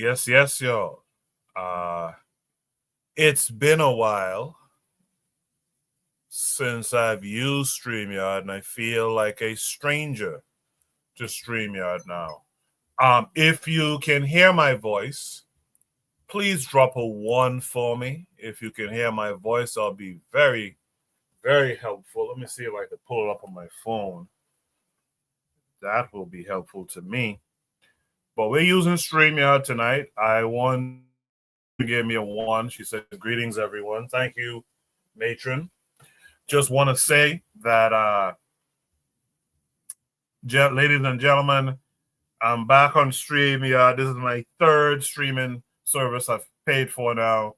Yes, y'all. It's been a while since I've used StreamYard, and I feel like a stranger to StreamYard now. If you can hear my voice, please drop a 1 for me. If you can hear my voice, I'll be very, very helpful. Let me see if I can pull it up on my phone. That will be helpful to me. But we're using StreamYard tonight. I want to give me a 1. She said, greetings, everyone. Thank you, matron. Just want to say that, ladies and gentlemen, I'm back on StreamYard. This is my 3rd streaming service I've paid for now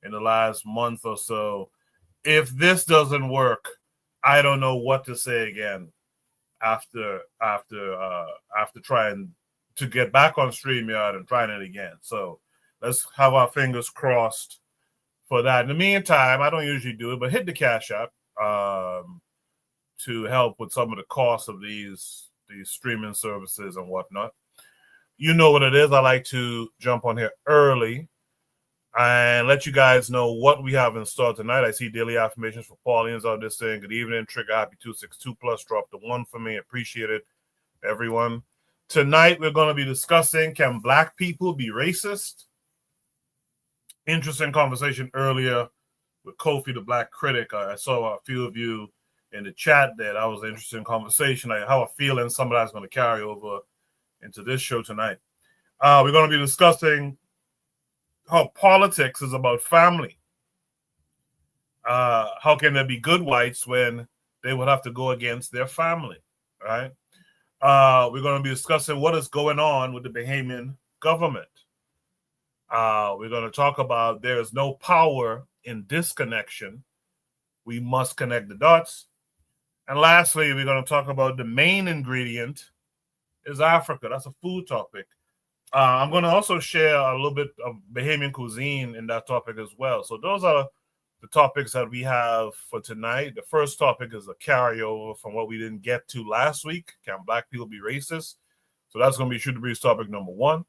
in the last month or so. If this doesn't work, I don't know what to say again after trying to get back on StreamYard and trying it again. So let's have our fingers crossed for that. In the meantime, I don't usually do it, but hit the Cash App to help with some of the costs of these streaming services and whatnot. You know what it is. I like to jump on here early and let you guys know what we have in store tonight. I see daily affirmations for Paulians out there saying, good evening, Trigger Happy 262 Plus. Drop the 1 for me. Appreciate it, everyone. Tonight, we're going to be discussing, can Black people be racist? Interesting conversation earlier with Kofi, the Black Critic. I saw a few of you in the chat there. That was an interesting conversation. I have a feeling some of that's going to carry over into this show tonight. We're going to be discussing how politics is about family. How can there be good whites when they would have to go against their family, right? We're going to be discussing what is going on with the Bahamian government. We're going to talk about there is no power in disconnection. We must connect the dots. And lastly, we're going to talk about the main ingredient is Africa. That's a food topic. I'm going to also share a little bit of Bahamian cuisine in that topic as well. So those are the topics that we have for tonight. The first topic is a carryover from what we didn't get to last week. Can Black people be racist? So that's going to be Shoot the Breeze topic number 1.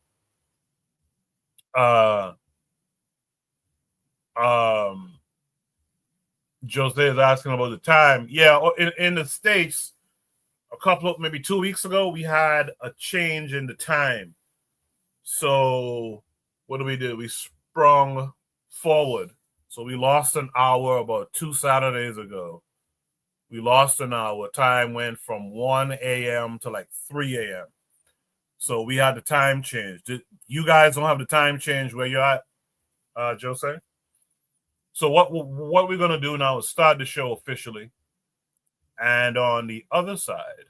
Jose is asking about the time. Yeah, in the States, maybe 2 weeks ago, we had a change in the time. So what do? We sprung forward. So we lost an hour about 2 Saturdays ago. We lost an hour. Time went from 1 a.m. to like 3 a.m. So we had the time change. You guys don't have the time change where you're at, Jose? So what we're going to do now is start the show officially. And on the other side,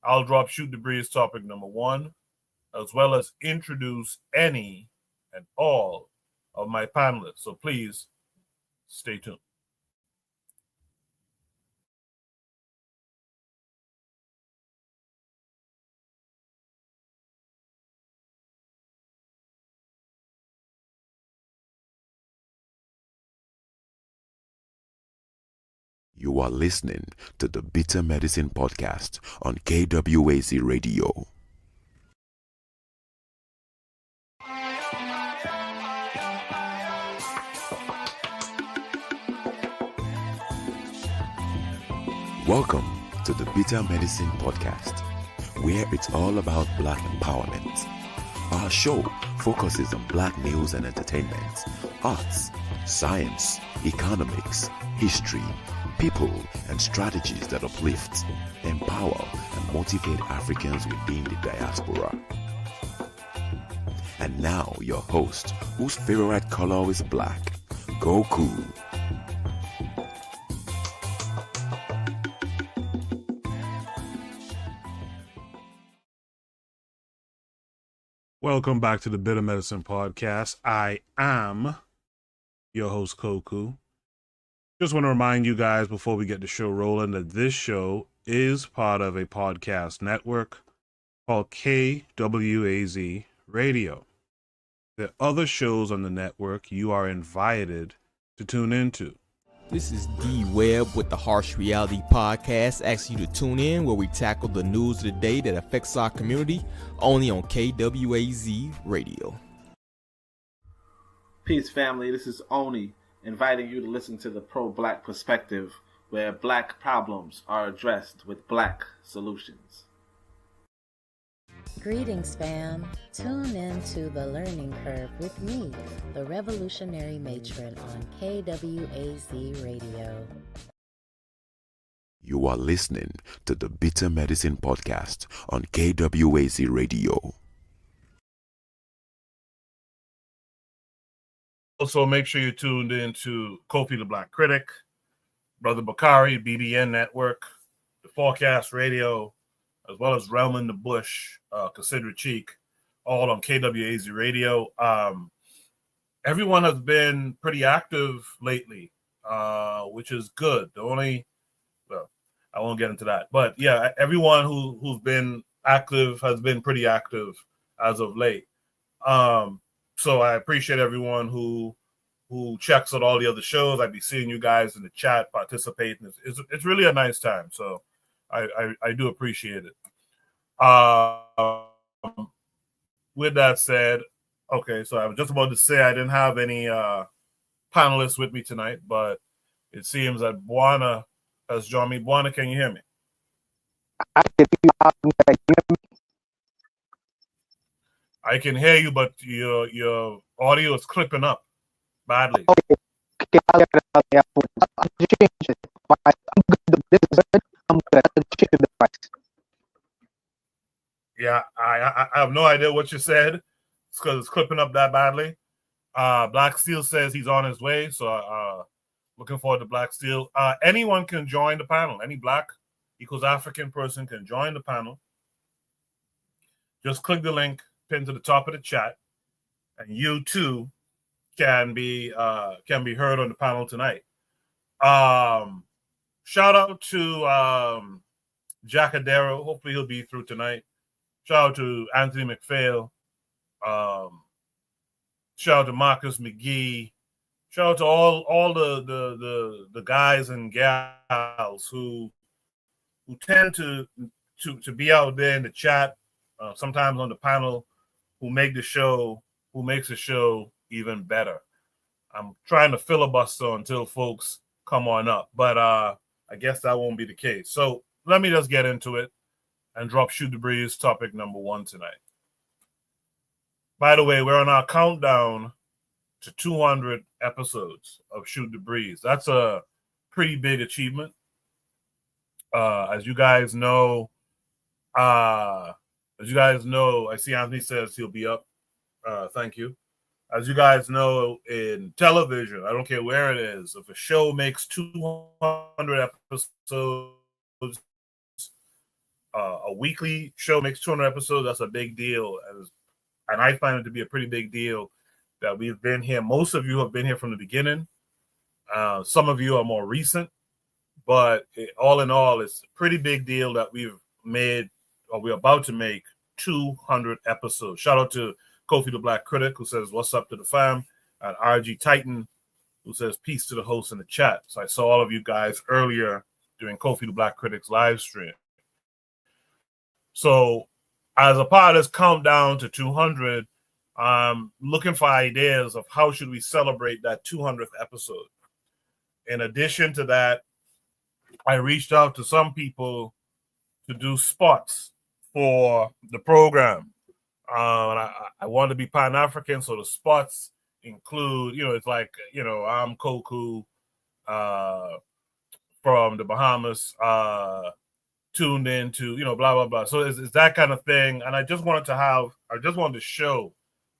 I'll drop Shoot the Breeze topic number 1, as well as introduce any and all of my panelists. So please stay tuned. You are listening to the Bitter Medicine Podcast on KWAZ Radio. Welcome to the Bitter Medicine Podcast, where it's all about Black empowerment. Our show focuses on Black news and entertainment, arts, science, economics, history, people, and strategies that uplift, empower, and motivate Africans within the diaspora. And now, your host, whose favorite color is black, Goku. Welcome back to the Bitter Medicine Podcast. I am your host, Koku. Just want to remind you guys before we get the show rolling that this show is part of a podcast network called KWAZ Radio. There are other shows on the network you are invited to tune into. This is D Webb with the Harsh Reality Podcast, asking you to tune in where we tackle the news of the day that affects our community, only on KWAZ Radio. Peace, family. This is Oni, inviting you to listen to the Pro-Black Perspective, where black problems are addressed with black solutions. Greetings, fam. Tune in to The Learning Curve with me, the revolutionary matron on KWAZ Radio. You are listening to the Bitter Medicine Podcast on KWAZ Radio. Also, make sure you're tuned in to Kofi the Black Critic, Brother Bakari, BBN Network, The Forecast Radio, as well as Realm in the Bush, Consider Cheek, all on KWAZ Radio. Everyone has been pretty active lately, which is good. I won't get into that. But yeah, everyone who's been active has been pretty active as of late. So I appreciate everyone who checks out all the other shows. I'd be seeing you guys in the chat participating. It's really a nice time. So I do appreciate it. With that said, okay, so I was just about to say I didn't have any panelists with me tonight, but it seems that Buana has joined me. Buana, can you hear me? I can hear you, but your audio is clipping up badly. Yeah, I have no idea what you said. It's because it's clipping up that badly. Black Steel says he's on his way, so looking forward to Black Steel. Anyone can join the panel. Any Black equals African person can join the panel. Just click the link pinned to the top of the chat, and you too can be heard on the panel tonight. Shout out to Jack Adero. Hopefully he'll be through tonight. Shout out to Anthony McPhail. Shout out to Marcus McGee. Shout out to all the guys and gals who tend to be out there in the chat, sometimes on the panel, who makes the show even better. I'm trying to filibuster until folks come on up, but I guess that won't be the case. So let me just get into it and drop Shoot the Breeze topic number 1 tonight. By the way, we're on our countdown to 200 episodes of Shoot the Breeze. That's a pretty big achievement. As you guys know, I see Anthony says he'll be up. Thank you. As you guys know, in television, I don't care where it is, if a show makes 200 episodes, a weekly show makes 200 episodes, that's a big deal. And I find it to be a pretty big deal that we've been here. Most of you have been here from the beginning. Some of you are more recent. But all in all, it's a pretty big deal that we've made, or we're about to make, 200 episodes. Shout out to Kofi the Black Critic, who says, "What's up to the fam?" And RG Titan, who says, "Peace to the host in the chat." So I saw all of you guys earlier during Kofi the Black Critic's live stream. So as a part of this countdown to 200, I'm looking for ideas of how should we celebrate that 200th episode. In addition to that, I reached out to some people to do spots for the program. And I want to be Pan-African, so the spots include, it's like, I'm Koku from the Bahamas, tuned into, blah, blah, blah. So it's that kind of thing. And I just wanted to show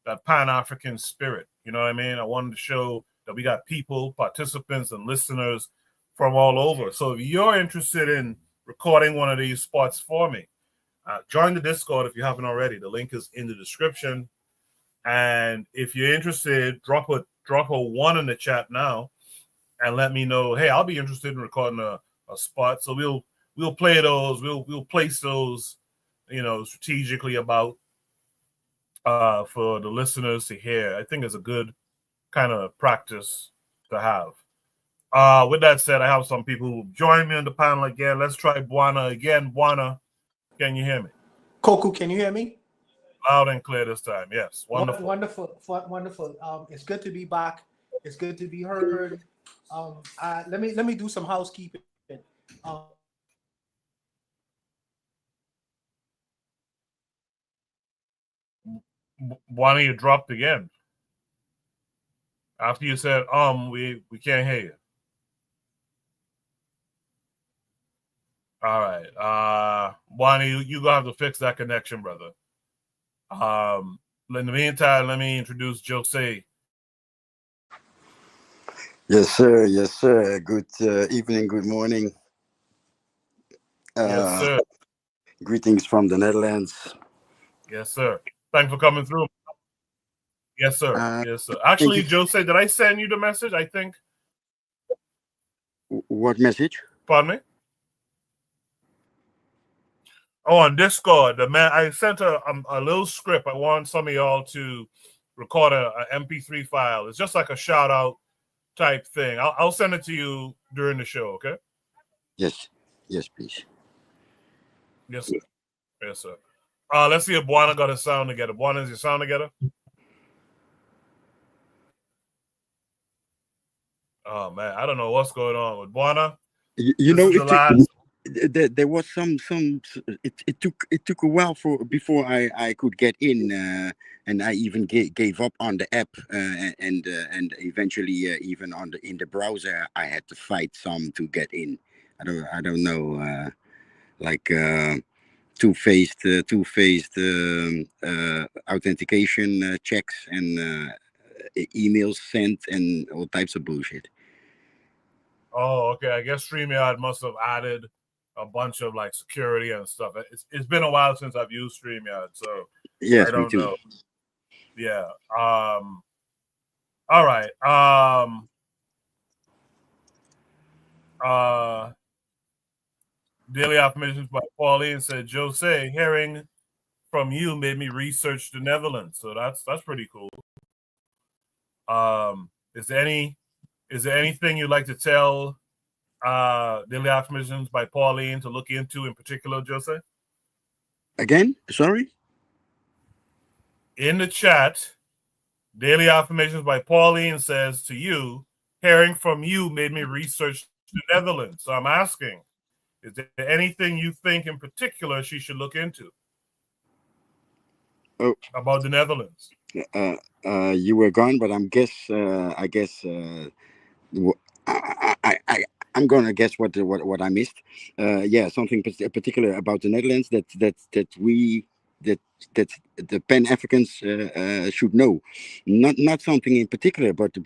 that Pan-African spirit. You know what I mean? I wanted to show that we got people, participants, and listeners from all over. So if you're interested in recording one of these spots for me, join the Discord if you haven't already. The link is in the description. And if you're interested, drop a 1 in the chat now and let me know, hey, I'll be interested in recording a spot. So we'll play those. We'll place those, strategically about for the listeners to hear. I think it's a good kind of practice to have. With that said, I have some people who join me on the panel again. Let's try Buana again. Buana, can you hear me? Koku, can you hear me? Loud and clear this time. Yes. Wonderful. Wonderful. It's good to be back. It's good to be heard. Let me do some housekeeping. Why don't you dropped again? After you said we can't hear you. All right. Wani, you gonna have to fix that connection, brother. In the meantime, let me introduce Jose. Yes, sir. Yes, sir. Good evening. Good morning. Yes, sir. Greetings from the Netherlands. Yes, sir. Thanks for coming through. Yes, sir. Yes, sir. Actually, Jose, did I send you the message? I think. What message? Pardon me? Oh, on Discord, I sent a little script. I want some of y'all to record a MP3 file. It's just like a shout out type thing. I'll send it to you during the show. Okay? Yes. Yes, please. Yes, sir. Yes, sir. Let's see if Buana got his sound together. Buana, is your sound together? Oh man, I don't know what's going on with Buana. You know, there was some. It took a while before I could get in, and I even gave up on the app, and eventually even in the browser I had to fight some to get in. I don't know, like two-faced authentication checks and emails sent and all types of bullshit. Oh, okay. I guess StreamYard must have added a bunch of like security and stuff. It's been a while since I've used StreamYard, so yes, I don't me too. know. Yeah. All right. Daily Affirmations by Pauline said, Jose, hearing from you made me research the Netherlands. So that's pretty cool. Is there anything you'd like to tell Daily Affirmations by Pauline to look into in particular, Jose? Again? Sorry? In the chat, Daily Affirmations by Pauline says to you, hearing from you made me research the Netherlands. So I'm asking, is there anything you think in particular she should look into about the Netherlands? You were gone, but I guess I'm gonna guess what I missed. Yeah, something particular about the Netherlands that the Pan Africans should know. Not something in particular, but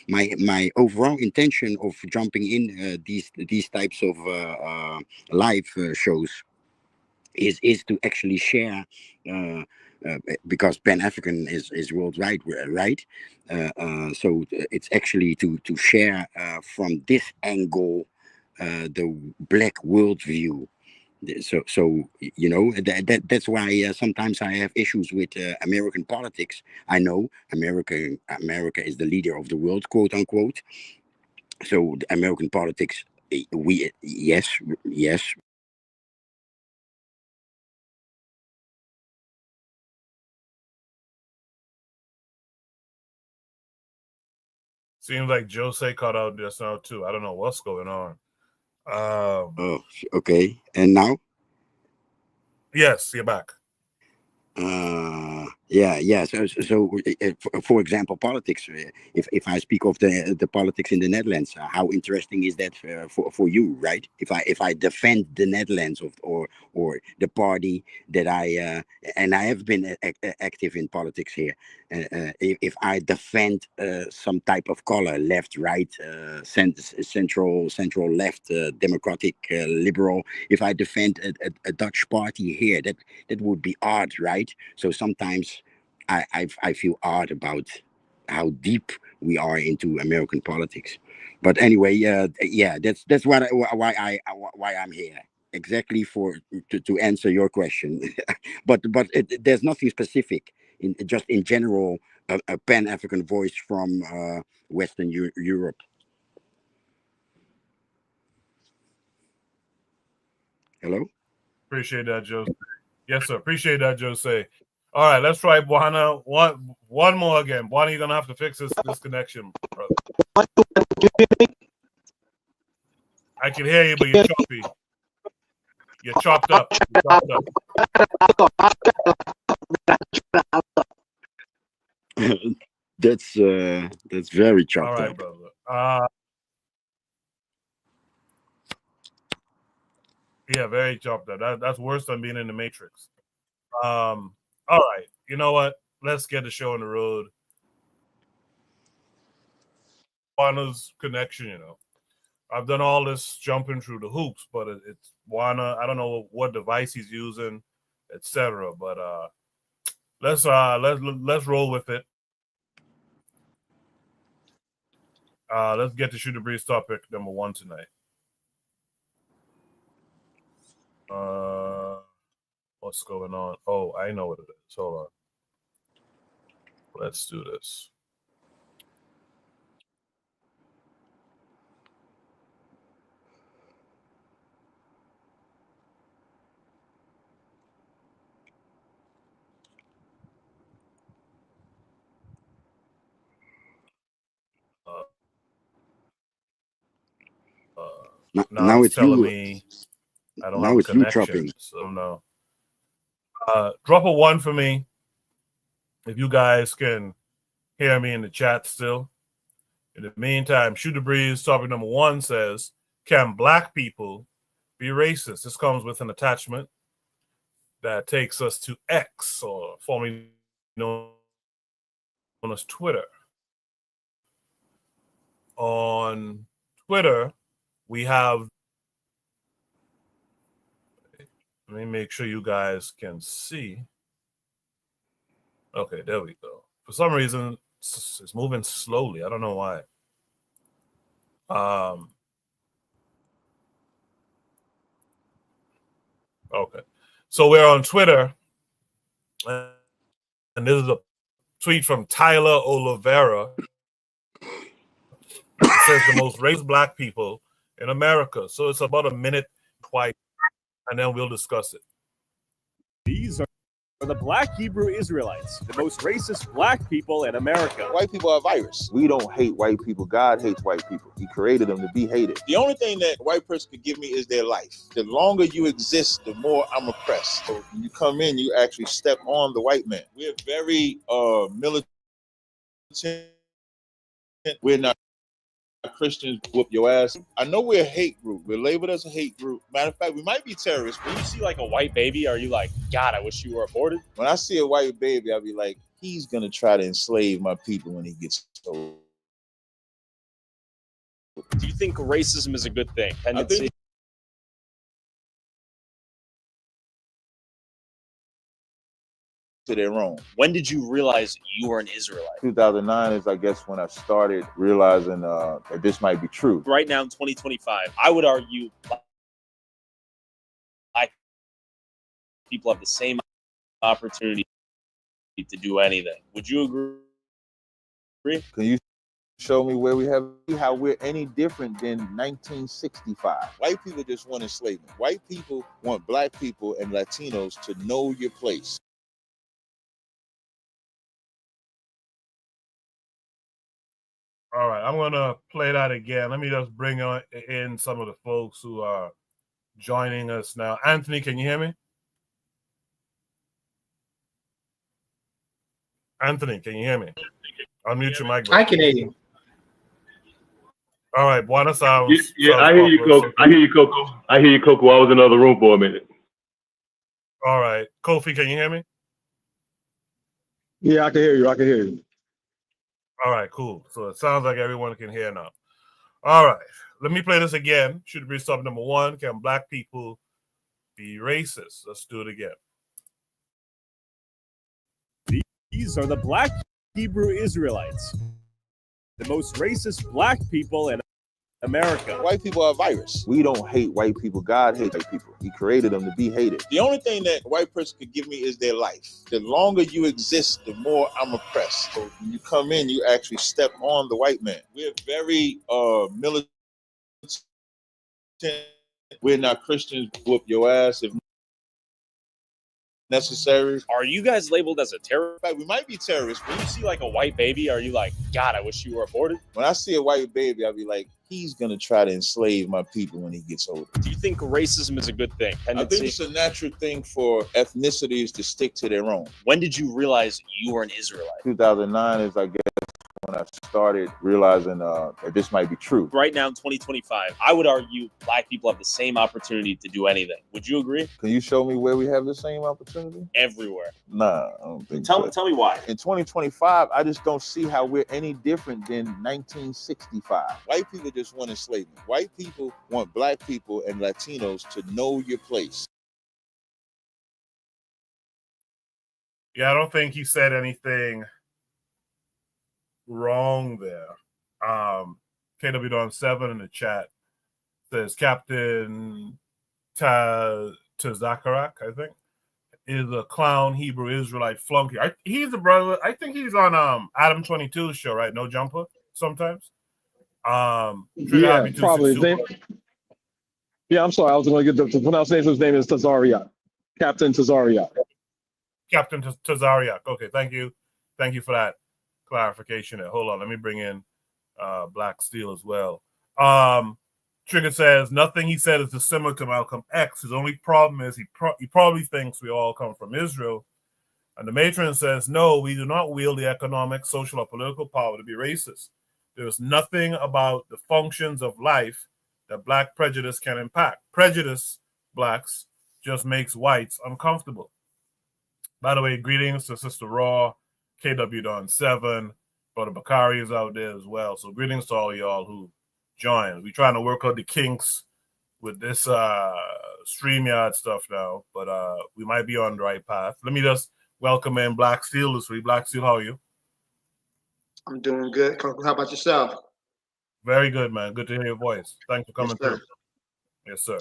my overall intention of jumping in these types of live shows is to actually share. Because Pan African is worldwide, right? So it's actually to share from this angle the black worldview. So you know that's why sometimes I have issues with American politics. I know America is the leader of the world, quote unquote. So the American politics, yes. Seems like Jose cut out just now too. I don't know what's going on. Oh, okay. And now? Yes, you're back. Yeah. So for example, politics. If I speak of the politics in the Netherlands, how interesting is that for you, right? If I defend the Netherlands or the party that I and I have been active in politics here. If I defend some type of color, left, right, central left, democratic, liberal. If I defend a Dutch party here, that would be odd, right? So sometimes I feel odd about how deep we are into American politics. But anyway, yeah, that's why I'm here, exactly to answer your question. but there's nothing specific. Just in general, a Pan African voice from Western Europe. Hello. Appreciate that, Jose. Yes, sir. Appreciate that, Jose. All right, let's try Buana. One more again. Buana, you're gonna have to fix this connection, brother. I can hear you, but you're choppy. You're chopped up. That's very chopped All right, up. brother. Yeah, very chopped up. That's worse than being in the Matrix. All right. You know what? Let's get the show on the road. Juana's connection, you know. I've done all this jumping through the hoops, but it's Juana. I don't know what device he's using, etc. But let's roll with it. Let's get to Shoot the Breeze topic number 1 tonight. What's going on? Oh, I know what it is. Hold on. Let's do this. Now it's telling me I don't have a connection. So no. Drop a 1 for me if you guys can hear me in the chat still. In the meantime, Shoot the Breeze topic number 1 says, can black people be racist? This comes with an attachment that takes us to X, or formerly known as Twitter. On Twitter, we have, let me make sure you guys can see. Okay, there we go. For some reason, it's moving slowly. I don't know why. Okay. So we're on Twitter, and this is a tweet from Tyler Oliveira. It says the most racist black people in America. So it's about a minute twice, and then we'll discuss it. These are the Black Hebrew Israelites, the most racist black people in America. White people are a virus. We don't hate white people. God hates white people. He created them to be hated. The only thing that a white person could give me is their life. The longer you exist, the more I'm oppressed. So when you come in, you actually step on the white man. We're very militant. We're not Christians whoop your ass. I know we're a hate group. We're labeled as a hate group. Matter of fact, we might be terrorists. When you see like a white baby, are you like, God, I wish you were aborted? When I see a white baby, I'll be like, he's gonna try to enslave my people when he gets old. Do you think racism is a good thing? I think to their own. When did you realize you were an Israelite? 2009 is, I guess, when I started realizing that this might be true. Right now in 2025, I would argue black people have the same opportunity to do anything. Would you agree? Can you show me where we have how we're any different than 1965? White people just want enslavement. White people want black people and Latinos to know your place. All right, I'm going to play that again. Let me just bring in some of the folks who are joining us now. Anthony, can you hear me? Anthony, can you hear me? Unmute your mic. I can hear you. All right, Buenos Aires. Yeah, I hear you, Coco. I hear you, Coco. I was in another room for a minute. All right. Kofi, can you hear me? Yeah, I can hear you. All right, cool. So it sounds like everyone can hear now. All right. Let me play this again. Should be stop number 1. Can black people be racist? Let's do it again. These are the Black Hebrew Israelites, the most racist black people in America. White people are a virus. We don't hate white people. God hates white people. He created them to be hated. The only thing that a white person could give me is their life. The longer you exist, the more I'm oppressed. So when you come in, you actually step on the white man. We're very militant. We're not Christians whoop your ass. If necessary. Are you guys labeled as a terrorist? Like, we might be terrorists. When you see like a white baby, are you like, God, I wish you were aborted? When I see a white baby, I'll be like, he's gonna try to enslave my people when he gets older. Do you think racism is a good thing? I think it's a natural thing for ethnicities to stick to their own. When did you realize you were an Israelite? 2009 is, I guess, when I started realizing that this might be true. Right now in 2025, I would argue black people have the same opportunity to do anything. Would you agree? Can you show me where we have the same opportunity? Everywhere. Nah, I don't think Tell so. me why. In 2025, I just don't see how we're any different than 1965. White people just want enslavement. White people want black people and Latinos to know your place. Yeah, I don't think he said anything wrong there. KW Don 7 in the chat says Captain Tazakarak, I think, is a clown Hebrew Israelite flunky. He's a brother. I think he's on Adam 22's show, right? No Jumper sometimes. Yeah, probably. Yeah, I'm sorry. I was going to get the pronunciation. His name is Tazariak. Captain Tazariak. Captain Tazariak. Okay, thank you. Thank you for that clarification. Hold on, let me bring in Black Steel as well. Trigger says nothing he said is dissimilar to Malcolm X. His only problem is he probably thinks we all come from Israel. And the matron says, no, we do not wield the economic, social, or political power to be racist. There is nothing about the functions of life that black prejudice can impact. Prejudice, blacks, just makes whites uncomfortable. By the way, greetings to Sister Raw, KW Don 7, Brother Bakari is out there as well. So greetings to all y'all who joined. We're trying to work out the kinks with this StreamYard stuff now, but we might be on the right path. Let me just welcome in Black Steel this week. Black Steel, how are you? I'm doing good. How about yourself? Very good, man. Good to hear your voice. Thanks for coming through. Yes, sir.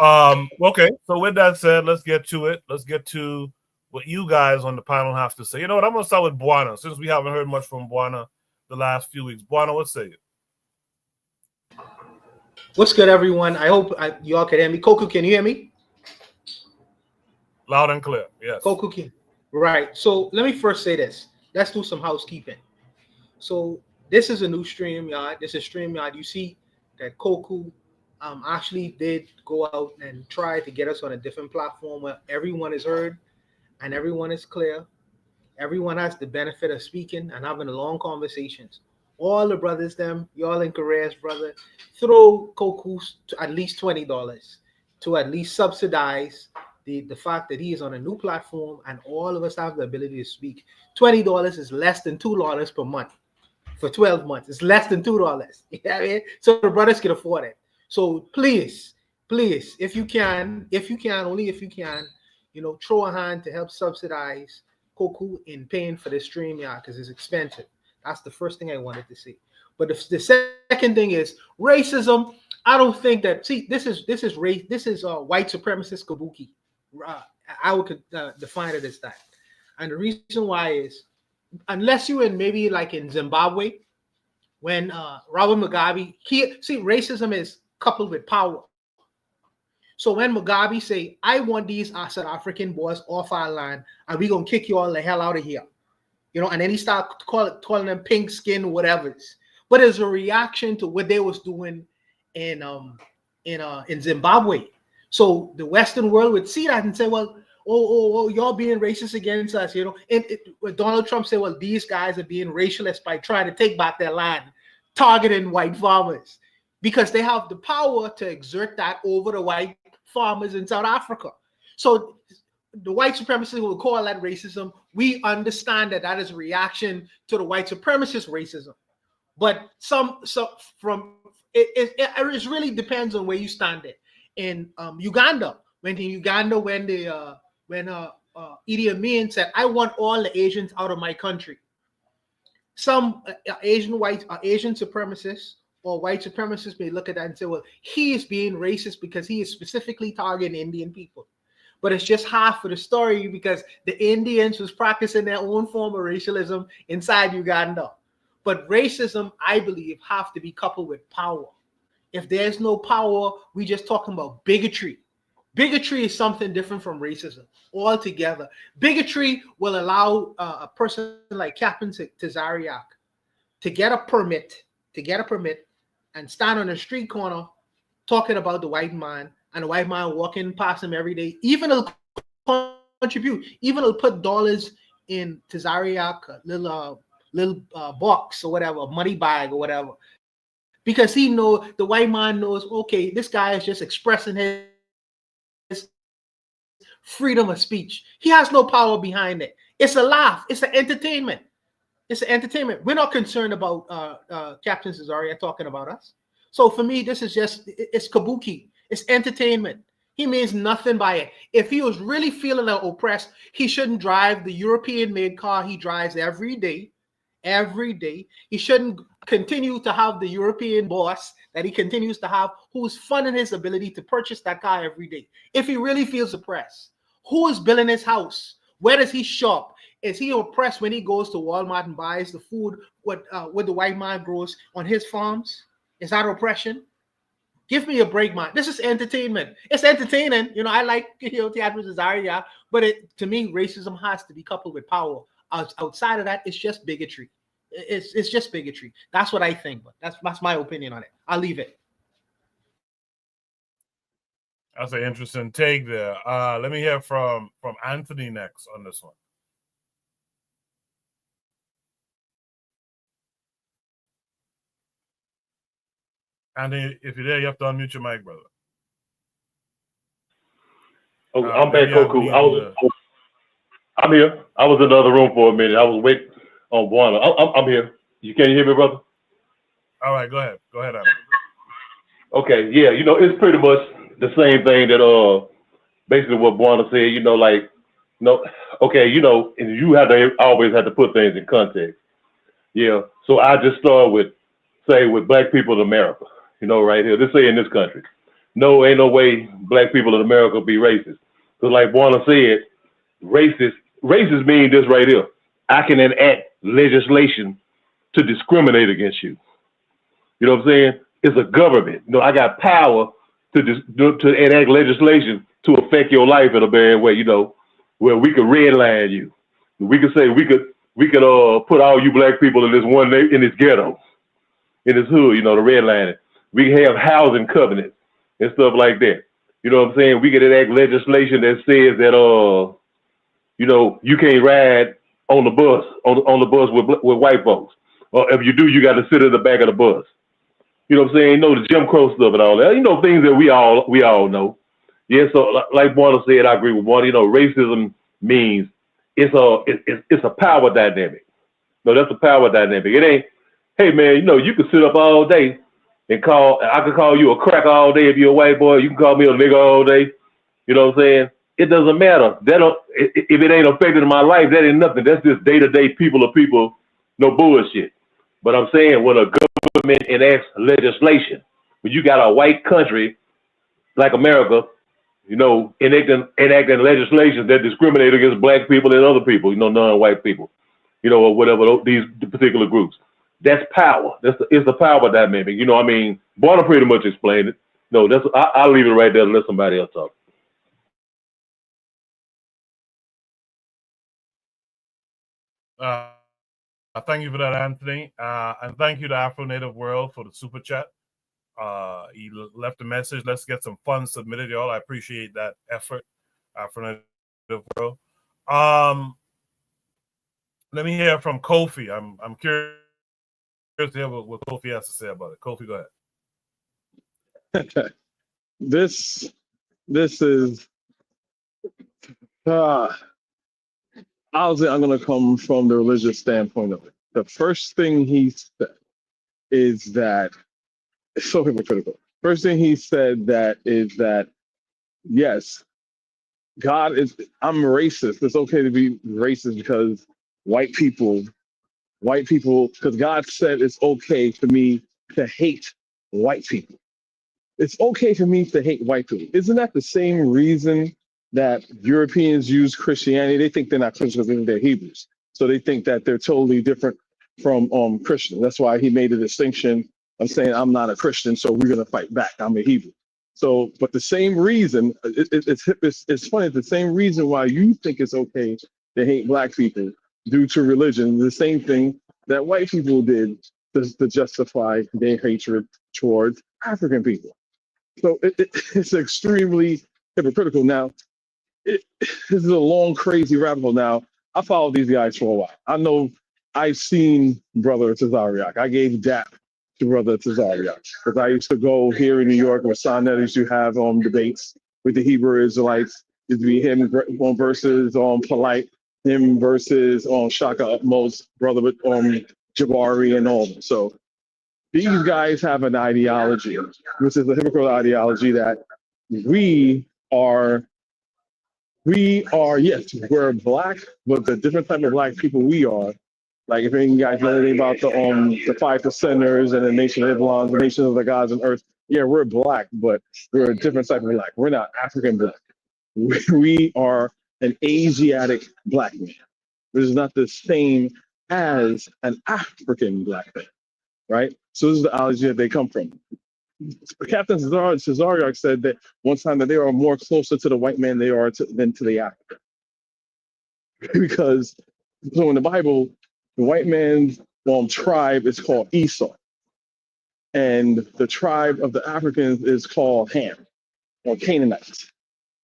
Okay, so with that said, let's get to it. Let's get to what you guys on the panel have to say. You know what? I'm going to start with Buana, since we haven't heard much from Buana the last few weeks. Buana, what say you? What's good, everyone? I hope you all can hear me. Koku, can you hear me? Loud and clear, yes. Koku can. Right. So let me first say this. Let's do some housekeeping. So this is a new StreamYard. This is StreamYard. You see that Koku actually did go out and try to get us on a different platform where everyone is heard and everyone is clear. Everyone has the benefit of speaking and having long conversations. All the brothers, y'all in KWAZ, brother, throw Koku to at least $20 to at least subsidize the fact that he is on a new platform and all of us have the ability to speak. $20 is less than $2 per month for 12 months. It's less than $2. You know what I mean? So the brothers can afford it. So please, if you can, only if you can, throw a hand to help subsidize Koku in paying for this StreamYard because it's expensive. That's the first thing I wanted to say. But the second thing is racism. I don't think that. See, this is race. This is white supremacist kabuki. I would define it as that. And the reason why is, unless you in maybe like in Zimbabwe, when Robert Mugabe, racism is coupled with power. So when Mugabe say, I want these South African boys off our land and we're going to kick you all the hell out of here. And then he started calling them pink skin, whatever. But it's a reaction to what they was doing in Zimbabwe. So the Western world would see that and say, well, oh, y'all being racist against us, And Donald Trump said, well, these guys are being racialist by trying to take back their land, targeting white farmers, because they have the power to exert that over the white farmers in South Africa. So the white supremacists will call that racism. We understand that is a reaction to the white supremacist racism. But it really depends on where you stand it. In Uganda, when Idi Amin said, I want all the Asians out of my country. Some Asian supremacists or white supremacists may look at that and say, well, he is being racist because he is specifically targeting Indian people. But it's just half of the story because the Indians was practicing their own form of racialism inside Uganda. But racism, I believe, have to be coupled with power. If there's no power, we just talking about bigotry. Bigotry is something different from racism altogether. Bigotry will allow a person like Captain Tazariak to get a permit, and stand on a street corner talking about the white man, and the white man walking past him every day. Even he'll contribute, even he'll put dollars in Tazariak little box or whatever, money bag or whatever, because he know the white man knows, okay, this guy is just expressing his freedom of speech. He has no power behind it. It's a laugh. It's an entertainment. It's an entertainment. We're not concerned about Captain Cesaria talking about us. So for me, this is just, it's kabuki. It's entertainment. He means nothing by it. If he was really feeling oppressed, he shouldn't drive the European-made car he drives every day. Every day. He shouldn't continue to have the European boss that he continues to have, who's funding his ability to purchase that car every day. If he really feels oppressed, who is building his house? Where does he shop? Is he oppressed when he goes to Walmart and buys the food what the white man grows on his farms? Is that oppression? Give me a break, man. This is entertainment. It's entertaining. You know, I like, Theatre Cesaria, but to me, racism has to be coupled with power. Outside of that, it's just bigotry. It's just bigotry. That's what I think, but that's my opinion on it. I'll leave it. That's an interesting take there. Let me hear from Anthony next on this one. Anthony, if you're there, you have to unmute your mic, brother. Oh, I'm back, Koku. I'm here. I was in the other room for a minute. I was waiting on Buana. I'm here. Can you hear me, brother? All right, go ahead. Go ahead, Anthony. Okay, yeah, it's pretty much the same thing that basically what Buana said, and you have to always have to put things in context. Yeah. So I just start with black people in America, right here. Let's say in this country. No, ain't no way black people in America be racist. Because like Buana said, racist mean this right here. I can enact legislation to discriminate against you. You know what I'm saying? It's a government. I got power to enact legislation to affect your life in a bad way, where we could redline you. We could say we could put all you black people in this ghetto, in this hood, the redlining. We can have housing covenants and stuff like that. You know what I'm saying? We could enact legislation that says that you can't ride on the bus with white folks. Or if you do, you got to sit in the back of the bus. You know what I'm saying? The Jim Crow stuff and all that. Things that we all know. Yeah, so like Buana said, I agree with Buana. Racism means it's a power dynamic. No, that's a power dynamic. It ain't, hey man, you can sit up all day and I could call you a cracker all day if you're a white boy. You can call me a nigga all day. You know what I'm saying? It doesn't matter. If it ain't affecting my life, that ain't nothing. That's just day-to-day people, no bullshit. But I'm saying when a government enacts legislation, when you got a white country like America, enacting legislation that discriminate against black people and other people, non-white people, or whatever, these particular groups. That's power. It's the power dynamic. Buana pretty much explained it. No, I'll leave it right there and let somebody else talk. Thank you for that, Anthony. And thank you to Afro Native World for the super chat. He left a message. Let's get some funds submitted, y'all. I appreciate that effort, Afro Native World. Let me hear from Kofi. I'm curious to hear what Kofi has to say about it. Kofi, go ahead. This is I'm going to come from the religious standpoint of it. The first thing he said is that it's so hypocritical. First thing he said is that yes, I'm racist. It's okay to be racist because white people, because God said it's okay for me to hate white people. It's okay for me to hate white people. Isn't that the same reason that Europeans use Christianity? They think they're not Christians, they think they're Hebrews. So they think that they're totally different from Christians. That's why he made a distinction of saying, I'm not a Christian, so we're going to fight back. I'm a Hebrew. So, but the same reason, it's funny, the same reason why you think it's okay to hate black people due to religion, the same thing that white people did to justify their hatred towards African people. So it's extremely hypocritical. Now, this is a long, crazy rabbit hole. Now, I followed these guys for a while. I know I've seen Brother Tazariak. I gave DAP to Brother Tazariak because I used to go here in New York where Sonnet used to have debates with the Hebrew Israelites. It'd be him on versus Polite, him versus Shaka Utmost, Brother Jabari, and all them. So these guys have an ideology, which is a hypocritical ideology that we are, yes, we're black, but the different type of black people we are. Like if any guys know anything about the 5 percenters and the Nation of Islam, the Nation of the Gods on Earth, yeah, we're black, but we're a different type of black. We're not African black. We are an Asiatic black man, which is not the same as an African black man, right? So this is the ideology that they come from. Captain Cesariak said that one time that they are more closer to the white man than to the African. Because so in the Bible, the white man's tribe is called Esau. And the tribe of the Africans is called Ham or Canaanites.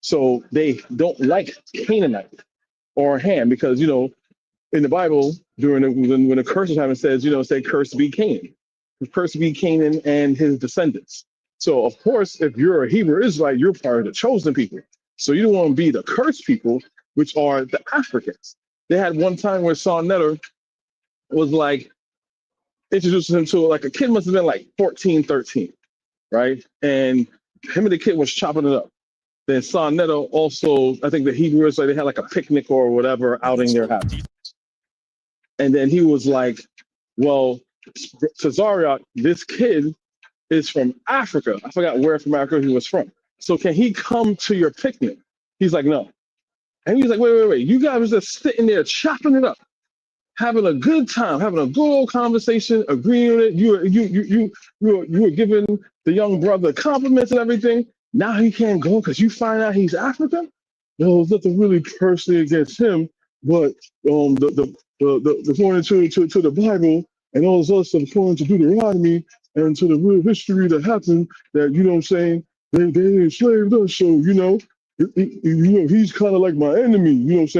So they don't like Canaanite or Ham because, in the Bible, when the curse was happening, it says, say, cursed be Canaan. Cursed be Canaan and his descendants. So, of course, if you're a Hebrew Israelite, you're part of the chosen people. So you don't want to be the cursed people, which are the Africans. They had one time where Son Netter was like, introducing him to like a kid must have been like 14, 13, right? And him and the kid was chopping it up. Then Son Netter also, I think the Hebrew Israelite, they had like a picnic or whatever out in their house. And then he was like, well, Cesariak, this kid is from Africa. I forgot where from Africa he was from. So can he come to your picnic? He's like, no. And he's like, wait. You guys was just sitting there chopping it up, having a good time, having a good old conversation, agreeing with it. You were giving the young brother compliments and everything. Now he can't go because you find out he's African? No, there's nothing really personally against him, but the pointing to the Bible and all this other stuff, pointing to Deuteronomy and to the real history that happened, that, they enslaved us, so, he's kind of like my enemy,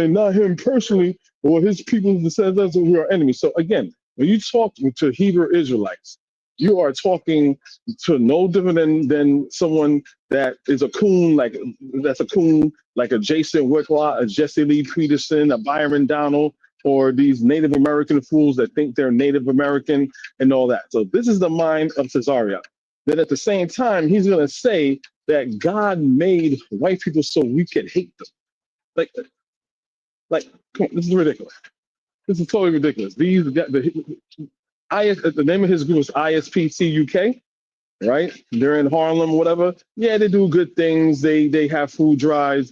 not him personally, or his people, descendants who are enemies. So again, when you talk to Hebrew Israelites, you are talking to no different than someone that is a coon, like a Jason Wicklow, a Jesse Lee Peterson, a Byron Donald, or these Native American fools that think they're Native American and all that. So this is the mind of Cesariak. Then at the same time, he's going to say that God made white people so we could hate them. Like, come on, this is ridiculous. This is totally ridiculous. The name of his group is ISPC UK, right? They're in Harlem, whatever. Yeah, they do good things. They have food drives.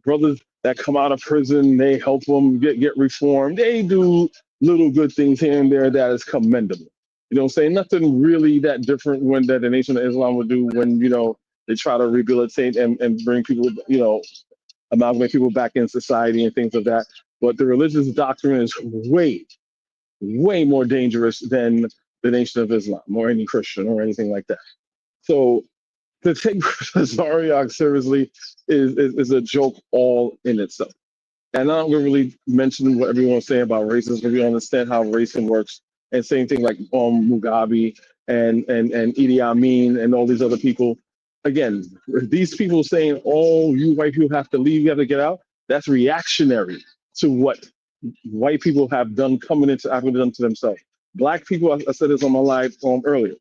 Brothers that come out of prison, they help them get reformed. They do little good things here and there that is commendable. Nothing really that different that the Nation of Islam would do when, they try to rehabilitate and bring people, amalgamate people back in society and things of that. But the religious doctrine is way, way more dangerous than the Nation of Islam or any Christian or anything like that. So to take Cesariak seriously is a joke all in itself. And I'm not going to really mention what everyone's saying about racism, because we understand how racism works. And same thing like Mugabe and Idi Amin and all these other people. Again, these people saying, oh, you white people have to leave, you have to get out, that's reactionary to what white people have done coming into Africa, done to themselves. Black people, I said this on my live earlier,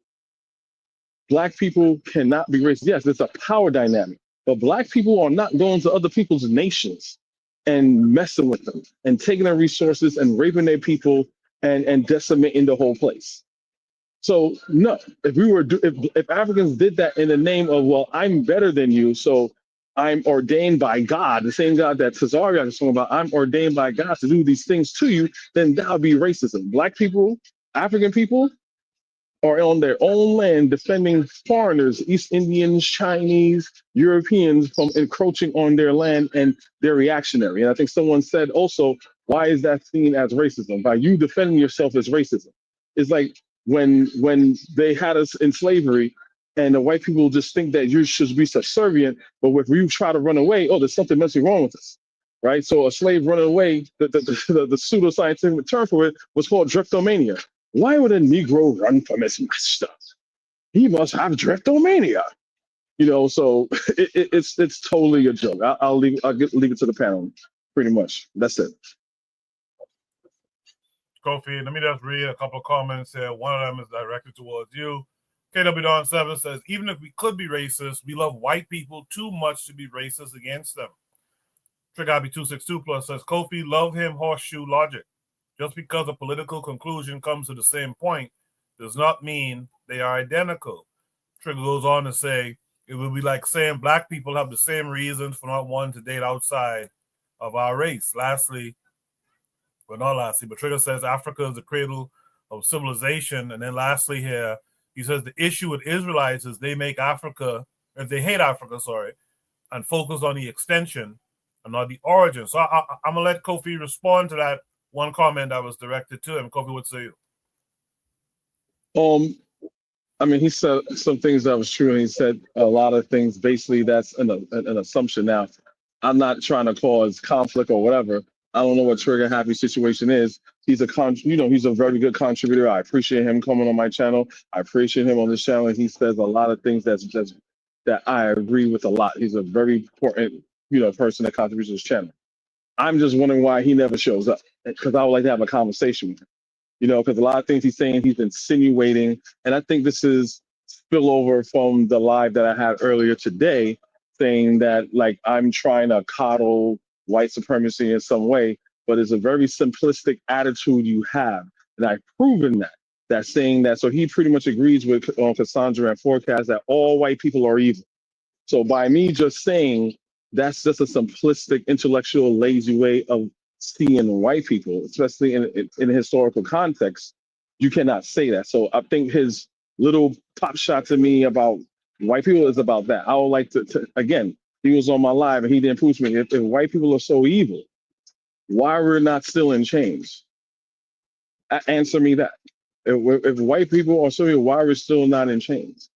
Black people cannot be racist. Yes, it's a power dynamic, but Black people are not going to other people's nations and messing with them and taking their resources and raping their people and decimating the whole place. So no, if Africans did that in the name of, well, I'm better than you, so I'm ordained by God, the same God that Cesariak is talking about, I'm ordained by God to do these things to you, then that would be racism. Black people, African people, are on their own land defending foreigners, East Indians, Chinese, Europeans from encroaching on their land, and they're reactionary. And I think someone said also, why is that seen as racism? By you defending yourself as racism. It's like when they had us in slavery and the white people just think that you should be subservient, but if you try to run away, oh, there's something mentally wrong with us. Right? So a slave running away, the pseudoscientific term for it was called drapetomania. Why would a Negro run from his master? He must have drapetomania. You know, so it's totally a joke. I'll leave it to the panel, pretty much. That's it. Kofi, let me just read a couple of comments here. One of them is directed towards you. KW Don 7 says, even if we could be racist, we love white people too much to be racist against them. Trigabi 262 Plus says, Kofi, love him horseshoe logic. Just because a political conclusion comes to the same point does not mean they are identical. Trigger goes on to say, it would be like saying black people have the same reasons for not wanting to date outside of our race. Lastly, well, not lastly, but Trigger says Africa is the cradle of civilization. And then lastly here, he says the issue with Israelites is they make Africa, if they hate Africa, and focus on the extension and not the origin. So I'm going to let Kofi respond to that one comment that was directed to him. Kofi, what say you? I mean, he said some things that was true, and he said a lot of things. Basically, that's an assumption. Now, I'm not trying to cause conflict or whatever. I don't know what Trigger Happy situation is. He's he's a very good contributor. I appreciate him coming on my channel. I appreciate him on this channel. And he says a lot of things that I agree with a lot. He's a very important, person that contributes to this channel. I'm just wondering why he never shows up, because I would like to have a conversation with him. Because a lot of things he's saying, he's insinuating, and I think this is spillover from the live that I had earlier today, saying that like I'm trying to coddle white supremacy in some way, but it's a very simplistic attitude you have, and I've proven that saying that. So he pretty much agrees with Cassandra and Forecast that all white people are evil. So by me just saying that's just a simplistic, intellectual, lazy way of seeing white people, especially in a historical context, you cannot say that. So I think his little pop shot to me about white people is about that. I would like to again, he was on my live and he didn't prove to me, if white people are so evil, why we're not still in chains? Answer me that. If white people are so evil, why we're still not in chains?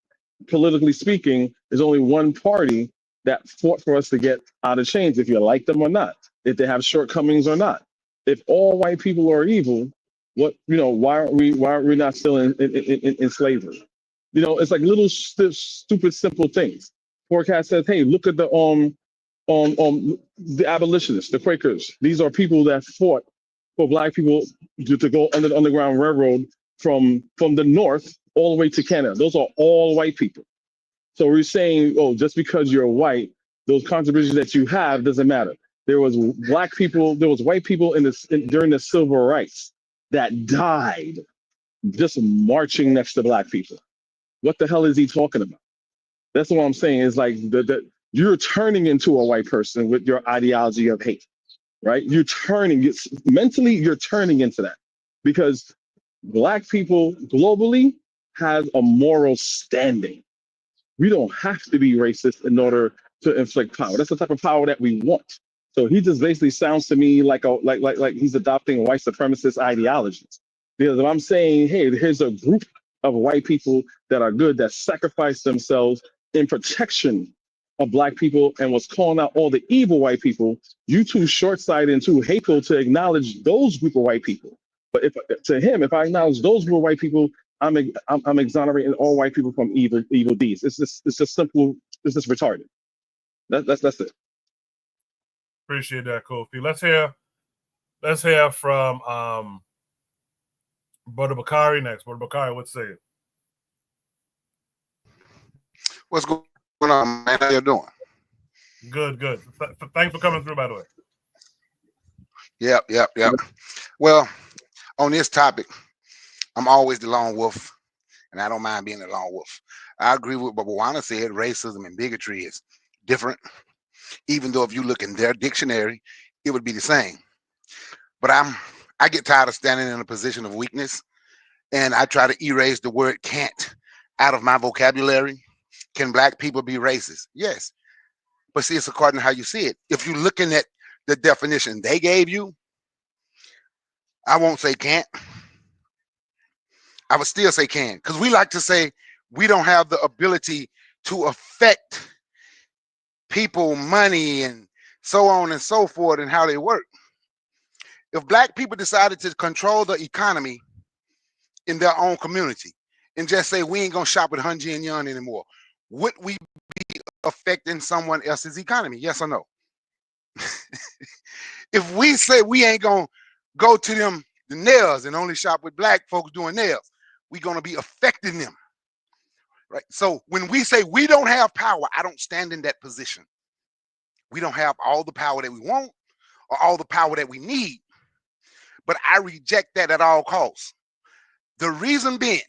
Politically speaking, there's only one party that fought for us to get out of chains, if you like them or not, if they have shortcomings or not. If all white people are evil, why aren't we not still in slavery? It's like little stupid simple things. Forecast says, hey, look at the abolitionists, the Quakers. These are people that fought for black people to go under the Underground Railroad from the north all the way to Canada. Those are all white people. So we're saying, oh, just because you're white, those contributions that you have doesn't matter. There was black people, there was white people during the civil rights that died just marching next to black people. What the hell is he talking about? That's what I'm saying. Is like you're turning into a white person with your ideology of hate, right? Mentally, you're turning into that, because black people globally have a moral standing. We don't have to be racist in order to inflict power. That's the type of power that we want. So he just basically sounds to me like he's adopting white supremacist ideologies. Because if I'm saying, hey, here's a group of white people that are good, that sacrifice themselves in protection of black people, and was calling out all the evil white people, you too short-sighted and too hateful to acknowledge those group of white people. But if I acknowledge those group of white people, I'm exonerating all white people from evil deeds. It's just simple. It's just retarded. That's it. Appreciate that, Kofi. Let's hear from Brother Bakari next. Brother Bakari, what say you? What's going on, man? How you doing? Good. Thanks for coming through, by the way. Yep. Well, on this topic, I'm always the lone wolf, and I don't mind being the lone wolf. I agree with what Bawana said. Racism and bigotry is different, even though if you look in their dictionary, it would be the same. But I get tired of standing in a position of weakness and I try to erase the word can't out of my vocabulary. Can black people be racist? Yes. But see, it's according to how you see it. If you're looking at the definition they gave you, I won't say can't. I would still say can, because we like to say we don't have the ability to affect people, money, and so on and so forth, and how they work. If black people decided to control the economy in their own community and just say we ain't gonna shop at Hunji and Yon anymore, would we be affecting someone else's economy? Yes or no? If we say we ain't gonna go to them the nails and only shop with black folks doing nails, we gonna be affecting them, right? So when we say we don't have power, I don't stand in that position. We don't have all the power that we want or all the power that we need, but I reject that at all costs. The reason being,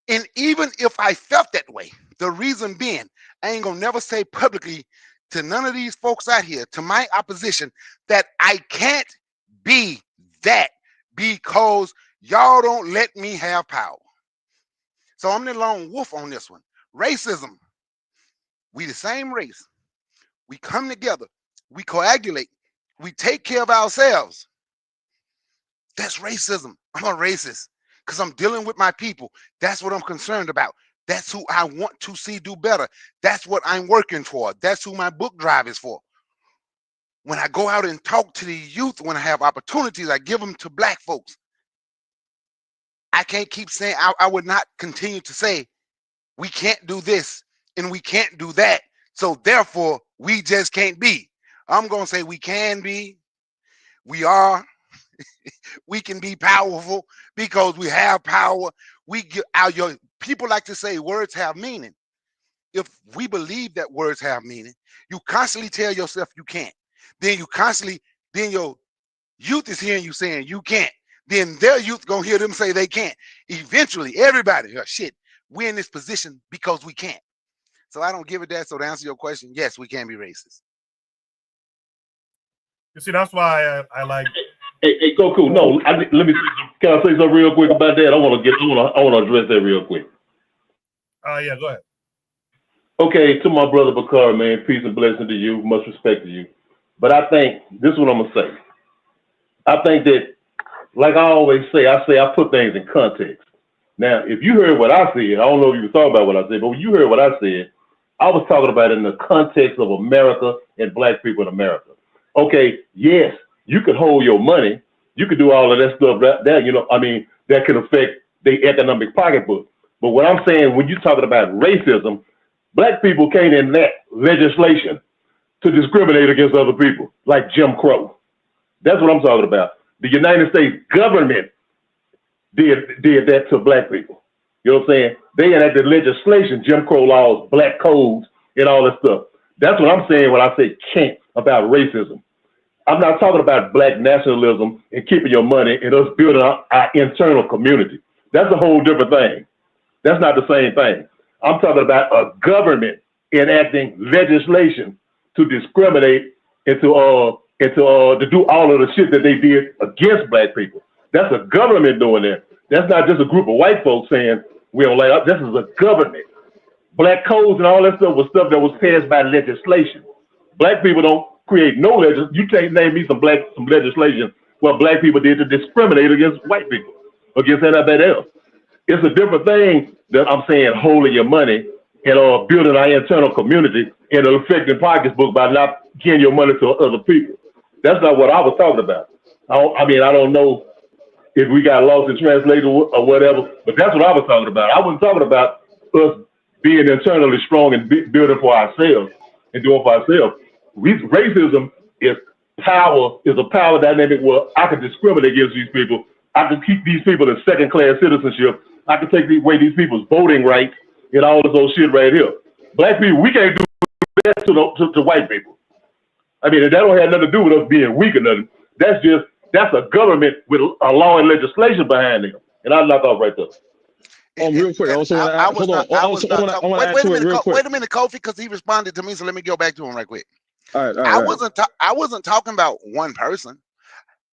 and even if I felt that way, the reason being, I ain't gonna never say publicly to none of these folks out here, to my opposition, that I can't be that because y'all don't let me have power. So I'm the lone wolf on this one. Racism, we the same race. We come together, we coagulate, we take care of ourselves. That's racism. I'm a racist because I'm dealing with my people. That's what I'm concerned about. That's who I want to see do better. That's what I'm working for. That's who my book drive is for. When I go out and talk to the youth, when I have opportunities, I give them to black folks. I can't keep saying, I would not continue to say, we can't do this and we can't do that. So therefore, we just can't be. I'm going to say we can be, we are, we can be powerful because we have power. We get out. Your people like to say words have meaning. If we believe that words have meaning, you constantly tell yourself you can't. Then your youth is hearing you saying you can't. Then their youth gonna hear them say they can't. Eventually, everybody, shit, we're in this position because we can't. So I don't give a damn. So to answer your question, yes, we can be racist. You see, that's why I like. Hey, Goku. No, let me. Can I say something real quick about that? I want to address that real quick. Yeah, go ahead. Okay, to my brother Bakar, man, peace and blessing to you. Much respect to you. But I think this is what I'm gonna say. I think that, like I always say, I put things in context. Now, if you heard what I said, I don't know if you thought about what I said, but when you heard what I said, I was talking about it in the context of America and black people in America. Okay, yes, you could hold your money, you could do all of that stuff that, you know, I mean, that can affect the economic pocketbook. But what I'm saying, when you're talking about racism, black people can't enact legislation to discriminate against other people, like Jim Crow. That's what I'm talking about. The United States government did that to black people. You know what I'm saying? They enacted legislation, Jim Crow laws, black codes, and all that stuff. That's what I'm saying when I say can't about racism. I'm not talking about black nationalism and keeping your money and us building our internal community. That's a whole different thing. That's not the same thing. I'm talking about a government enacting legislation to discriminate and to do all of the shit that they did against black people. That's a government doing that. That's not just a group of white folks saying we don't like. This is a government. Black codes and all that stuff was stuff that was passed by legislation. Black people don't create no legislation. You can't name me some legislation where black people did to discriminate against white people, against anybody else. It's a different thing that I'm saying holding your money and building our internal community and affecting pocketbook by not giving your money to other people. That's not what I was talking about. I mean, I don't know if we got lost in translation or whatever, but that's what I was talking about. I wasn't talking about us being internally strong and building for ourselves and doing for ourselves. Racism is a power dynamic where I can discriminate against these people. I can keep these people in second-class citizenship. I can take away these people's voting rights and all of those shit right here. Black people, we can't do that to white people. I mean, that don't have nothing to do with us being weak or nothing. That's a government with a law and legislation behind it. And I'll knock off right there. Real quick, I also want to add, hold on. Wait a minute, Kofi, because he responded to me, so let me go back to him right quick. All right. I wasn't talking about one person.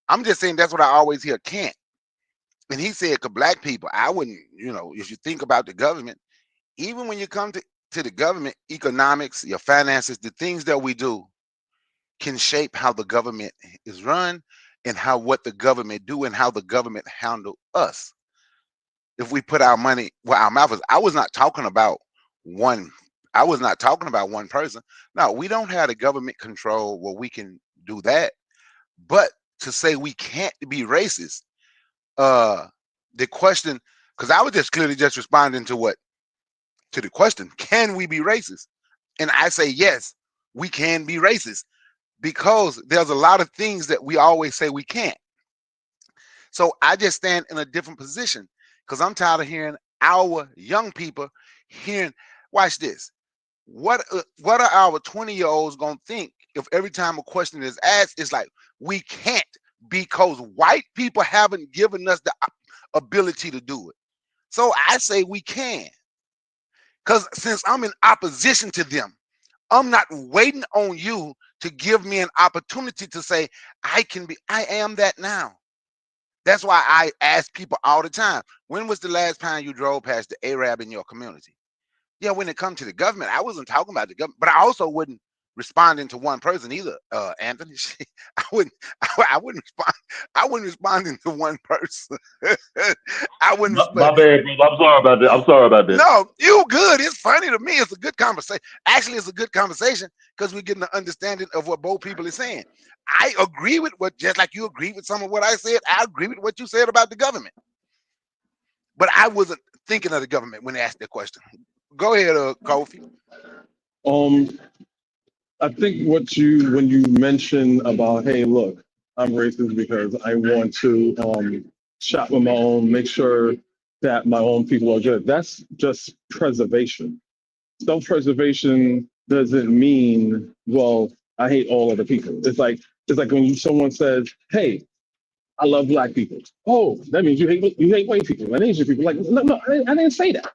I'm just saying that's what I always hear, can't. And he said to black people, I wouldn't, if you think about the government, even when you come to the government, economics, your finances, the things that we do can shape how the government is run and what the government do and how the government handle us. If we put our money where our mouth is, I was not talking about one person. No, we don't have the government control where we can do that. But to say we can't be racist, the question, because I was just clearly just responding to the question, can we be racist? And I say yes, we can be racist, because there's a lot of things that we always say we can't. So I just stand in a different position, because I'm tired of hearing our young people watch this. What are our 20-year-olds gonna think if every time a question is asked, it's like, we can't, because white people haven't given us the ability to do it. So I say we can, because since I'm in opposition to them, I'm not waiting on you to give me an opportunity to say I am that now. That's why I ask people all the time, when was the last time you drove past the Arab in your community? Yeah, when it comes to the government, I wasn't talking about the government, but I also wouldn't responding to one person either, Anthony. I wouldn't respond. I wouldn't responding to one person. I wouldn't. My bad, bro. I'm sorry about that. No, you good. It's funny to me. It's a good conversation. Actually, it's a good conversation because we're getting an understanding of what both people are saying. I agree with just like you agree with some of what I said. I agree with what you said about the government, but I wasn't thinking of the government when they asked that question. Go ahead, Kofi. I think when you mention about, hey, look, I'm racist because I want to shop with my own, make sure that my own people are good. That's just preservation. Self-preservation doesn't mean, well, I hate all other people. It's like when someone says, hey, I love black people. Oh, that means you hate white people and Asian people. Like, no, I didn't say that.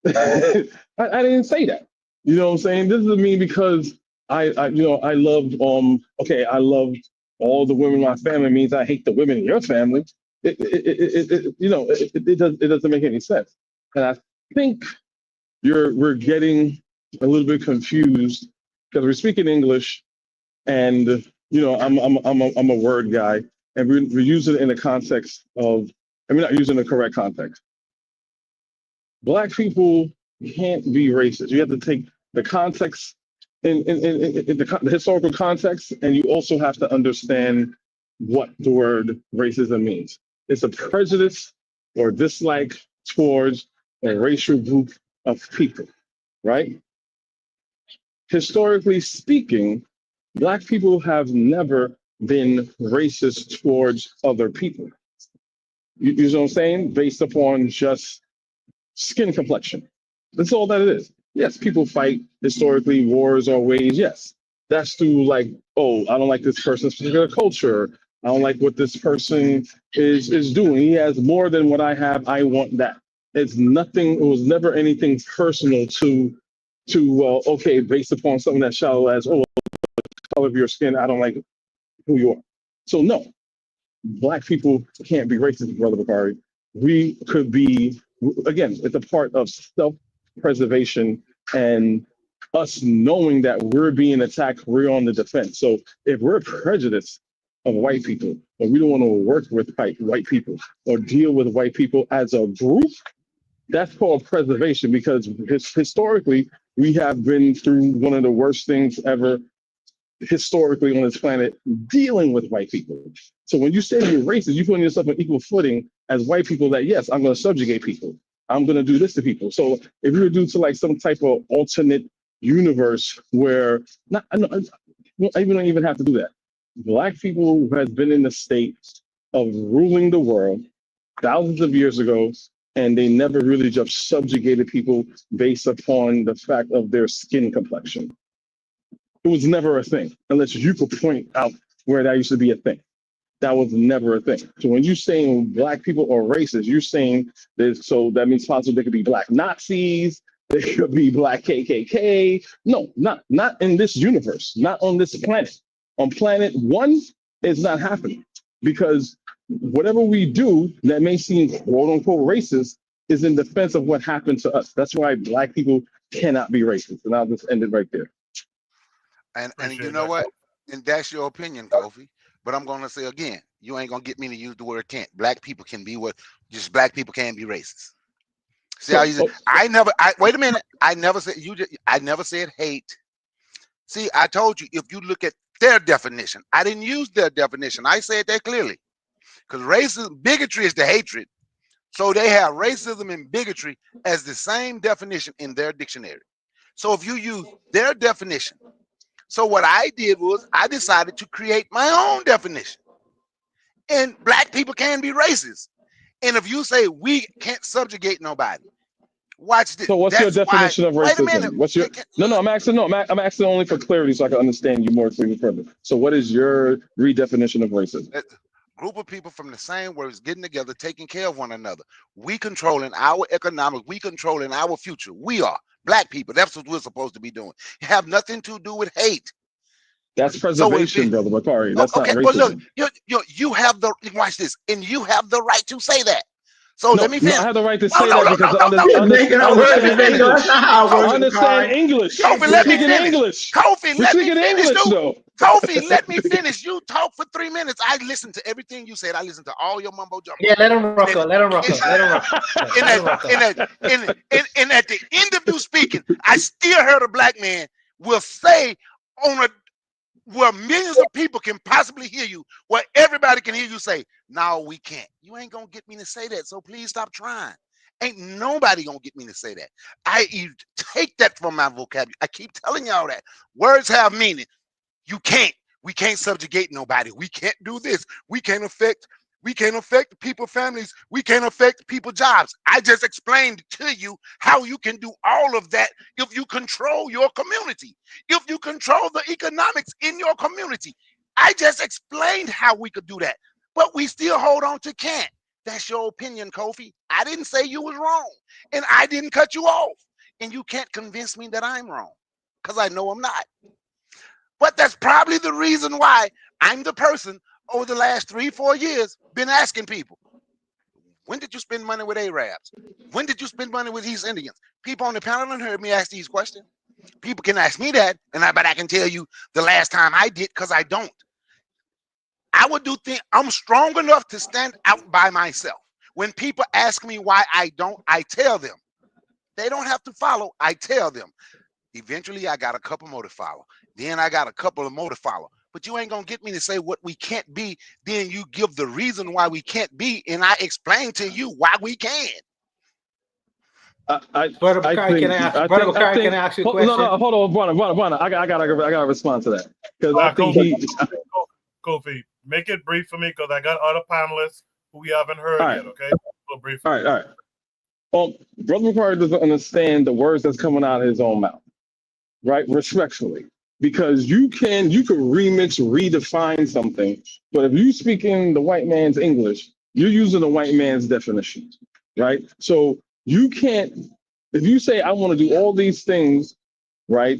I didn't say that. You know what I'm saying? This doesn't mean because I loved I loved all the women in my family means I hate the women in your family. It doesn't make any sense. And I think we're getting a little bit confused because we're speaking English, and I'm a word guy, and we're using it in the context of, and we're not using the correct context. Black people can't be racist. You have to take the context in the historical context, and you also have to understand what the word racism means. It's a prejudice or dislike towards a racial group of people, right? Historically speaking, Black people have never been racist towards other people. You know what I'm saying? Based upon just skin complexion. That's all that it is. Yes, people fight historically, wars or ways. Yes, that's through like, oh, I don't like this person's particular culture. I don't like what this person is doing. He has more than what I have. I want that. It's nothing. It was never anything personal to okay, based upon something that shallow as, oh, the color of your skin, I don't like who you are. So no, Black people can't be racist, Brother Bakari. We could be, again, it's a part of self-preservation and us knowing that we're being attacked, we're on the defense. So if we're prejudiced of white people, or we don't want to work with white people or deal with white people as a group, that's called preservation, because historically, we have been through one of the worst things ever historically on this planet, dealing with white people. So when you say you're racist, you're putting yourself on equal footing as white people that, yes, I'm going to subjugate people. I'm going to do this to people. So if you were due to like some type of alternate universe where, I don't even have to do that. Black people who has been in the state of ruling the world thousands of years ago, and they never really just subjugated people based upon the fact of their skin complexion. It was never a thing, unless you could point out where that used to be a thing. That was never a thing. So when you're saying Black people are racist, you're saying this, so that means possibly there could be Black Nazis, there could be Black KKK. No, not in this universe, not on this planet. On planet one, it's not happening, because whatever we do that may seem quote unquote racist is in defense of what happened to us. That's why black people cannot be racist. And I'll just end it right there. And you know what? And that's your opinion, Kofi. But I'm gonna say again, you ain't gonna get me to use the word can't. Black people can be just black people can be racist. See how you wait a minute. I never said hate. See, I told you if you look at their definition, I didn't use their definition. I said that clearly. Because racism, bigotry is the hatred. So they have racism and bigotry as the same definition in their dictionary. So if you use their definition, so what I did was I decided to create my own definition. And black people can be racist. And if you say we can't subjugate nobody, watch this. So what's your definition of racism? Wait a minute. What's your I'm asking only for clarity so I can understand you more further. So what is your redefinition of racism? A group of people from the same words getting together, taking care of one another. We controlling our economics, we controlling our future. We are black people. That's what we're supposed to be doing. It have nothing to do with hate. That's preservation, Brother Bakari. That's not racism. But look, you have the watch this, and you have the right to say that. So let me finish. I have the right to say that because I understand English. Kofi, let me finish. English. Kofi, let me finish. Kofi, let me finish. You talk for 3 minutes. I listened to everything you said. I listened to all your mumbo jumbo. Yeah, let him rock up. Let him rock up. And at the end of you speaking, I still heard a black man will say where millions of people can possibly hear you, where everybody can hear you say, no, we can't. You ain't gonna get me to say that, so please stop trying. Ain't nobody gonna get me to say that. I take that from my vocabulary. I keep telling y'all that. Words have meaning. You can't. We can't subjugate nobody. We can't do this. We can't affect people's families. We can't affect people's jobs. I just explained to you how you can do all of that if you control your community, if you control the economics in your community. I just explained how we could do that, but we still hold on to can't. That's your opinion, Kofi. I didn't say you was wrong, and I didn't cut you off, and you can't convince me that I'm wrong because I know I'm not. But that's probably the reason why I'm the person over the last 3-4 years been asking people, when did you spend money with Arabs? When did you spend money with East Indians? People on the panel and heard me ask these questions. People can ask me that, but I can tell you the last time I did because I don't. I would do things. I'm strong enough to stand out by myself. When people ask me why I don't, I tell them. They don't have to follow. I tell them. Eventually, I got a couple more to follow. Then I got a couple of more to follow. But you ain't going to get me to say what we can't be. Then you give the reason why we can't be, and I explain to you why we can. Brother Bakari, can I ask you a question? No, hold on, Bwana. I gotta respond to that. Because I think Kofi, make it brief for me because I got other panelists who we haven't heard yet, okay? So brief. All right. Brother Bakari doesn't understand the words that's coming out of his own mouth, right? Respectfully. Because you can remix, redefine something, but if you speak in the white man's English, you're using the white man's definition, right? So you can't, if you say, I want to do all these things, right,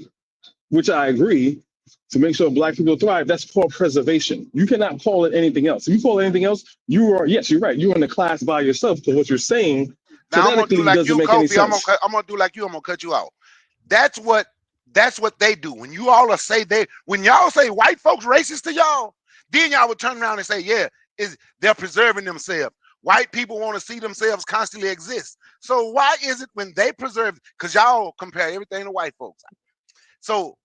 which I agree, to make sure black people thrive, that's called preservation. You cannot call it anything else. If you call it anything else, yes, you're right. You're in the class by yourself because what you're saying now, I'm gonna do like you, Kofi. I'm gonna do like you. I'm gonna cut you out. That's what they do. When you all say when y'all say white folks racist to y'all, then y'all would turn around and say, yeah, they're preserving themselves. White people want to see themselves constantly exist. So why is it when they preserve, because y'all compare everything to white folks. So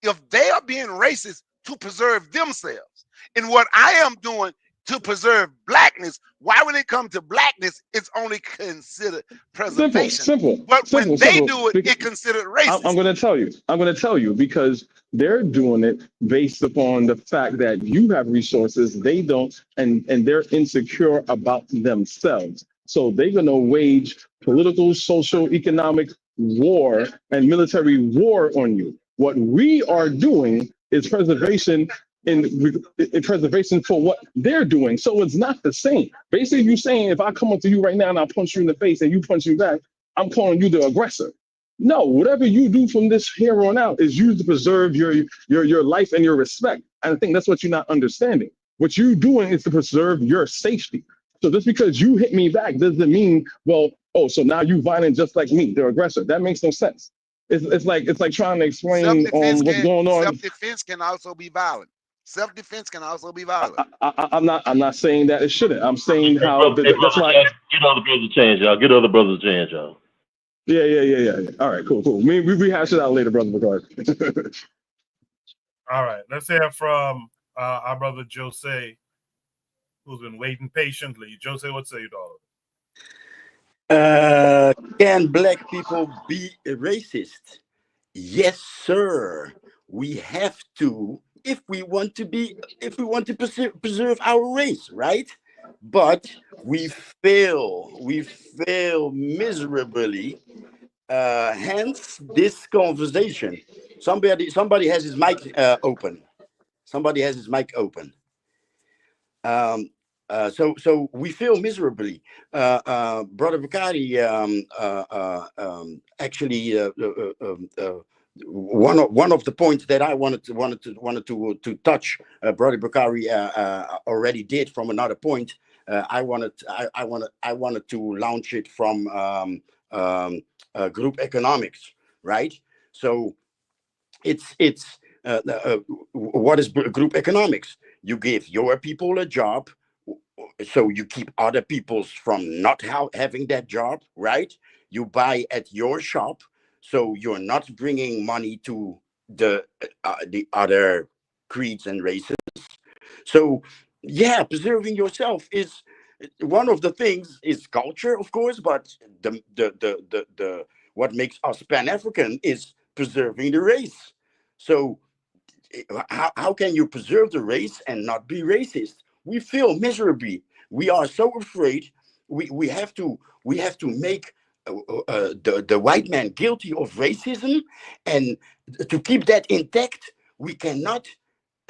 if they are being racist to preserve themselves, and what I am doing to preserve blackness, why when it comes to blackness, it's only considered preservation. Simple. But when they do it, it's considered racist. I'm going to tell you because they're doing it based upon the fact that you have resources, they don't, and they're insecure about themselves. So they're going to wage political, social, economic war and military war on you. What we are doing is preservation in preservation for what they're doing. So it's not the same. Basically, you're saying if I come up to you right now and I punch you in the face and you punch me back, I'm calling you the aggressor. No, whatever you do from this here on out is used to preserve your life and your respect. And I think that's what you're not understanding. What you're doing is to preserve your safety. So just because you hit me back doesn't mean, well, oh, so now you violent just like me, the aggressor. That makes no sense. It's like trying to explain what's going on. Self-defense can also be violent. Self-defense can also be violent. I'm not saying that it shouldn't. I'm saying Hey, how brother, that's why. get other brothers a chance, y'all. Get other brothers a chance, y'all. Yeah. All right, cool. We rehash it out later, brother McCarthy. All right, let's hear from our brother Jose, who's been waiting patiently. Jose, what say you, daughter? Can black people be racist? Yes, sir. We have to if we want to preserve our race, right? But we fail miserably. Hence this conversation. Somebody has his mic open. Somebody has his mic open. So we feel miserably. Brother Bakari actually one of the points that I wanted to touch, Brother Bakari already did from another point. I wanted to launch it from group economics, right? So it's what is group economics? You give your people a job, so you keep other people's from not having that job, right? You buy at your shop, so you're not bringing money to the other creeds and races. So yeah, preserving yourself is one of the things. Is culture, of course, but the what makes us Pan-African is preserving the race. So how can you preserve the race and not be racist? We feel miserably. We are so afraid. We have to make the white man guilty of racism, and to keep that intact, we cannot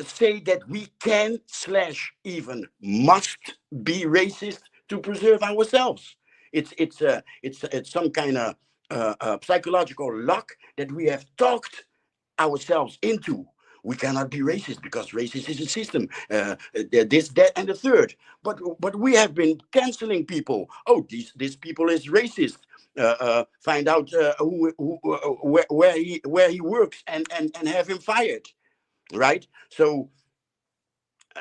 say that we can / even must be racist to preserve ourselves. It's some kind of psychological lock that we have talked ourselves into. We cannot be racist because racist is a system. This, that, and the third. But we have been canceling people. Oh, this people is racist. Find out where he works and have him fired. Right. So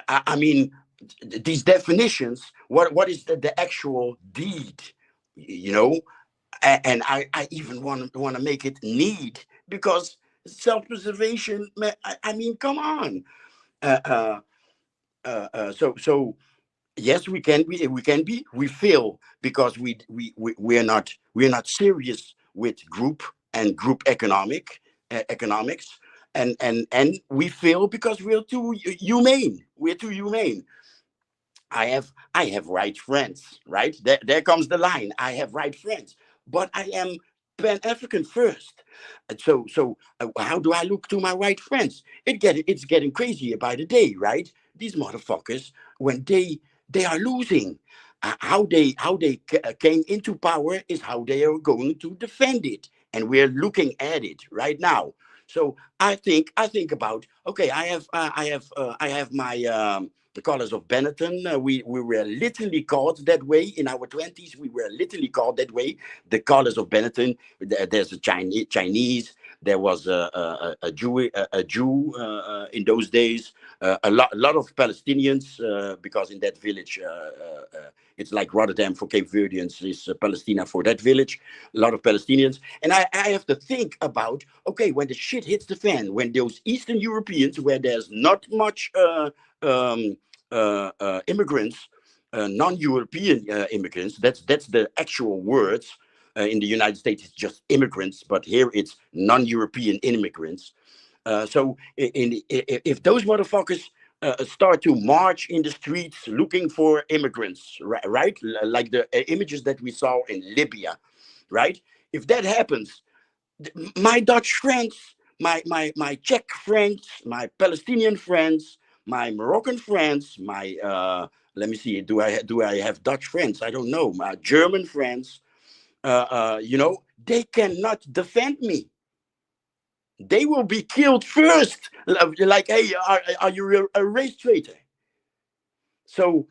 I mean, these definitions. What is the actual deed? You know, and I even want to make it need, because self-preservation. I mean, come on. So yes, we can be. We fail because we're not serious with group economics, and we fail because we're too humane. We're too humane. I have right friends, right? There comes the line. I have right friends, but I am Pan-African first. And so how do I look to my white friends? It's getting crazier by the day, right? These motherfuckers, when they are losing, how they came into power is how they are going to defend it, and we're looking at it right now. So I think about, okay, I have my the colors of Benetton. We were literally called that way in our 20s. We were literally called that way. The colors of Benetton. There's a Chinese. There was a Jew in those days. A lot of Palestinians, because in that village, it's like Rotterdam for Cape Verdeans is Palestina for that village. A lot of Palestinians. And I have to think about, okay, when the shit hits the fan, when those Eastern Europeans, where there's not much immigrants, non-European immigrants. That's the actual words. In the United States, it's just immigrants, but here it's non-European immigrants. So if those motherfuckers start to march in the streets looking for immigrants, right? Like the images that we saw in Libya, right? If that happens, my Dutch friends, my Czech friends, my Palestinian friends, my Moroccan friends, my let me see, do I have Dutch friends? I don't know. My German friends, they cannot defend me. They will be killed first. Like, hey, are you a race traitor? So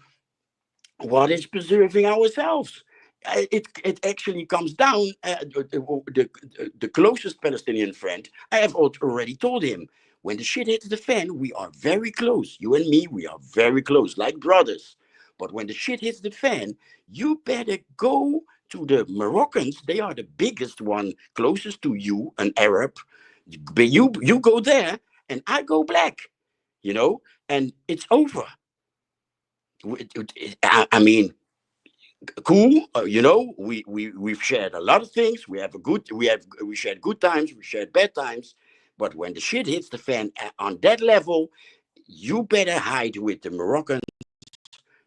what is preserving ourselves? It actually comes down. The closest Palestinian friend I have already told him, when the shit hits the fan, we are very close. You and me, we are very close, like brothers. But when the shit hits the fan, you better go to the Moroccans. They are the biggest one, closest to you, an Arab. But you go there, and I go black. And it's over. I mean, cool. We've shared a lot of things. We shared good times, we shared bad times. But when the shit hits the fan on that level, you better hide with the Moroccans,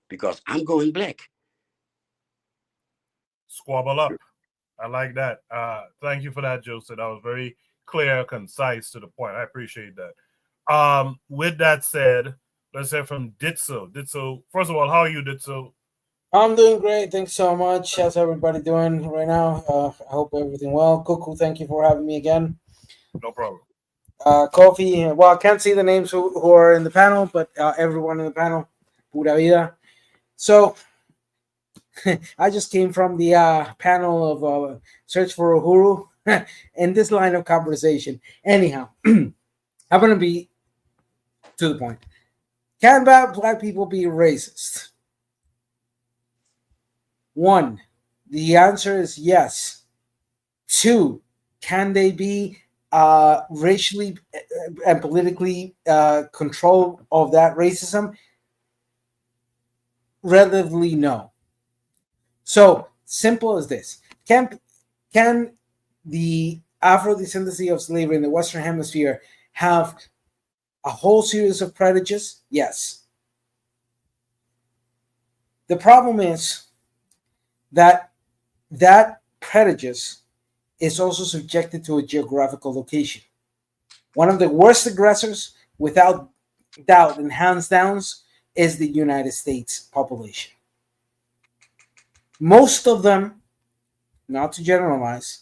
because I'm going black. Squabble up. I like that. Thank you for that, Joseph. That was very clear, concise, to the point. I appreciate that. With that said, let's hear from Ditso. Ditso, first of all, how are you, Ditso? I'm doing great. Thanks so much. How's everybody doing right now? I hope everything well. Cuckoo, thank you for having me again. No problem. Kofi, well, I can't see the names who are in the panel, but everyone in the panel, pura vida. So, I just came from the panel of Search for Uhuru in this line of conversation. Anyhow, I'm going to be to the point. Can black people be racist? One, the answer is yes. Two, can they be racially and politically control of that racism? Relatively no. So simple as this: can the Afro-descendancy of slavery in the Western Hemisphere have a whole series of prejudices? Yes. The problem is that prejudice is also subjected to a geographical location. One of the worst aggressors, without doubt and hands down, is the United States population. Most of them, not to generalize,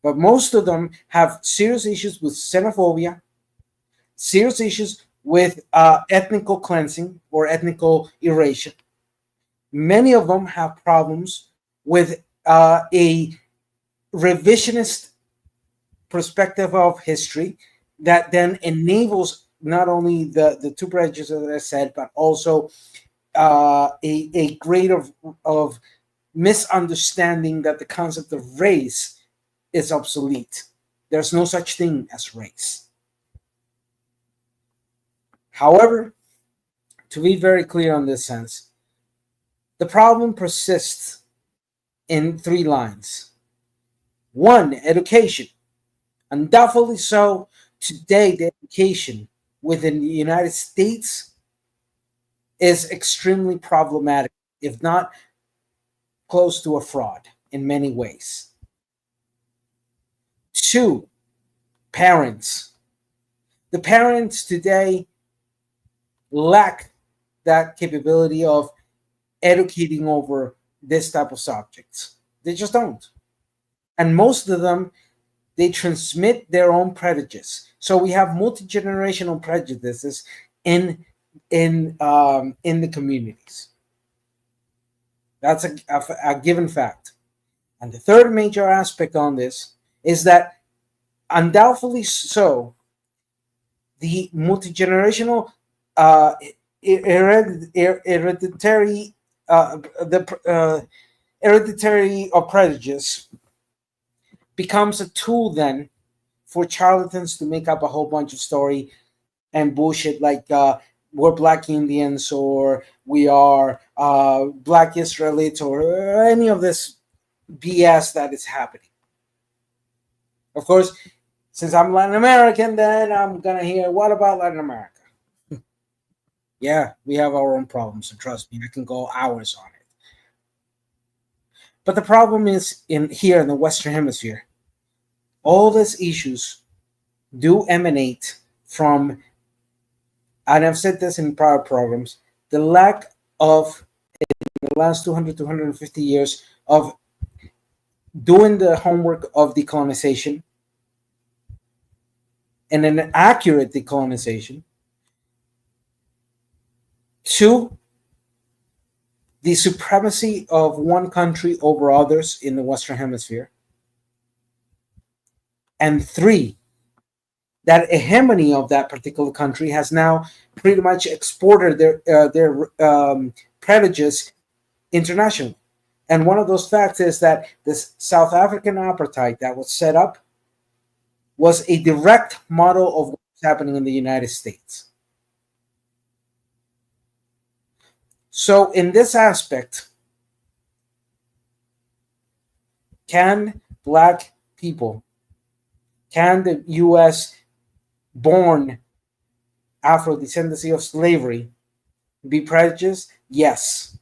but most of them have serious issues with xenophobia, serious issues with ethnical cleansing or ethnical erasure. Many of them have problems with a revisionist perspective of history that then enables not only the two prejudices that I said, but also a grade of misunderstanding that the concept of race is obsolete. There's no such thing as race. However, to be very clear on this sense, the problem persists in three lines. One, education. Undoubtedly so, today the education within the United States is extremely problematic, if not close to a fraud in many ways. Two, parents. The parents today lack that capability of educating over this type of subjects. They just don't. And most of them, they transmit their own prejudices. So we have multi-generational prejudices in the communities. That's a given fact. And the third major aspect on this is that undoubtedly so, the multi-generational hereditary hereditary of prejudice becomes a tool then for charlatans to make up a whole bunch of story and bullshit like we're black Indians or we are black Israelites or any of this BS that is happening. Of course, since I'm Latin American, then I'm gonna hear, what about Latin America? Yeah, we have our own problems, and trust me, I can go hours on it. But the problem is here in the Western Hemisphere, all these issues do emanate from, and I've said this in prior programs, the lack of, in the last 200, 250 years, of doing the homework of decolonization and an accurate decolonization. Two, the supremacy of one country over others in the Western Hemisphere, and three, that hegemony of that particular country has now pretty much exported their privileges internationally. And one of those facts is that this South African apartheid that was set up was a direct model of what's happening in the United States. So in this aspect, can Black people, can the U.S. born Afro-descendancy of slavery be prejudiced? Yes.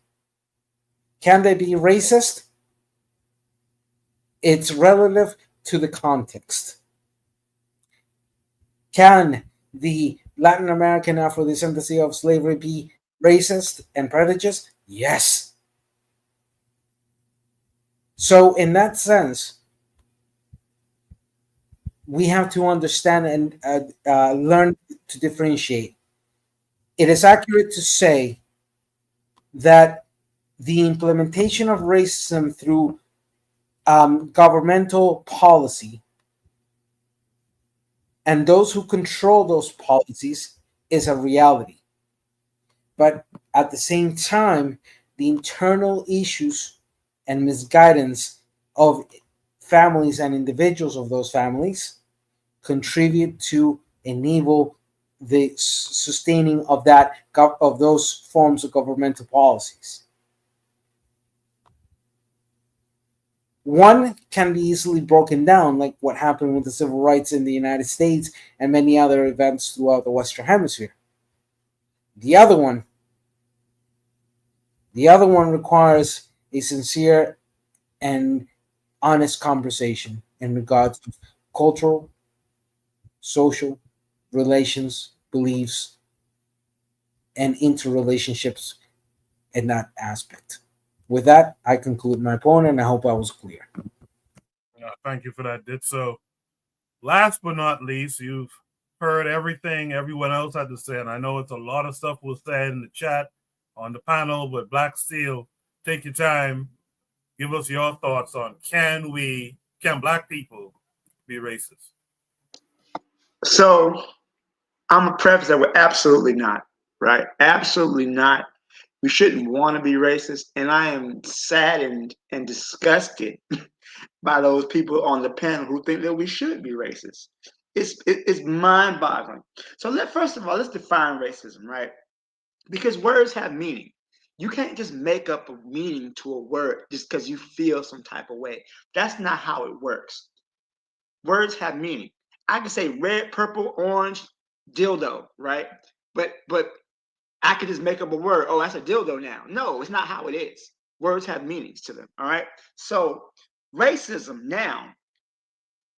Can they be racist? It's relative to the context. Can the Latin American Afro-descendancy of slavery be racist and prejudiced? Yes. So in that sense, we have to understand and learn to differentiate. It is accurate to say that the implementation of racism through governmental policy and those who control those policies is a reality. But at the same time, the internal issues and misguidance of families and individuals of those families contribute to enable the sustaining of those forms of governmental policies. One can be easily broken down, like what happened with the civil rights in the United States and many other events throughout the Western Hemisphere. The other one requires a sincere and honest conversation in regards to cultural, social, relations, beliefs, and interrelationships in that aspect. With that, I conclude my point, and I hope I was clear. Thank you for that, Dit. So, last but not least, you've heard everything everyone else had to say, and I know it's a lot of stuff was said in the chat, on the panel, but Black Steel, take your time, give us your thoughts on can Black people be racist? So I'm a preface that we're absolutely not, right? Absolutely not. We shouldn't want to be racist. And I am saddened and disgusted by those people on the panel who think that we should be racist. It's mind-boggling. So first of all, let's define racism, right? Because words have meaning. You can't just make up a meaning to a word just because you feel some type of way. That's not how it works. Words have meaning. I can say red, purple, orange, dildo, right? But I could just make up a word. Oh, that's a dildo now. No, it's not how it is. Words have meanings to them. All right. So racism now,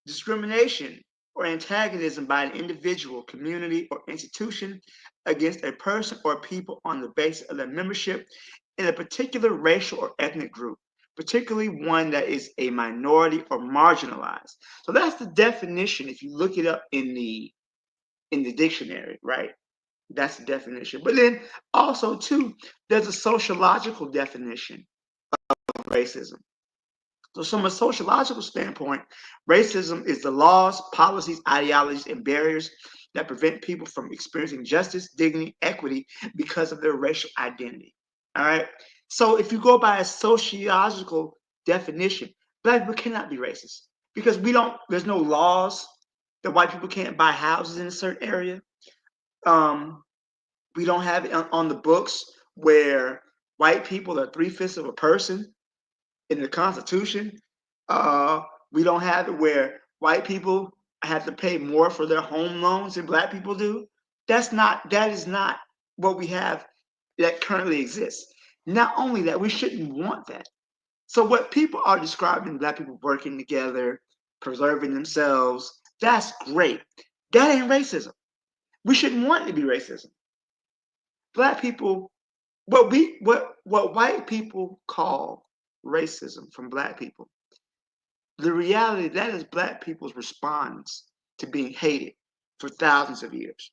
discrimination or antagonism by an individual, community, or institution against a person or people on the basis of their membership in a particular racial or ethnic group, particularly one that is a minority or marginalized. So that's the definition if you look it up in the dictionary, right? That's the definition. But then also too, there's a sociological definition of racism. So from a sociological standpoint, racism is the laws, policies, ideologies, and barriers that prevent people from experiencing justice, dignity, equity because of their racial identity. All right. So if you go by a sociological definition, Black people cannot be racist because there's no laws that white people can't buy houses in a certain area. We don't have it on the books where white people are 3/5 of a person in the Constitution. We don't have it where white people have to pay more for their home loans than Black people do. That is not what we have that currently exists. Not only that, we shouldn't want that. So what people are describing Black people working together, preserving themselves, that's great. That ain't racism. We shouldn't want it to be racism. Black people, what white people call racism from Black people, the reality that is Black people's response to being hated for thousands of years.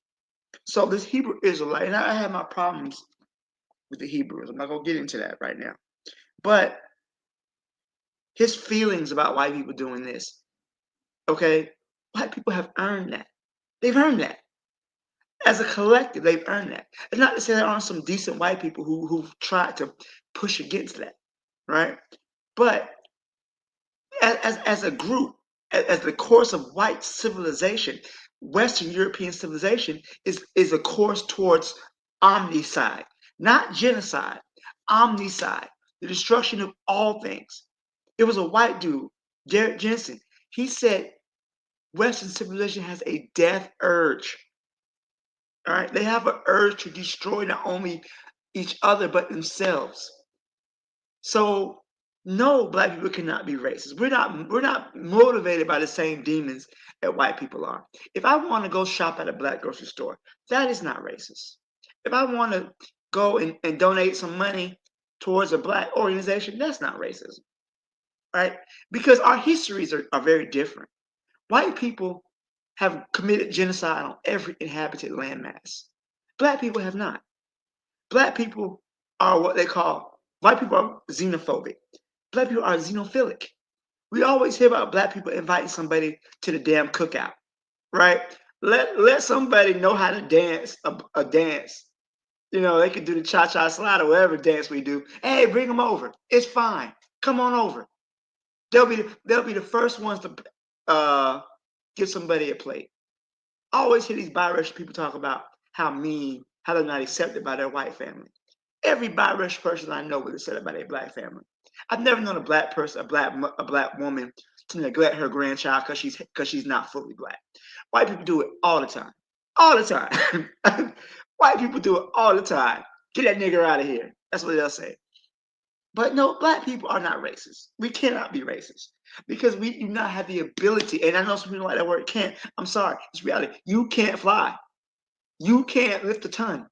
So this Hebrew Israelite, and I have my problems with the Hebrews. I'm not going to get into that right now. But his feelings about white people doing this, okay, white people have earned that. They've earned that. As a collective, they've earned that. It's not to say there aren't some decent white people who've tried to push against that, right? But as a group, as the course of white civilization, Western European civilization is a course towards omnicide, not genocide, omnicide, the destruction of all things. It was a white dude, Derek Jensen. He said Western civilization has a death urge. All right, they have an urge to destroy not only each other but themselves. So no, black people cannot be racist. We're not motivated by the same demons that white people are. If I want to go shop at a black grocery store, that is not racist. If I want to go and donate some money towards a black organization, that's not racism. Right? Because our histories are very different. White people have committed genocide on every inhabited landmass. Black people have not. Black people are what they call, white people are xenophobic. Black people are xenophilic. We always hear about black people inviting somebody to the damn cookout, right? Let somebody know how to dance a dance. You know, they could do the cha-cha slide or whatever dance we do. Hey, bring them over. It's fine. Come on over. They'll be the first ones to give somebody a plate. I always hear these biracial people talk about how they're not accepted by their white family. Every biracial person I know was accepted by their black family. I've never known a black person, a black woman, to neglect her grandchild because she's not fully black. White people do it all the time, all the time. White people do it all the time. Get that nigger out of here. That's what they'll say. But no, black people are not racist. We cannot be racist because we do not have the ability. And I know some people like that word can't. I'm sorry. It's reality. You can't fly. You can't lift a ton.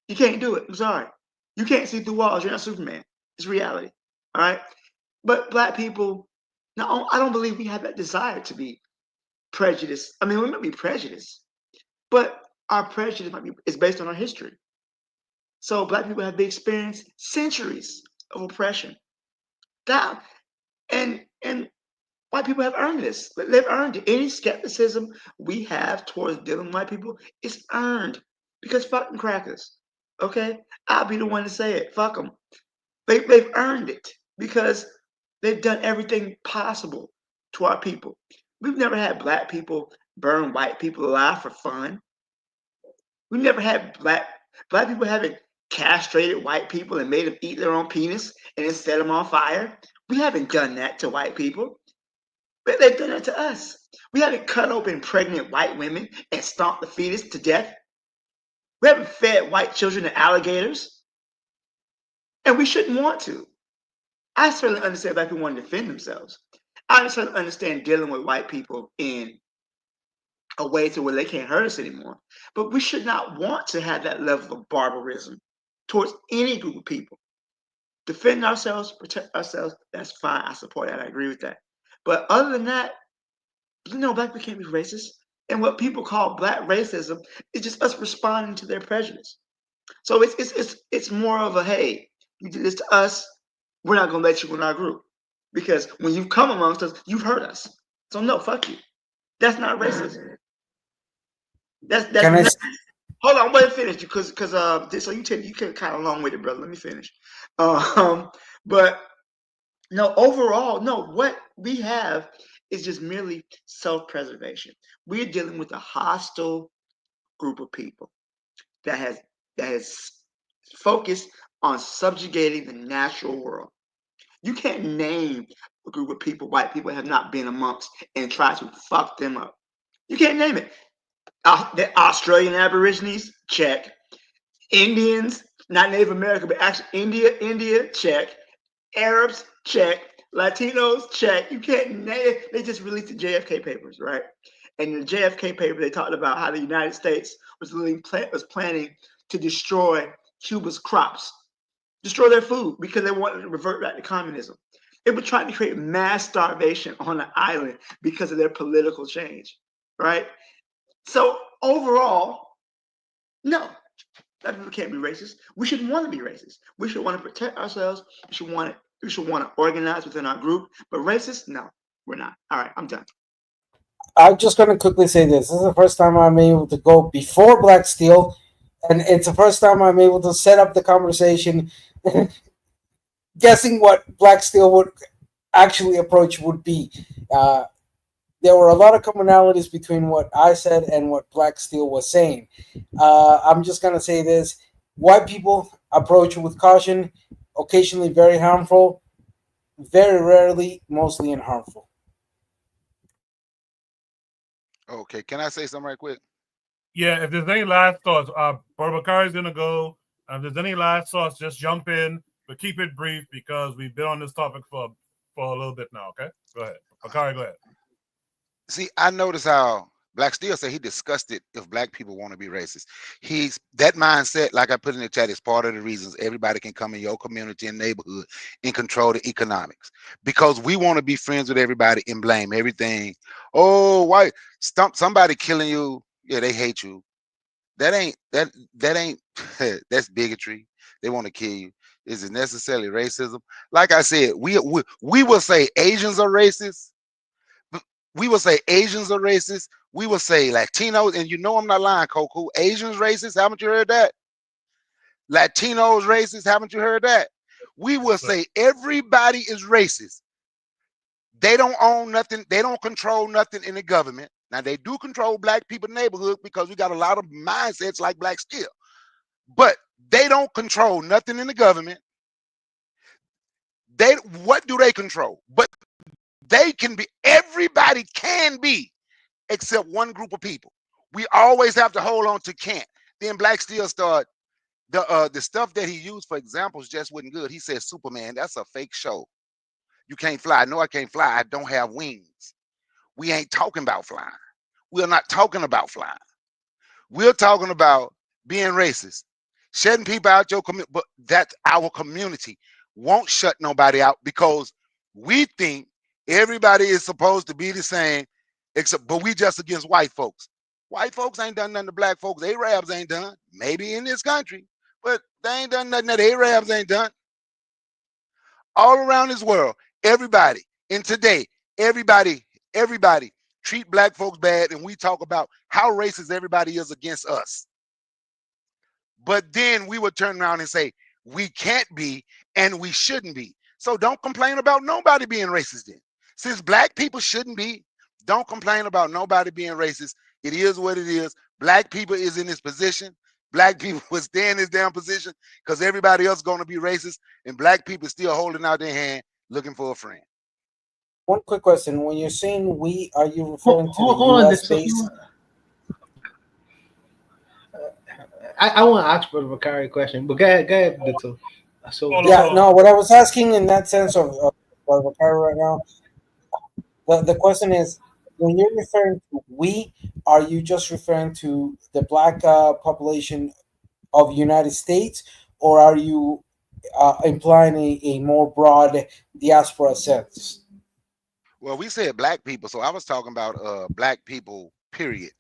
You can't do it. I'm sorry. You can't see through walls. You're not Superman. It's reality. All right. But black people, no, I don't believe we have that desire to be prejudiced. I mean, we might be prejudiced, but our prejudice is based on our history. So black people have experienced centuries of oppression. That and white people have earned this. They've earned it. Any skepticism we have towards dealing with white people is earned because fucking crackers. Okay, I'll be the one to say it. Fuck them. They've earned it because they've done everything possible to our people. We've never had black people burn white people alive for fun. We've never had black people haven't castrated white people and made them eat their own penis and then set them on fire. We haven't done that to white people. But they've done it to us. We haven't cut open pregnant white women and stomped the fetus to death. We haven't fed white children to alligators. And we shouldn't want to. I certainly understand black people want to defend themselves. I certainly understand dealing with white people in a way to where they can't hurt us anymore. But we should not want to have that level of barbarism towards any group of people. Defend ourselves, protect ourselves, that's fine. I support that. I agree with that. But other than that, black people can't be racist. And what people call black racism is just us responding to their prejudice. So it's more of a, hey, you did this to us, we're not gonna let you in our group. Because when you've come amongst us, you've hurt us. So no, fuck you. That's not racism. That's not, hold on, I'm gonna finish because so you can kind of long with it, brother. Let me finish. But no, overall, no, what we have is just merely self-preservation. We're dealing with a hostile group of people that has focused on subjugating the natural world. You can't name a group of people, white people, have not been amongst and try to fuck them up. You can't name it. The Australian Aborigines, check. Indians, not Native American, but actually India, check. Arabs, check. Latinos, check. You can't name it. They just released the JFK papers, right? And in the JFK paper, they talked about how the United States was planning to destroy Cuba's crops, destroy their food because they wanted to revert back to communism. They were trying to create mass starvation on the island because of their political change, right? So overall, no, Black people can't be racist. We shouldn't want to be racist. We should want to protect ourselves. We should want to organize within our group. But racist, no, we're not. All right, I'm done. I'm just going to quickly say this. This is the first time I'm able to go before Black Steel, and it's the first time I'm able to set up the conversation guessing what Black Steel would actually approach would be. There were a lot of commonalities between what I said and what Black Steel was saying. I'm just going to say this. White people approach with caution, occasionally very harmful, very rarely, mostly unharmful. Okay, can I say something right quick? Yeah, if there's any last thoughts, Bakari's gonna go. If there's any last thoughts, just jump in, but keep it brief because we've been on this topic for a little bit now. Okay, go ahead, Bakari. Go ahead. See, I notice how Black Steel said he disgusted if black people want to be racist. He's that mindset, like I put in the chat, is part of the reasons everybody can come in your community and neighborhood and control the economics. Because we want to be friends with everybody and blame everything. Oh, why somebody killing you? Yeah, they hate you. That ain't that's bigotry. They want to kill you. Is it necessarily racism? Like I said, we will say Asians are racist. We will say Asians are racist. We will say Latinos, and you know I'm not lying, Coco. Asians racist. Haven't you heard that? Latinos racist. Haven't you heard that? We will say everybody is racist. They don't own nothing. They don't control nothing in the government. Now they do control black people neighborhood because we got a lot of mindsets like Black Steel. But they don't control nothing in the government. What do they control? But they can be, everybody can be, except one group of people. We always have to hold on to can't. Then Black Steel start the stuff that he used for examples just wasn't good. He said Superman, that's a fake show. You can't fly. No, I can't fly. I don't have wings. We ain't talking about flying. We're not talking about flying. We're talking about being racist, shutting people out your community. But that's our community. Won't shut nobody out because we think everybody is supposed to be the same, except but we just against white folks. White folks ain't done nothing to black folks. Arabs ain't done. Maybe in this country, but they ain't done nothing that Arabs ain't done. All around this world, everybody, and today, everybody treat black folks bad, and we talk about how racist everybody is against us. But then we would turn around and say, we can't be and we shouldn't be. So don't complain about nobody being racist then. Since black people shouldn't be, don't complain about nobody being racist. It is what it is. Black people is in this position. Black people will stay in this damn position because everybody else is going to be racist, and black people still holding out their hand looking for a friend. One quick question. When you're saying we, are you referring to the US base? I want to ask Brother Bakari a question, but go ahead, Ditto. So yeah, no, what I was asking in that sense of Brother Bakari right now, the question is, when you're referring to we, are you just referring to the black population of the United States, or are you implying a more broad diaspora sense? Well, we said black people, so I was talking about black people, period.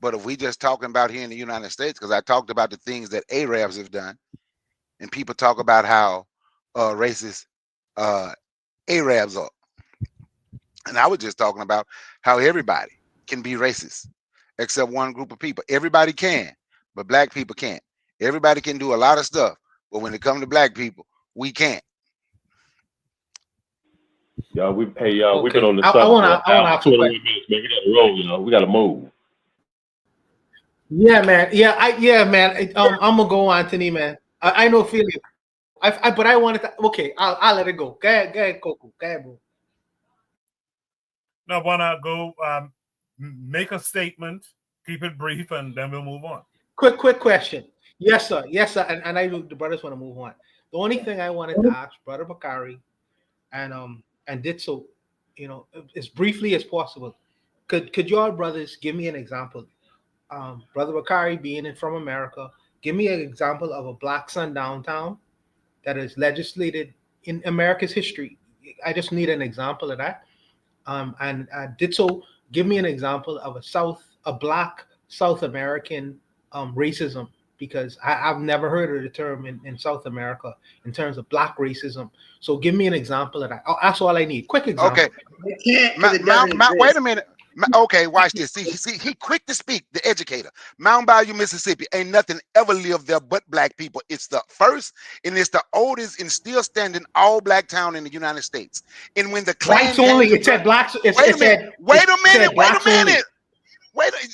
But if we just talking about here in the United States, because I talked about the things that Arabs have done, and people talk about how racist Arabs are. And I was just talking about how everybody can be racist, except one group of people. Everybody can, but black people can't. Everybody can do a lot of stuff, but when it comes to black people, we can't. Y'all, we've been on the subject for an hour, 21 minutes, man. We got to roll, we got to move. Yeah, man. Yeah, man. I'm gonna go, Anthony, man. I know feeling. But I wanted to. Okay, I'll let it go. Go ahead, Coco. Go ahead, bro. No, why not go make a statement, keep it brief, and then we'll move on. Quick question. Yes, sir. And I know the brothers want to move on. The only thing I wanted to ask Brother Bakari and did so, as briefly as possible. Could your brothers give me an example? Brother Bakari being from America, give me an example of a black sundown town that is legislated in America's history. I just need an example of that. And Ditto, give me an example of a black South American racism because I've never heard of the term in South America in terms of black racism. So give me an example of that. Oh, that's all I need. Quick example. Okay. They can't because it doesn't Wait exist. a minute. Okay, watch this. See, he quick to speak, the educator. Mound Bayou, Mississippi, ain't nothing ever lived there but black people. It's the first and it's the oldest and still standing all black town in the United States. And when the Klan Whites only. came It said blacks. wait a minute. Wait a minute.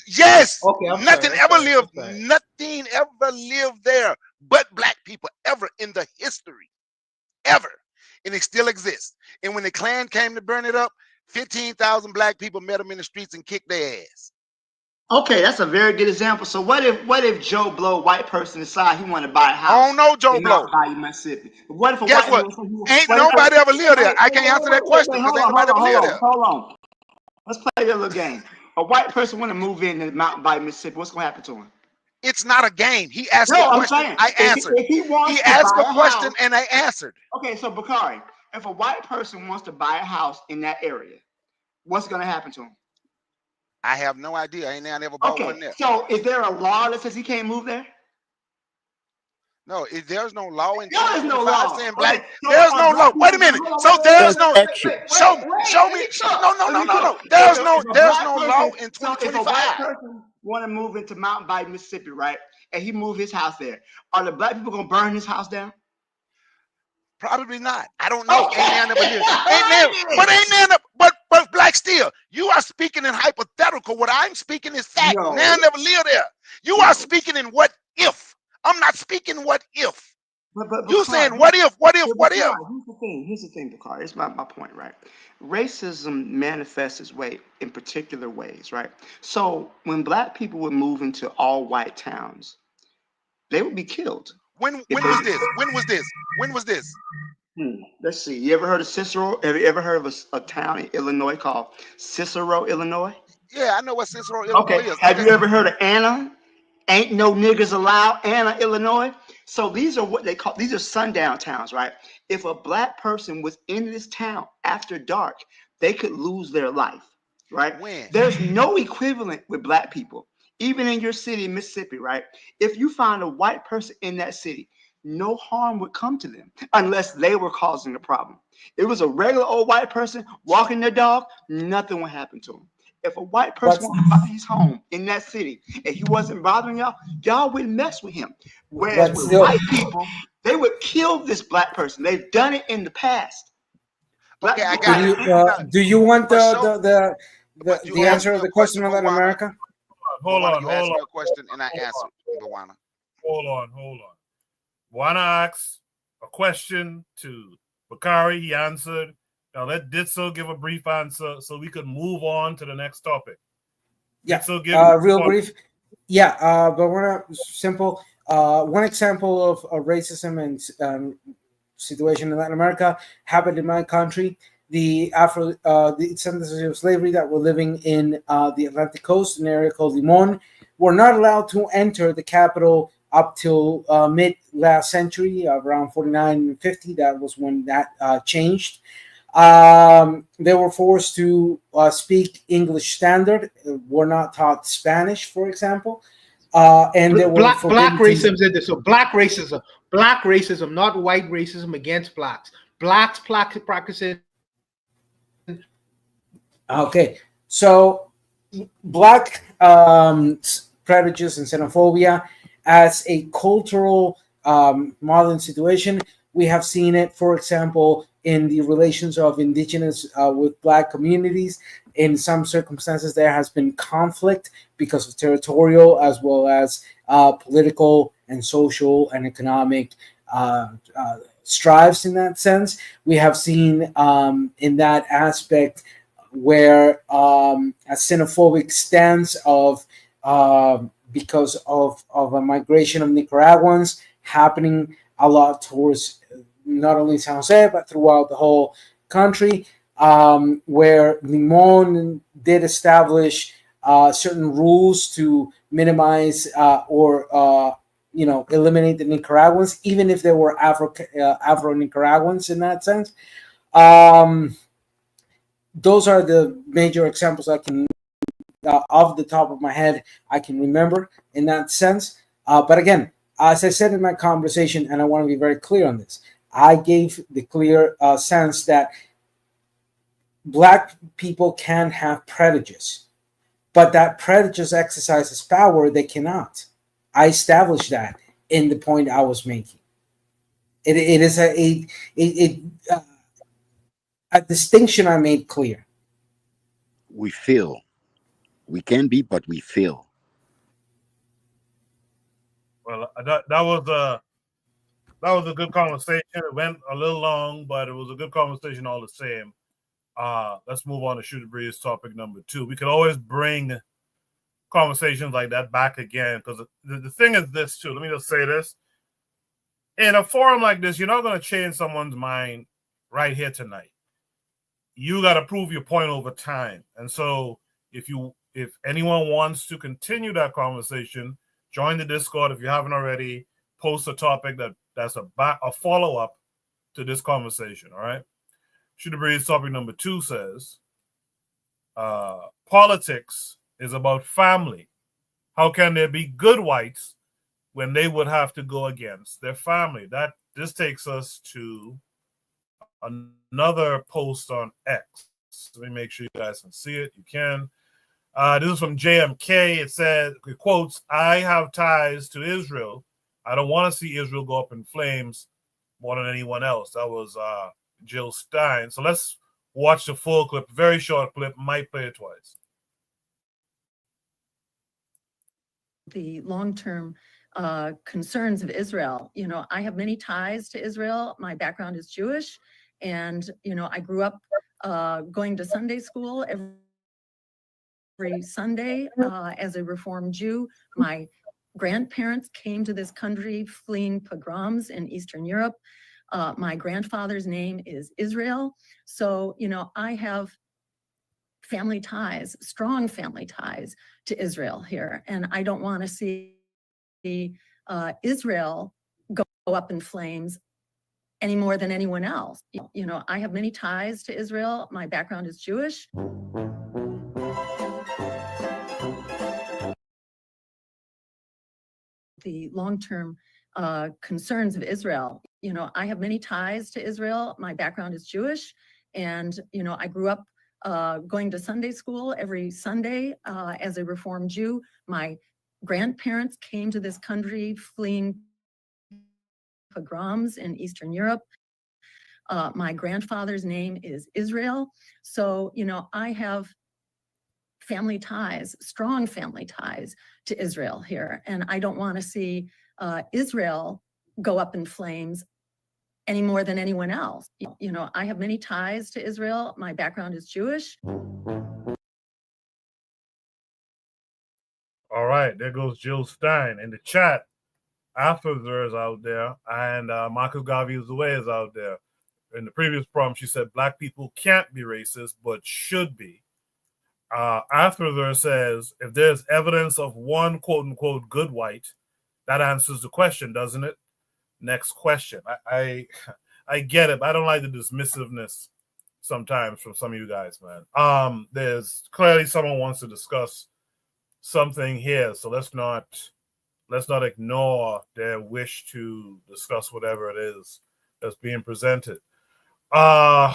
Yes, Okay, I'm nothing sorry, ever I'm sorry, lived. I'm sorry. Nothing ever lived there but black people ever in the history, ever, and it still exists. And when the Klan came to burn it up, 15,000 black people met them in the streets and kicked their ass. Okay, that's a very good example. So what if Joe Blow, white person, decide he want to buy a house? I don't know Joe in Blow. Mount Bayou, Mississippi. What if a Guess white what? person Ain't nobody ever lived there. I can't answer that question because ain't nobody ever lived there. Hold on. Let's play that little game. A white person want to move into Mountain Bayou, Mississippi. What's going to happen to him? It's not a game. He asked No, a I'm question. saying, I answered. if he wants He to asked buy a a question house, and I answered. Okay, so Bakari, if a white person wants to buy a house in that area, what's going to happen to him? I have no idea. I ain't never bought one there. So is there a law that says he can't move there? No, there's no law in There is no law saying black. Okay, so There's no law. Wait a minute. So there's no action. show me. No. There's no law in So if a white 2025. person want to move into Mountain Bayou, Mississippi, right, and he move his house there, are the black people gonna burn his house down? Probably not. I don't know. Okay. Ain't there. But black still. You are speaking in hypothetical. What I'm speaking is fact. No. Now I never lived there. You are speaking in what if. I'm not speaking what if. But You saying what if? Here's the thing, Bakari. It's my point, right? Racism manifests its way in particular ways, right? So when black people would move into all white towns, they would be killed. When was this? Let's see. You ever heard of Cicero? Have you ever heard of a town in Illinois called Cicero, Illinois? Yeah, I know what Cicero, Illinois is. Have you ever heard of Anna? Ain't no niggers allowed, Anna, Illinois. So these are what these are sundown towns, right? If a black person was in this town after dark, they could lose their life, right? When? There's no equivalent with black people. Even in your city, Mississippi, right? If you find a white person in that city, no harm would come to them unless they were causing the problem. If it was a regular old white person walking their dog, nothing would happen to them. If a white person wanted to buy his home in that city and he wasn't bothering y'all wouldn't mess with him. Whereas with white people, they would kill this black person. They've done it in the past. Okay, I got it. Do you want the answer of the question on Latin America? Hold on. You asked me a question and I answered, Bawana. Hold on. Bawana asked a question to Bakari. He answered. Now let Ditso give a brief answer so we could move on to the next topic. Yeah, Ditso, real brief. Yeah, but we're not simple. One example of racism and situation in Latin America happened in my country. The descendants of slavery that were living in the Atlantic coast, an area called Limon, were not allowed to enter the capital up till mid last century, around 49 and 50. That was when that changed. They were forced to speak English standard, were not taught Spanish, for example. And they were black racism. So black racism, not white racism against blacks. Blacks practicing. Okay, so black prejudice and xenophobia as a cultural modern situation. We have seen it, for example, in the relations of indigenous with black communities. In some circumstances, there has been conflict because of territorial as well as political and social and economic strives in that sense. We have seen in that aspect where a xenophobic stance of because of a migration of Nicaraguans happening a lot towards not only San Jose, but throughout the whole country, where Limon did establish certain rules to minimize or eliminate the Nicaraguans, even if they were Afro-Nicaraguans in that sense. Those are the major examples I can, off the top of my head, I can remember in that sense. But again, as I said in my conversation, and I want to be very clear on this, I gave the clear sense that Black people can have prejudice, but that prejudice exercises power they cannot. I established that in the point I was making. It is a distinction I made clear. We feel. We can be, but we feel. Well, that was a good conversation. It went a little long, but it was a good conversation all the same. Let's move on to Shooter Breeze topic number 2. We could always bring conversations like that back again, because the thing is this too. Let me just say this. In a forum like this, you're not going to change someone's mind right here tonight. You got to prove your point over time. And so if anyone wants to continue that conversation, join the Discord. If you haven't already, post a topic that's a follow-up to this conversation. All right. Shooter Breeze topic number 2 says, politics is about family. How can there be good whites when they would have to go against their family? This takes us to another post on X. Let me make sure you guys can see it. You can. This is from JMK. It said, it quotes, "I have ties to Israel. I don't want to see Israel go up in flames more than anyone else." That was Jill Stein. So let's watch the full clip. Very short clip. Might play it twice. The long-term concerns of Israel. I have many ties to Israel. My background is Jewish, and I grew up going to Sunday school every Sunday as a Reformed Jew. My grandparents came to this country fleeing pogroms in Eastern Europe. My grandfather's name is Israel. So, I have family ties, strong family ties to Israel here. And I don't want to see Israel go up in flames any more than anyone else. I have many ties to Israel. My background is Jewish. The long-term concerns of Israel. I have many ties to Israel. My background is Jewish. And, I grew up going to Sunday school every Sunday as a Reformed Jew. My grandparents came to this country fleeing pogroms in Eastern Europe. My grandfather's name is Israel. So, I have family ties, strong family ties to Israel here. And I don't want to see Israel go up in flames any more than anyone else. I have many ties to Israel. My background is Jewish. All right, there goes Jill Stein. In the chat, After is out there, and Marcus Garvey is out there. In the previous prompt, she said Black people can't be racist, but should be. After says, if there's evidence of one quote-unquote good white, that answers the question, doesn't it? Next question. I get it, but I don't like the dismissiveness sometimes from some of you guys, man. There's clearly someone wants to discuss something here, so let's not ignore their wish to discuss whatever it is that's being presented.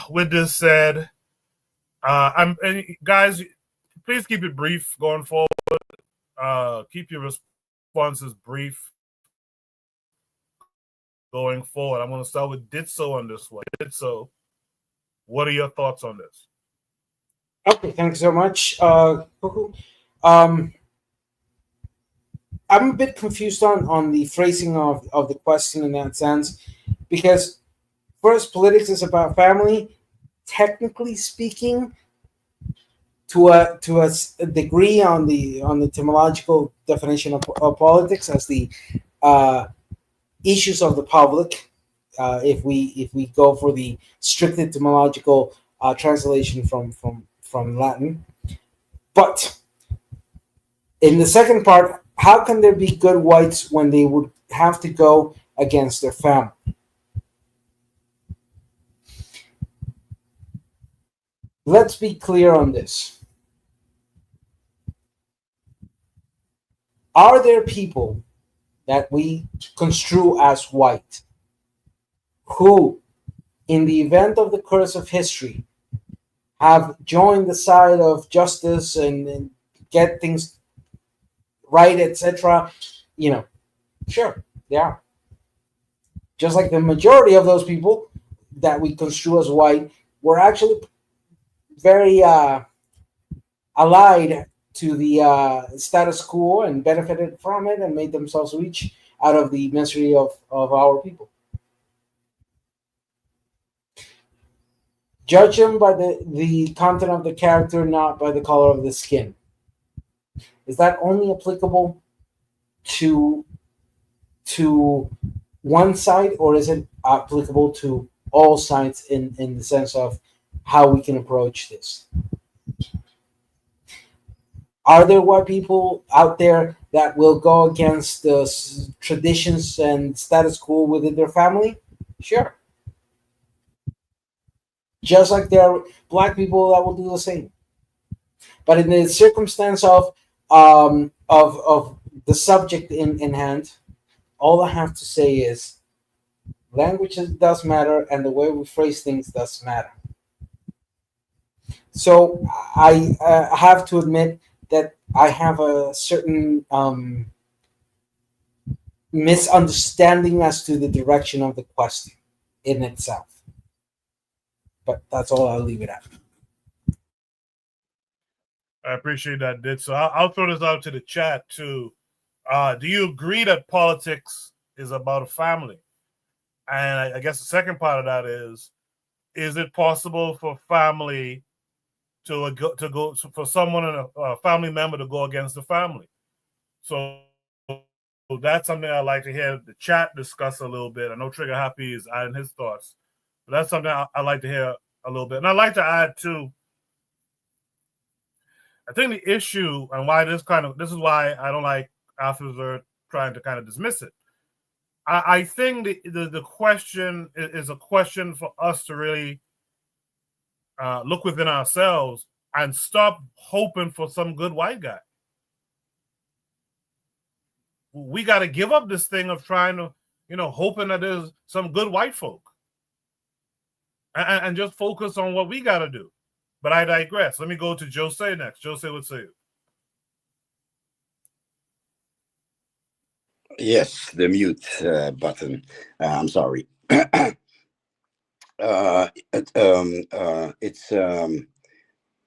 With this said, guys, please keep it brief going forward. Keep your responses brief going forward. I'm going to start with Ditso on this one. Ditso, what are your thoughts on this? Okay, thanks so much, Cuckoo. I'm a bit confused on the phrasing of the question in that sense, because first, politics is about family. Technically speaking, to a degree on the etymological definition of politics as the issues of the public. If we go for the strict etymological translation from Latin, but in the second part, how can there be good whites when they would have to go against their family? Let's be clear on this. Are there people that we construe as white, who, in the event of the course of history, have joined the side of justice and get things right, etc. Sure, they are. Just like the majority of those people that we construe as white were actually very allied to the status quo and benefited from it and made themselves rich out of the misery of our people. Judge them by the content of the character, not by the color of the skin. Is that only applicable to one side, or is it applicable to all sides in the sense of how we can approach this? Are there white people out there that will go against the traditions and status quo within their family? Sure. Just like there are black people that will do the same. But in the circumstance of the subject in hand, all I have to say is language does matter, and the way we phrase things does matter. So I have to admit that I have a certain misunderstanding as to the direction of the question in itself. But that's all I'll leave it at. I appreciate that, Did. So I'll throw this out to the chat too. Do you agree that politics is about a family? And I guess the second part of that is it possible for family to go for someone in a family member to go against the family? So that's something I'd like to hear the chat discuss a little bit. I know Trigger Happy is adding his thoughts, but that's something I'd like to hear a little bit. And I'd like to add too, I think the issue and why this is why I don't like Alphas trying to kind of dismiss it. I think the question is a question for us to really look within ourselves and stop hoping for some good white guy. We got to give up this thing of trying to, hoping that there's some good white folk and just focus on what we got to do. But I digress. Let me go to Jose next. Jose, what say you? Yes, the mute button. I'm sorry.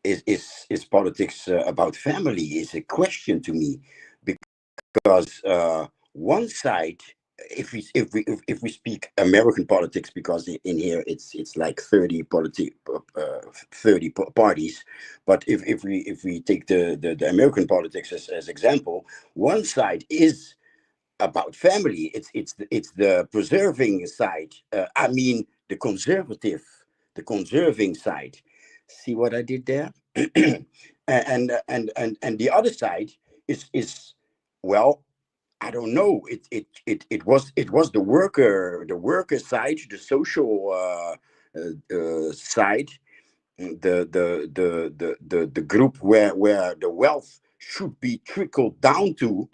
It's politics about family is a question to me, because one side, if we speak American politics, because in here it's like 30 parties, but if we take the American politics as example, one side is about family. It's the preserving side. I mean the conserving side. See what I did there? and the other side is well, I don't know. It was the worker side, the social side, the group where the wealth should be trickled down to.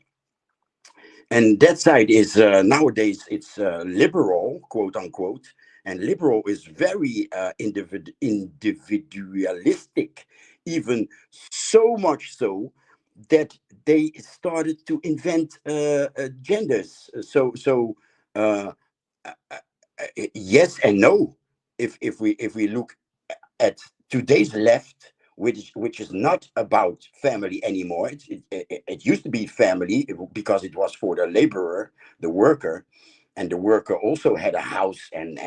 And that side is nowadays it's liberal, quote unquote, and liberal is very individualistic, even so much so that they started to invent genders. So yes and no. If we look at today's left, which is not about family anymore. It used to be family because it was for the laborer, the worker, and the worker also had a house and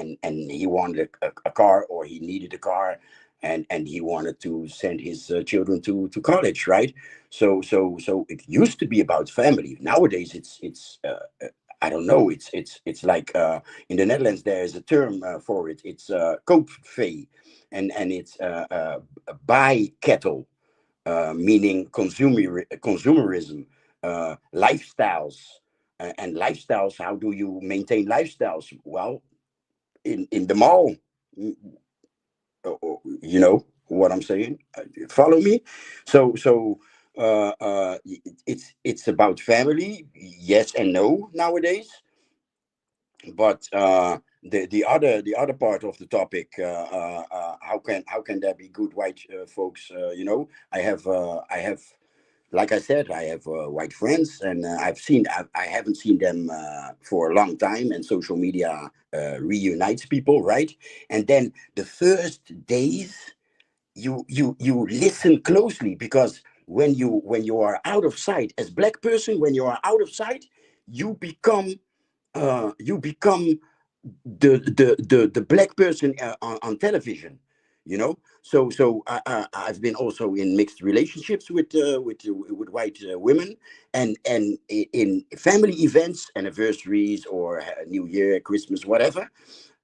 he wanted a car, or he needed a car, and he wanted to send his children to college, right? So it used to be about family. Nowadays it's I don't know. It's like in the Netherlands there is a term for it. It's koopvee, and it's buy cattle, meaning consumerism, lifestyles, and lifestyles. How do you maintain lifestyles? Well, in the mall. You know what I'm saying? Follow me. So It's about family, yes and no nowadays. But the other part of the topic, how can there be good white folks? I have, like I said, I have white friends, and I haven't seen them for a long time, and social media reunites people, right? And then the first days, you listen closely, because when you are out of sight as black person, when you are out of sight, you become the black person on television, so I've been also in mixed relationships with white women, and in family events, anniversaries, or New Year, Christmas, whatever.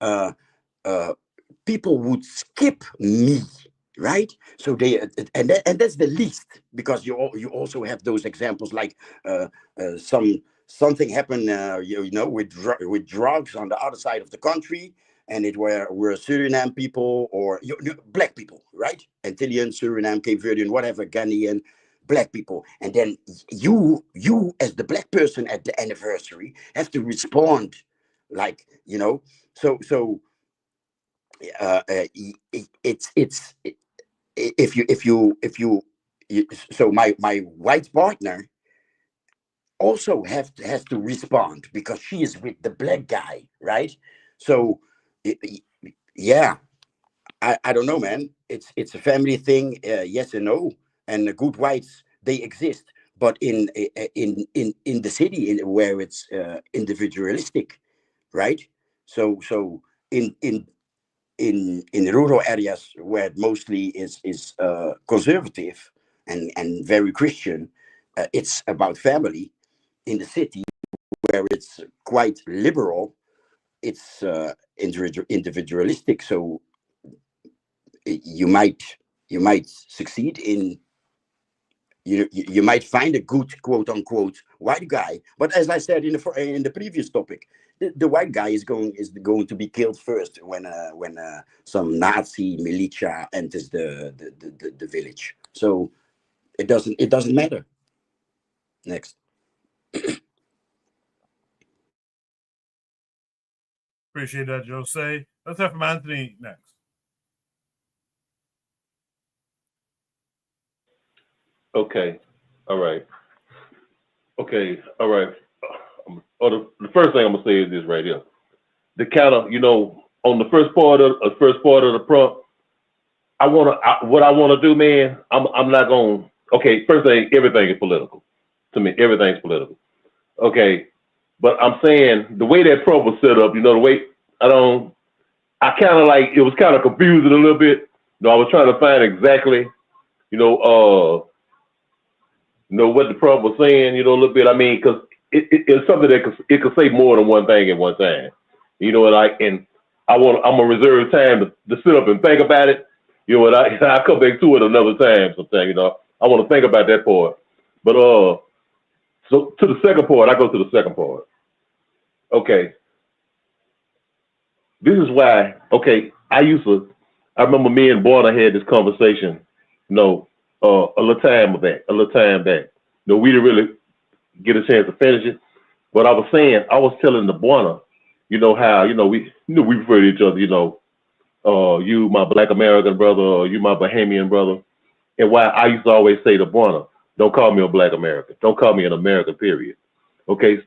uh, uh, People would skip me, right? So and that's the least, because you also have those examples, like something happened, with drugs on the other side of the country, and it were Suriname people, or black people, right? Antillean, Suriname, Cape Verdean, whatever, Ghanaian, black people, and then you as the black person at the anniversary have to respond, like, so it's so my white partner also has to respond, because she is with the black guy, right? So i- i- yeah, I don't know, man. It's a family thing, yes and no. And the good whites, they exist, but in the city, where it's individualistic, right? So in rural areas, where it mostly is conservative and very Christian, it's about family. In the city, where it's quite liberal, it's individualistic. So you might succeed in, you might find a good, quote unquote, white guy, but as I said in the previous topic, the white guy is going to be killed first, when some Nazi militia enters the village. So it doesn't matter. Next. Appreciate that, Jose. Let's have from Anthony next. Okay. All right. Okay. All right. The first thing I'm gonna say is this right here. The kind of, on the first part of the prompt, what I wanna do, man. I'm not gonna. Okay. First thing, everything is political. To me, everything's political. Okay. But I'm saying the way that prompt was set up, the way I kind of like, it was kind of confusing a little bit. I was trying to find exactly, what the prompt was saying, a little bit. I mean, because it's something that it could say more than one thing at one time. And I'm gonna reserve time to sit up and think about it. And I come back to it another time sometime. I want to think about that part. But so to the second part, I go to the second part. Okay. This is why, okay, I remember me and Borna had this conversation, a little time back. We didn't really get a chance to finish it, but I was telling the Borna, how, we refer to each other, you my Black American brother, or you my Bahamian brother, and why I used to always say to Borna, don't call me a Black American, don't call me an American, period. Okay,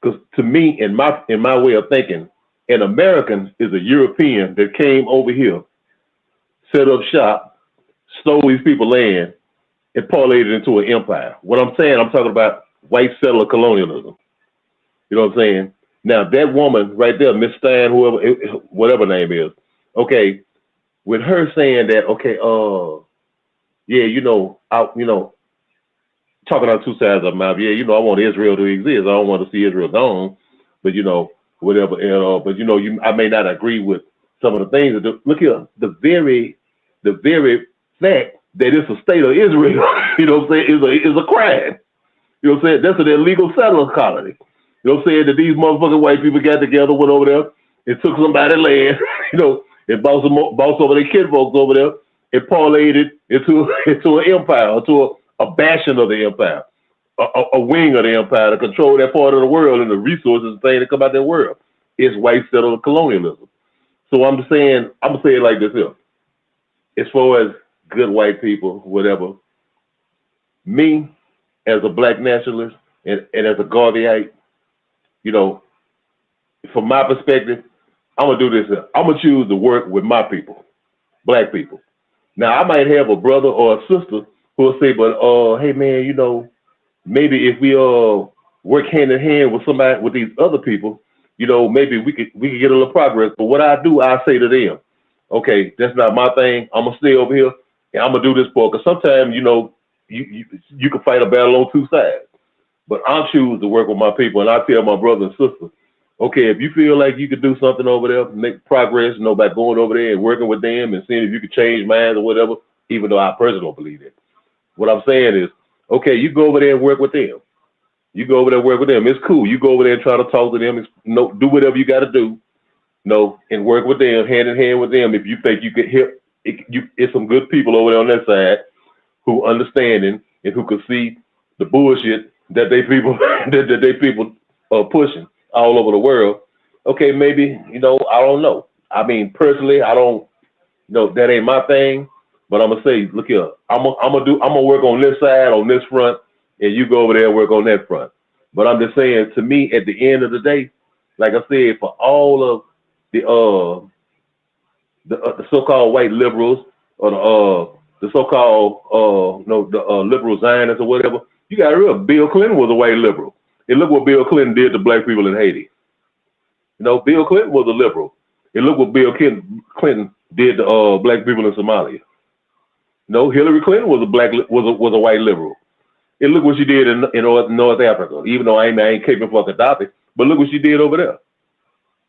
because to me, in my way of thinking, an American is a European that came over here, set up shop, stole these people's land, and parlayed it into an empire. What I'm saying, I'm talking about white settler colonialism. You know what I'm saying? Now that woman right there, Miss Stein, whatever her name is, okay, with her saying that, okay, yeah, talking on two sides of my mouth. Yeah, I want Israel to exist. I don't want to see Israel gone, but whatever. But I may not agree with some of the things. Look here, the very fact that it's a state of Israel, what I'm saying, is a crime. You know what I'm saying? That's an illegal settler colony. You know what I'm saying? That these motherfucking white people got together, went over there, and took somebody's land, and bought over their kid folks over there, and parlayed it into an empire, into a bastion of the empire, a wing of the empire to control that part of the world and the resources and things that come out that world. It's white settled colonialism. So I'm saying, I'm gonna say it like this here. As far as good white people, whatever, me as a black nationalist and as a Garveyite, you know, from my perspective, I'm gonna do this here. I'm gonna choose to work with my people, black people. Now I might have a brother or a sister who will say, but hey man, you know, maybe if we work hand in hand with somebody, with these other people, you know, maybe we could get a little progress. But what I do, I say to them, okay, that's not my thing. I'm gonna stay over here and I'm gonna do this part. Because sometimes, you know, you can fight a battle on two sides. But I choose to work with my people, and I tell my brother and sister, okay, if you feel like you could do something over there, make progress, you know, by going over there and working with them and seeing if you could change minds or whatever, even though I personally don't believe it. What I'm saying is, okay, you go over there and work with them. You go over there and work with them. It's cool. You go over there and try to talk to them. You know, do whatever you got to do, you know, and work with them, hand in hand with them. If you think you could help, it's some good people over there on that side who understanding and who can see the bullshit that they people that they people are pushing all over the world. Okay, maybe, you know, I don't know. I mean, personally, I don't, you know, that ain't my thing. But I'm gonna say, look here, I'm gonna work on this side, on this front, and you go over there and work on that front. But I'm just saying, to me, at the end of the day, like I said, for all of the so-called white liberals or the so-called liberal Zionists or whatever, you got to realize Bill Clinton was a white liberal. And look what Bill Clinton did to black people in Haiti. You know, Bill Clinton was a liberal. And look what Bill Clinton did to black people in Somalia. No, Hillary Clinton was a white liberal. And look what she did in North Africa. Even though I ain't caping for Gaddafi, but look what she did over there.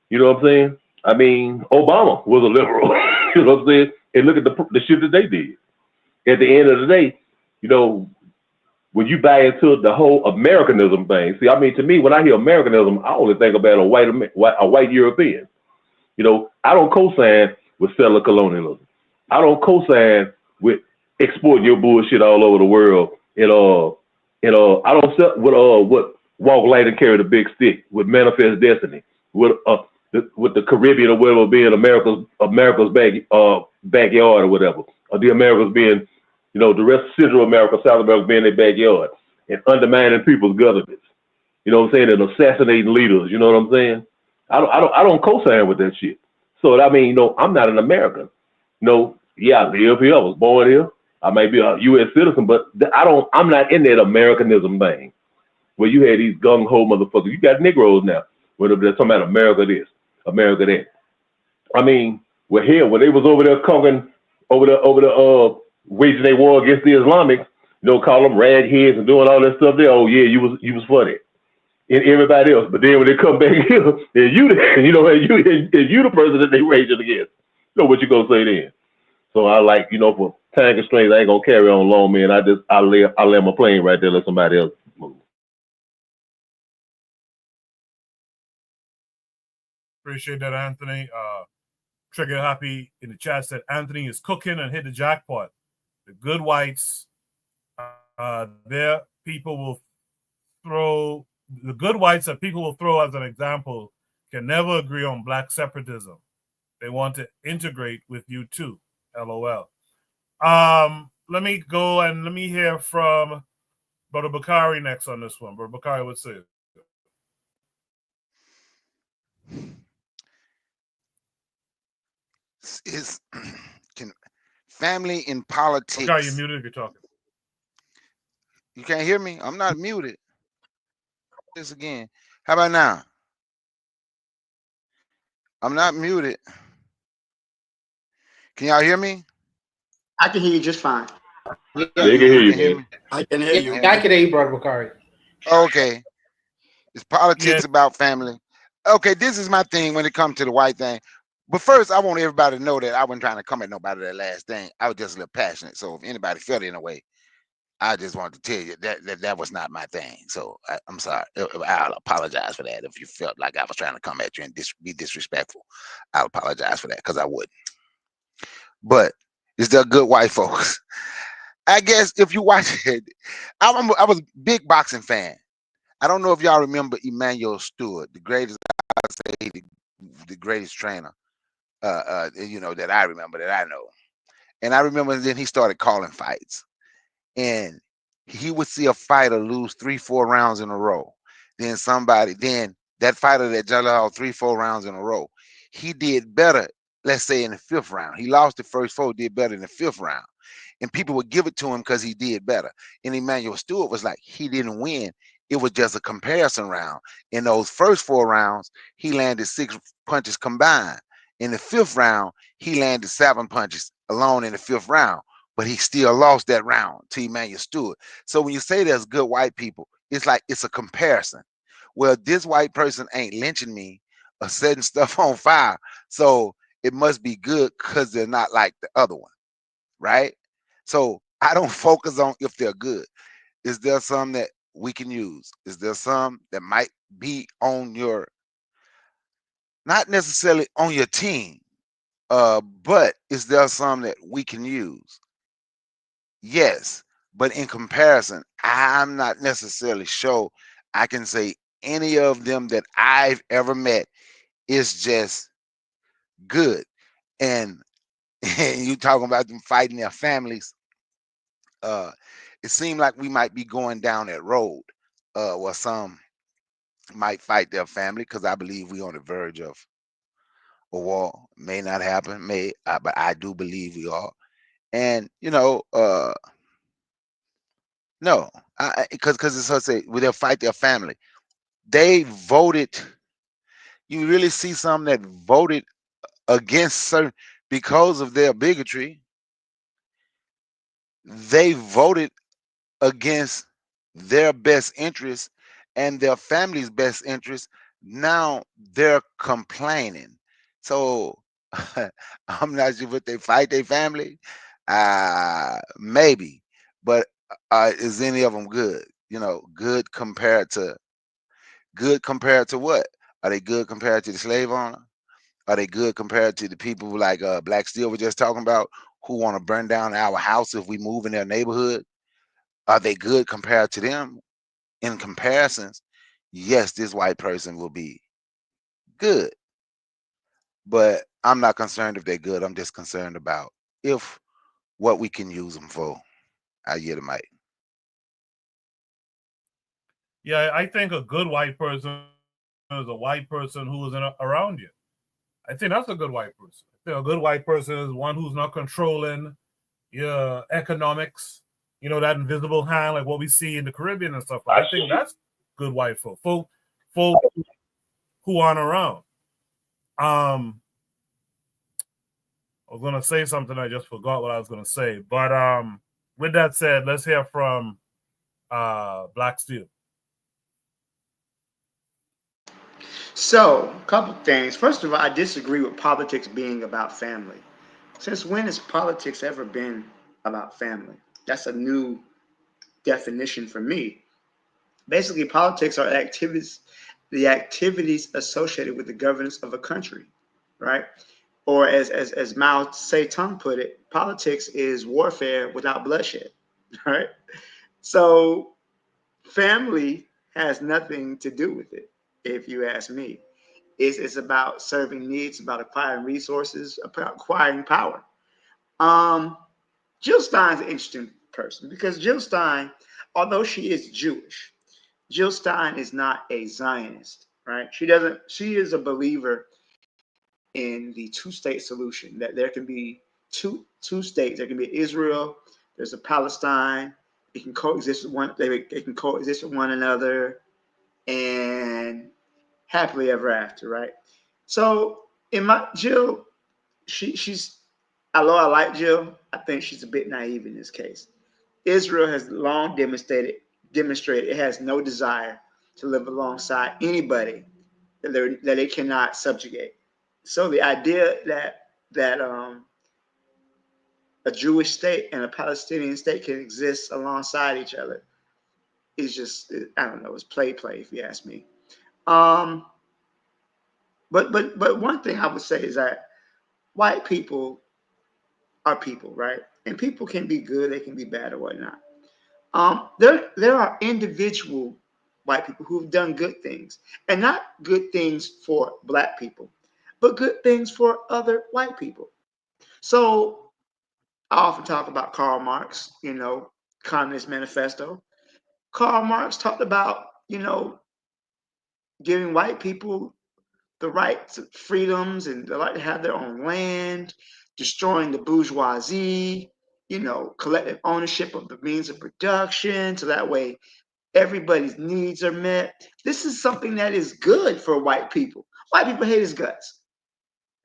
You know what I'm saying? I mean, Obama was a liberal. You know what I'm saying? And look at the shit that they did. At the end of the day, you know, when you buy into the whole Americanism thing, see, I mean, to me, when I hear Americanism, I only think about a white European. You know, I don't co-sign with settler colonialism. I don't co-sign with exporting your bullshit all over the world. And I don't set with what walk light and carry the big stick with manifest destiny with the Caribbean or whatever being America's backyard or whatever, or the Americas being, you know, the rest of Central America, South America being their backyard and undermining people's governments. You know what I'm saying? And assassinating leaders. You know what I'm saying? I don't co-sign with that shit. So I mean, you know, I'm not an American. You know, yeah, I live here. I was born here. I may be a U.S. citizen, but I'm not in that Americanism thing where you had these gung ho motherfuckers. You got Negroes now, whether they're talking about America this, America that. I mean, we're here when they was over there conquering, over the waging their war against the Islamics, you know, call them ragheads and doing all that stuff there. Oh yeah, you was funny. And everybody else. But then when they come back here, and you the person that they raging against. You know what you gonna say then? So I like, you know, for time constraints, I ain't gonna carry on long, man. I land my plane right there, let somebody else move. Appreciate that, Anthony. Trigger Happy in the chat said Anthony is cooking and hit the jackpot. The good whites, their people will throw, the good whites that people will throw as an example can never agree on black separatism. They want to integrate with you too. LOL. Let me go and let me hear from Brother Bakari next on this one. Brother Bakari, what's it? Is family in politics. Bakari, you're muted if you're talking. You can't hear me? I'm not muted. This again. How about now? I'm not muted. Can y'all hear me? I can hear you just fine. Yeah, they can hear you, man. I can hear you. I can hear you, Brother Bakari. Okay. It's politics about family. Okay, this is my thing when it comes to the white thing. But first, I want everybody to know that I wasn't trying to come at nobody that last thing. I was just a little passionate. So if anybody felt it in a way, I just wanted to tell you that was not my thing. So I'm sorry. I'll apologize for that. If you felt like I was trying to come at you and be disrespectful, I'll apologize for that because I wouldn't. But it's the good white folks. I guess if you watch it, I was a big boxing fan. I don't know if y'all remember Emmanuel Stewart, the greatest, I say the greatest trainer, that I remember, that I know. And I remember then he started calling fights, and he would see a fighter lose 3-4 rounds in a row. Then that fighter that just lost 3-4 rounds in a row, he did better. Let's say in the fifth round, he lost the first four, did better in the fifth round, and people would give it to him because he did better. And Emmanuel Stewart was like, he didn't win. It was just a comparison round. In those first 4 rounds, he landed 6 punches combined. In the fifth round, he landed 7 punches alone in the fifth round, but he still lost that round to Emmanuel Stewart. So when you say there's good white people, it's like it's a comparison. Well, this white person ain't lynching me or setting stuff on fire, so it must be good because they're not like the other one, right? So I don't focus on if they're good. Is there some that we can use? Is there some that might be on your, not necessarily on your team, but is there some that we can use? Yes, but in comparison, I'm not necessarily sure I can say any of them that I've ever met is just good. And, and you talking about them fighting their families, uh, it seemed like we might be going down that road, where some might fight their family, because I believe we're on the verge of a war. May not happen, but I do believe we are. And no, because it's her say, well, they'll fight their family. They voted. You really see some that voted against certain because of their bigotry. They voted against their best interest and their family's best interest. Now they're complaining. So I'm not sure if they fight their family. Maybe, but is any of them good? Good compared to what? Are they good compared to the slave owner? Are they good compared to the people like Black Steel was just talking about, who want to burn down our house if we move in their neighborhood? Are they good compared to them? In comparisons, yes, this white person will be good, but I'm not concerned if they're good. I'm just concerned about if what we can use them for. I hear the mic. Yeah, I think a good white person is a white person who is around you. I think that's a good white person. I think a good white person is one who's not controlling your economics, that invisible hand, like what we see in the Caribbean and stuff. I think that's good white folk, folk who aren't around. I was gonna say something, I just forgot what I was gonna say. But with that said, let's hear from Black Steel. So, a couple things. First of all, I disagree with politics being about family. Since when has politics ever been about family? That's a new definition for me. Basically, politics are the activities associated with the governance of a country, right? Or as Mao Zedong put it, politics is warfare without bloodshed, right? So family has nothing to do with it, if you ask me. It's about serving needs, about acquiring resources, about acquiring power. Um, Jill Stein's an interesting person because Jill Stein, although she is Jewish, Jill Stein is not a Zionist, right? She is a believer in the two-state solution, that there can be two states. There can be Israel, there's a Palestine, it can coexist with they can coexist with one another and happily ever after, right? So in my Jill, she's although I like Jill, I think she's a bit naive in this case. Israel has long demonstrated it has no desire to live alongside anybody that it cannot subjugate. So the idea that a Jewish state and a Palestinian state can exist alongside each other is just, I don't know, it's play if you ask me. Um, but one thing I would say is that white people are people, right? And people can be good, they can be bad or whatnot. There are individual white people who've done good things, and not good things for black people, but good things for other white people. So I often talk about Karl Marx, Communist Manifesto. Karl Marx talked about, giving white people the rights, freedoms, and the right to have their own land, destroying the bourgeoisie, collective ownership of the means of production, so that way everybody's needs are met. This is something that is good for white people. White people hate his guts.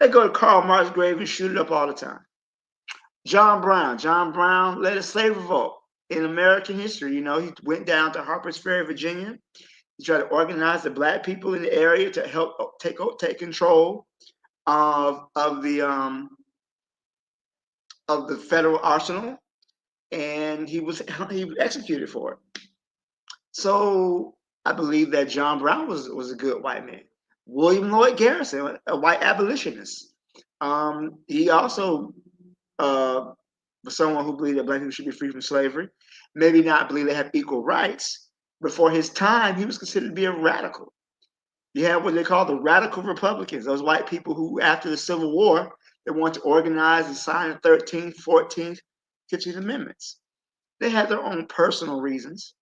They go to Karl Marx's grave and shoot it up all the time. John Brown led a slave revolt in American history. He went down to Harper's Ferry, Virginia. He tried to organize the black people in the area to help take control of the federal arsenal, and he was executed for it. So I believe that John Brown was a good white man. William Lloyd Garrison, a white abolitionist. He also was someone who believed that black people should be free from slavery. Maybe not believe they have equal rights. Before his time, he was considered to be a radical. You have what they call the radical Republicans, those white people who, after the Civil War, they want to organize and sign the 13th, 14th, 15th Amendments. They had their own personal reasons.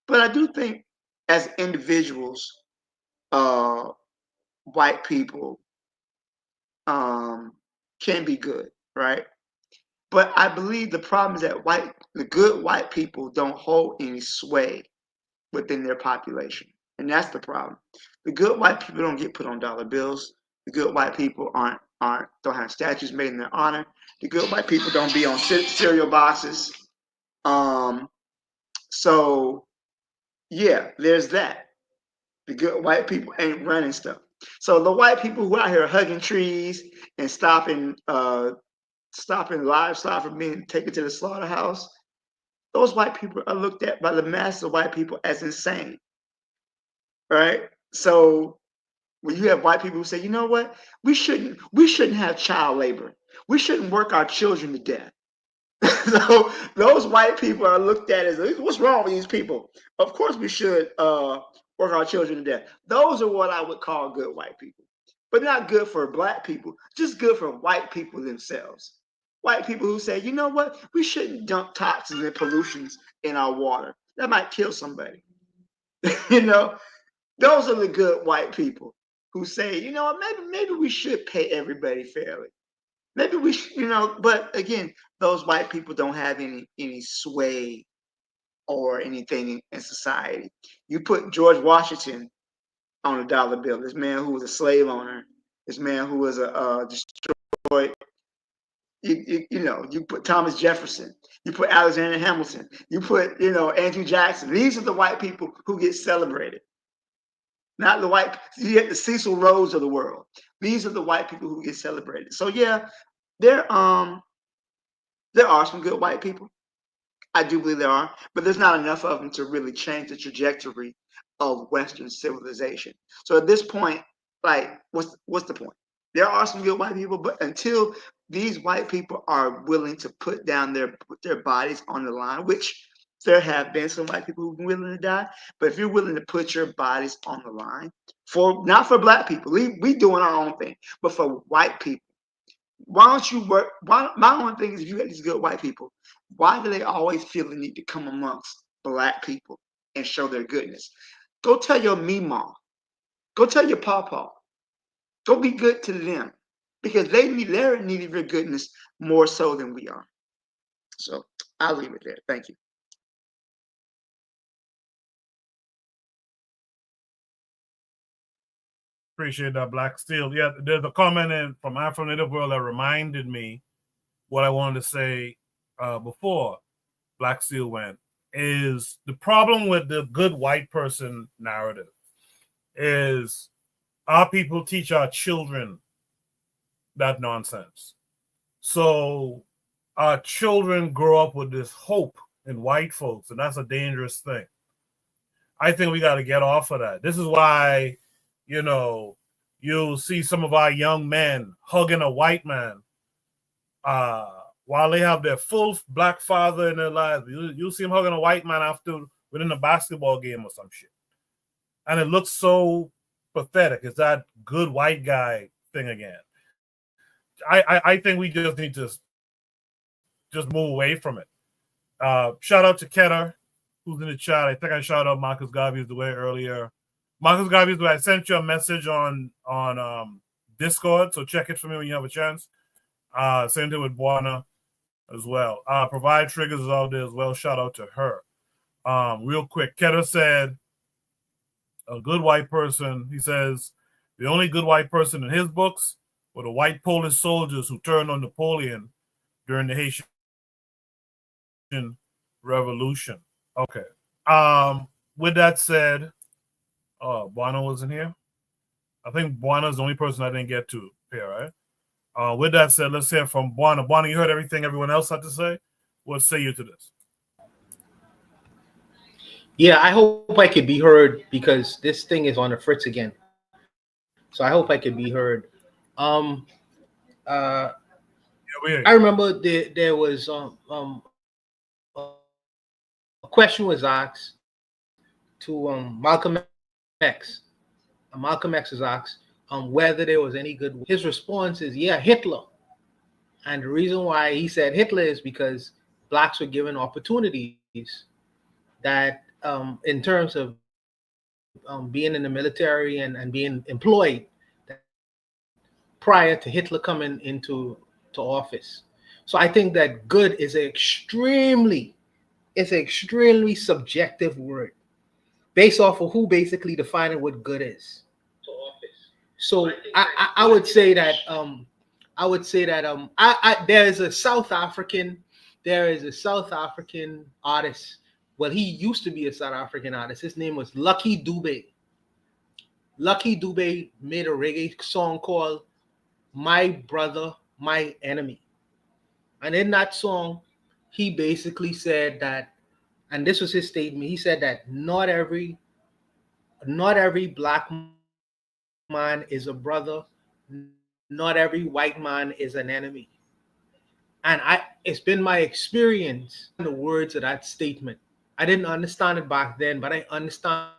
But I do think as individuals, white people can be good, right? But I believe the problem is that the good white people don't hold any sway within their population. And that's the problem. The good white people don't get put on dollar bills. The good white people don't have statues made in their honor. The good white people don't be on cereal boxes. So yeah, there's that. The good white people ain't running stuff. So the white people who out here hugging trees and stopping livestock from being taken to the slaughterhouse, those white people are looked at by the mass of white people as insane. Right? So when you have white people who say, you know what, we shouldn't have child labor. We shouldn't work our children to death. So those white people are looked at as, what's wrong with these people? Of course we should work our children to death. Those are what I would call good white people. But not good for black people, just good for white people themselves. White people who say, you know what, we shouldn't dump toxins and pollutions in our water. That might kill somebody. Those are the good white people who say, you know what, maybe we should pay everybody fairly. Maybe we should, but again, those white people don't have any sway or anything in society. You put George Washington on a dollar bill, this man who was a slave owner, this man who was a destroyed. You put Thomas Jefferson, you put Alexander Hamilton, you put Andrew Jackson. These are the white people who get celebrated. Not the white, you get the Cecil Rhodes of the world. These are the white people who get celebrated. So yeah, there are some good white people. I do believe there are, but there's not enough of them to really change the trajectory of Western civilization. So at this point, what's the point? There are some good white people, but until these white people are willing to put down their bodies on the line, which there have been some white people who've been willing to die, but if you're willing to put your bodies on the line not for black people, we doing our own thing, but for white people, why don't you work? My only thing is, if you got these good white people, why do they always feel the need to come amongst black people and show their goodness? Go tell your Meemaw, go tell your Pawpaw, go be good to them, because they're in need of your goodness more so than we are. So I'll leave it there. Thank you. Appreciate that, Black Steel. Yeah, there's a comment from Afro Native World that reminded me what I wanted to say before Black Steel went, is the problem with the good white person narrative is our people teach our children that nonsense. So our children grow up with this hope in white folks, and that's a dangerous thing. I think we got to get off of that. This is why, you'll see some of our young men hugging a white man while they have their full black father in their lives. You see him hugging a white man after winning a basketball game or some shit. And it looks so pathetic. It's that good white guy thing again. I think we just need to just move away from it. Shout out to Ketter, who's in the chat. I think I shouted out Marcus Garvey's the way earlier. Marcus Garvey's the way. I sent you a message on Discord, so check it for me when you have a chance. Same thing with Buana as well. Provide Triggers is out there as well. Shout out to her. Real quick, Ketter said, a good white person, he says, the only good white person in his books were the white Polish soldiers who turned on Napoleon during the Haitian Revolution. Okay. With that said, Buana wasn't here. I think Buana's the only person I didn't get to here, right? With that said, let's hear from Buana. Buana, you heard everything everyone else had to say. What say you to this? Yeah, I hope I could be heard because this thing is on the fritz again. So I hope I could be heard. I remember there was a question was asked to Malcolm X. Malcolm X was asked whether there was any good. His response is, yeah, Hitler. And the reason why he said Hitler is because blacks were given opportunities that in terms of being in the military and being employed prior to Hitler coming into office. So I think that good is an extremely subjective word based off of who basically defining what good is. So I would say that there is a South African artist. Well, he used to be a South African artist. His name was Lucky Dube. Lucky Dube made a reggae song called My Brother, My Enemy. And in that song, he basically said that, and this was his statement, he said that not every black man is a brother, not every white man is an enemy. And it's been my experience in the words of that statement. I didn't understand it back then, but I understand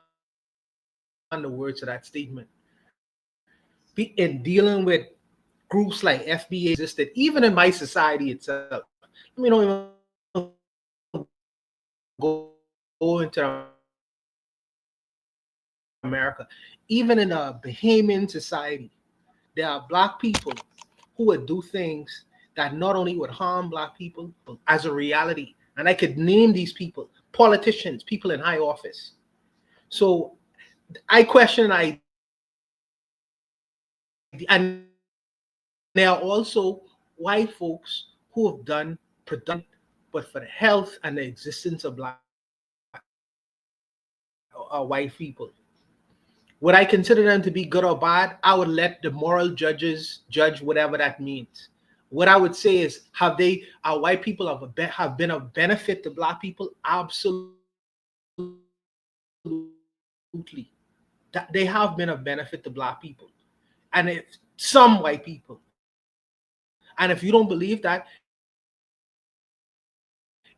the words of that statement. In dealing with groups like FBA existed, even in my society itself. Let me don't even go into America. Even in a Bahamian society, there are black people who would do things that not only would harm black people as a reality. And I could name these people, politicians, people in high office. So I question and there are also white folks who have done production, but for the health and the existence of black white people. Would I consider them to be good or bad? I would let the moral judges judge whatever that means. What I would say is, our white people have been of benefit to black people? Absolutely. They have been of benefit to black people. And if some white people. And if you don't believe that,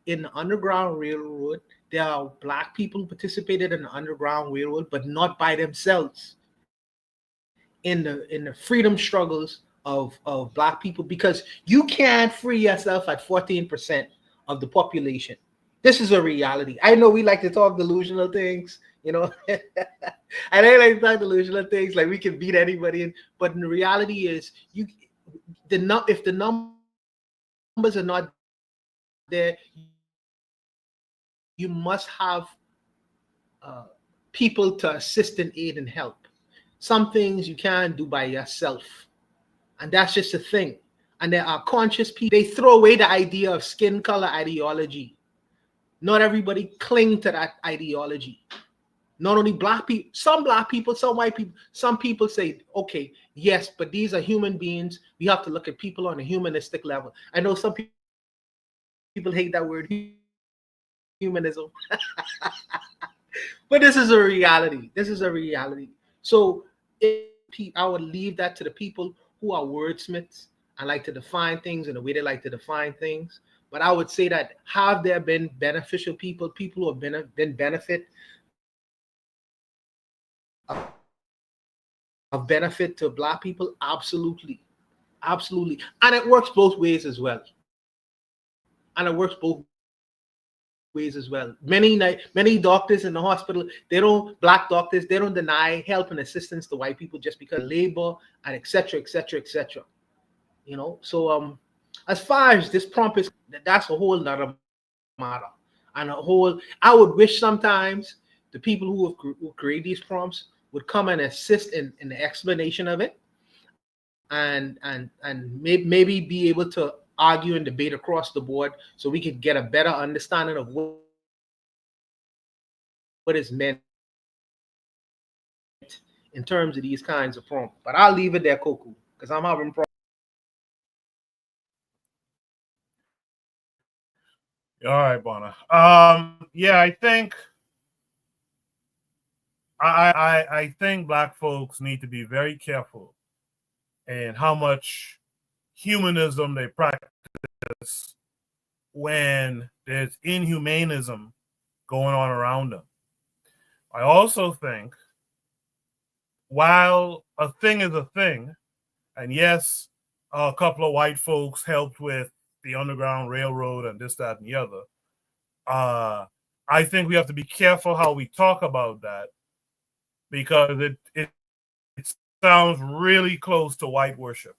in the Underground Railroad, there are black people who participated in the Underground Railroad, but not by themselves. In the freedom struggles of black people, because you can't free yourself at 14% of the population. This is a reality. I know we like to talk delusional things, and I like to talk delusional things like we can beat anybody, but the reality is if the numbers are not there, you must have people to assist and aid and help. Some things you can't do by yourself. And that's just a thing. And there are conscious people, they throw away the idea of skin color ideology. Not everybody cling to that ideology. Not only black people, some white people, some people say, okay, yes, but these are human beings. We have to look at people on a humanistic level. I know some people hate that word, humanism. But this is a reality. So I would leave that to the people who are wordsmiths and like to define things in the way they like to define things. But I would say that have there been beneficial people who have been benefit of benefit to Black people? Absolutely. Absolutely. And it works both ways as well. And it works both ways as well. Many doctors in the hospital, Black doctors, they don't deny help and assistance to white people just because of labor and etc. You know, so as far as this prompt is, that's a whole nother matter. And I would wish sometimes the people who create these prompts would come and assist in the explanation of it, and maybe be able to argue and debate across the board so we could get a better understanding of what is meant in terms of these kinds of prompts. But I'll leave it there, Koku, because I'm having problems. All right, Bonner. Yeah, I think I think Black folks need to be very careful in how much humanism they practice when there's inhumanism going on around them. I also think while a thing is a thing, and yes, a couple of white folks helped with the Underground Railroad and this, that, and the other, I think we have to be careful how we talk about that, because it sounds really close to white worship.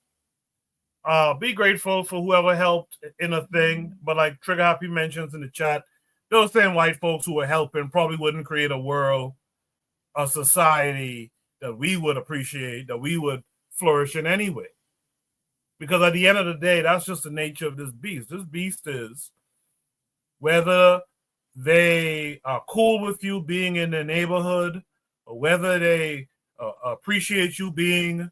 Be grateful for whoever helped in a thing, but like Trigger Happy mentions in the chat, those same white folks who were helping probably wouldn't create a world, a society that we would appreciate, that we would flourish in anyway. Because at the end of the day, that's just the nature of this beast. This beast is whether they are cool with you being in their neighborhood, or whether they appreciate you being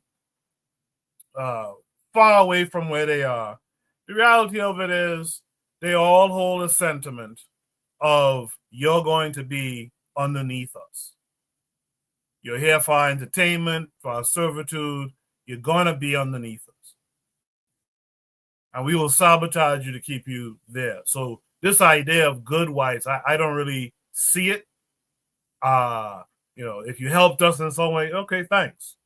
far away from where they are. The reality of it is they all hold a sentiment of you're going to be underneath us. You're here for our entertainment, for our servitude. You're going to be underneath us. And we will sabotage you to keep you there. So this idea of good whites, I don't really see it. You know, if you helped us in some way, okay, thanks.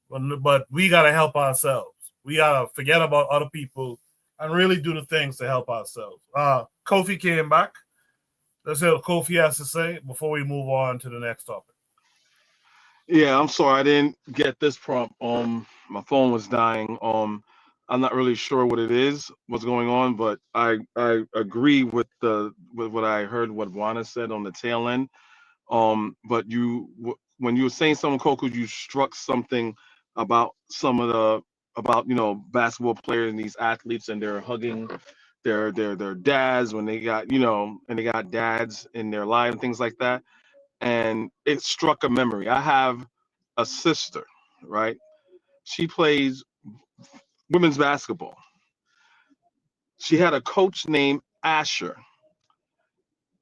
But we got to help ourselves. We got to forget about other people and really do the things to help ourselves. Kofi came back. Let's hear what Kofi has to say before we move on to the next topic. Yeah, I'm sorry I didn't get this prompt. My phone was dying. I'm not really sure what it is, what's going on, but I agree with what I heard what Juana said on the tail end. But when you were saying something, Coco, you struck something about basketball players and these athletes, and they're hugging their dads when they got and they got dads in their life and things like that. And it struck a memory. I have a sister, right? She plays women's basketball. She had a coach named Asher.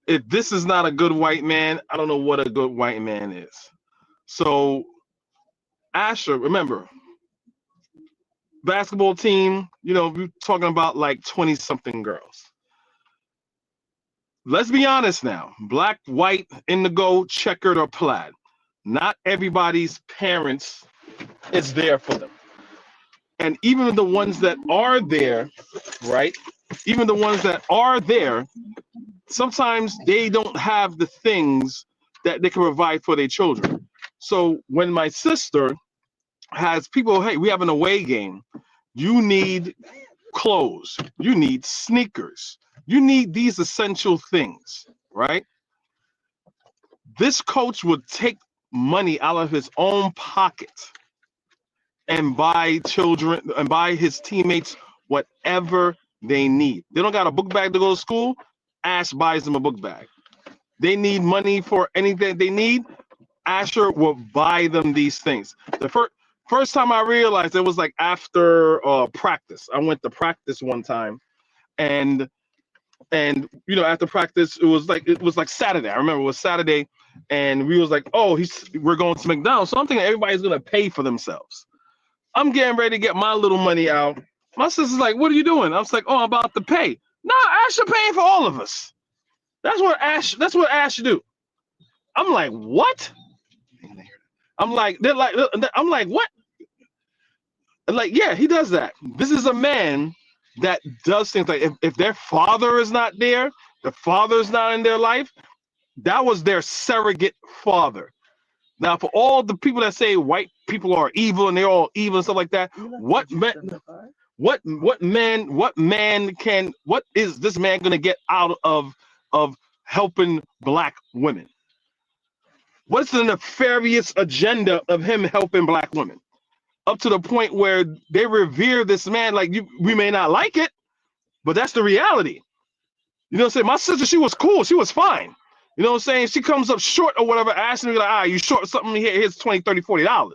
If this is not a good white man, I don't know what a good white man is. So Asher, remember, basketball team, we're talking about like 20-something girls. Let's be honest now. Black, white, indigo, checkered, or plaid. Not everybody's parents is there for them. And even the ones that are there, right? Even the ones that are there, sometimes they don't have the things that they can provide for their children. So when my sister has people, hey, we have an away game, you need clothes, you need sneakers, you need these essential things, right? This coach would take money out of his own pocket and buy children and buy his teammates whatever they need. They don't got a book bag to go to school, Ash buys them a book bag. They need money for anything they need, Asher will buy them these things. The first time I realized, it was like after practice. I went to practice one time, and after practice it was like Saturday. I remember it was Saturday, and we was like, oh, we're going to McDonald's. So I'm thinking everybody's gonna pay for themselves. I'm getting ready to get my little money out, My sister's like, what are you doing? I was like, oh, I'm about to pay. No, Ash are paying for all of us. That's what Ash do. I'm like, what? I'm like, what? Like, yeah, he does that. This is a man that does things like if their father is not there, the father is not in their life, that was their surrogate father. Now, for all the people that say white people are evil and they're all evil and stuff like that, what is this man gonna get out of helping black women? What's the nefarious agenda of him helping black women? Up to the point where they revere this man. Like, we may not like it, but that's the reality. You know what I'm saying? My sister, she was cool. She was fine. You know what I'm saying? She comes up short or whatever, asking me like, you short something here, here's $20, $30, $40.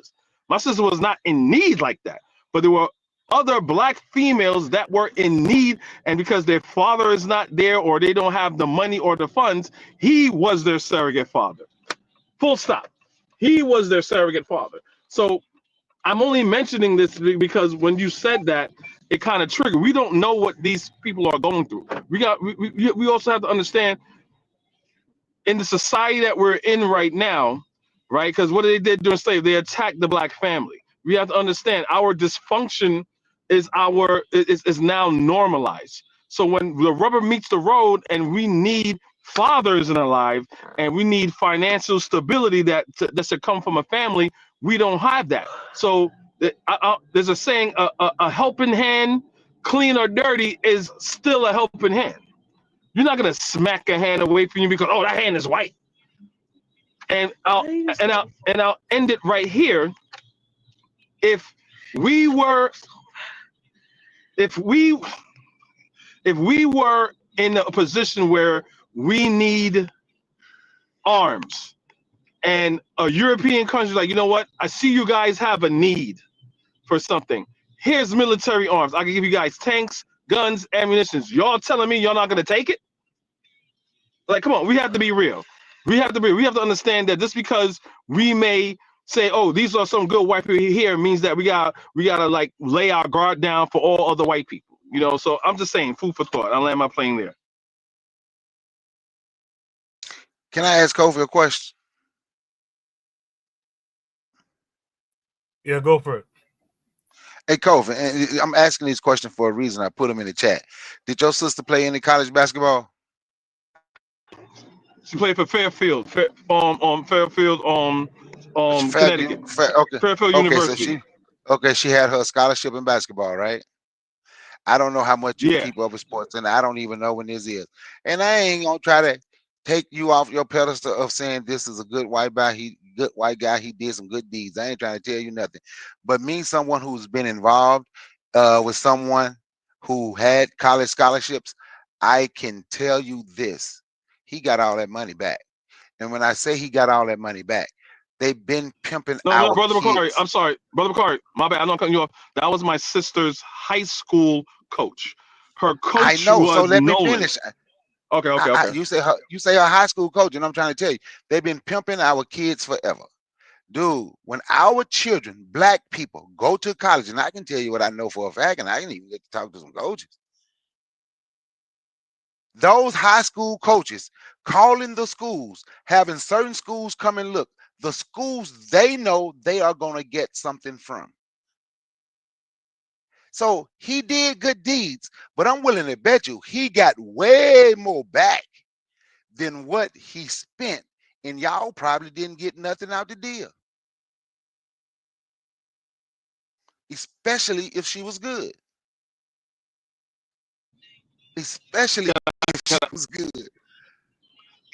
My sister was not in need like that. But there were other black females that were in need, and because their father is not there or they don't have the money or the funds, he was their surrogate father. Full stop. He was their surrogate father. So I'm only mentioning this because when you said that, it kind of triggered. We don't know what these people are going through. We also have to understand in the society that we're in right now, right? Because what they did during slavery, they attacked the black family. We have to understand our dysfunction is now normalized. So when the rubber meets the road and we need fathers in our life and we need financial stability that should come from a family, we don't have that. So there's a saying, a helping hand, clean or dirty, is still a helping hand. You're not gonna smack a hand away from you because, oh, that hand is white. And I'll end it right here. If we were in a position where we need arms, and a European country like, you know what? I see you guys have a need for something. Here's military arms. I can give you guys tanks, guns, ammunition. Y'all telling me y'all not gonna take it? Like, come on, we have to be real. We have to understand that just because we may say, oh, these are some good white people here, means that we gotta like lay our guard down for all other white people. You know, so I'm just saying, food for thought. I'll land my plane there. Can I ask Kofi a question? Yeah, go for it. Hey, Kofi, and I'm asking these questions for a reason. I put them in the chat. Did your sister play any college basketball? She played for Fairfield, Fairfield, Connecticut. Fairfield University. So she had her scholarship in basketball, right? I don't know how much you keep up with sports, and I don't even know when this is. And I ain't gonna try to take you off your pedestal of saying this is a good white guy. He did some good deeds. I ain't trying to tell you nothing. But me, someone who's been involved with someone who had college scholarships, I can tell you this: he got all that money back. And when I say he got all that money back, they've been pimping No, Brother McCarty, I'm sorry. Brother McCarty, my bad. I'm not cutting you off. That was my sister's high school coach. Her coach I know, was so let Nolan. me finish. Okay. You say her high school coach, and I'm trying to tell you, they've been pimping our kids forever. Dude, when our children, black people, go to college, and I can tell you what I know for a fact, and I can even get to talk to some coaches. Those high school coaches calling the schools, having certain schools come and look, the schools they know they are going to get something from. So he did good deeds, but I'm willing to bet you he got way more back than what he spent, and y'all probably didn't get nothing out the deal. Especially if she was good. Especially if she was good.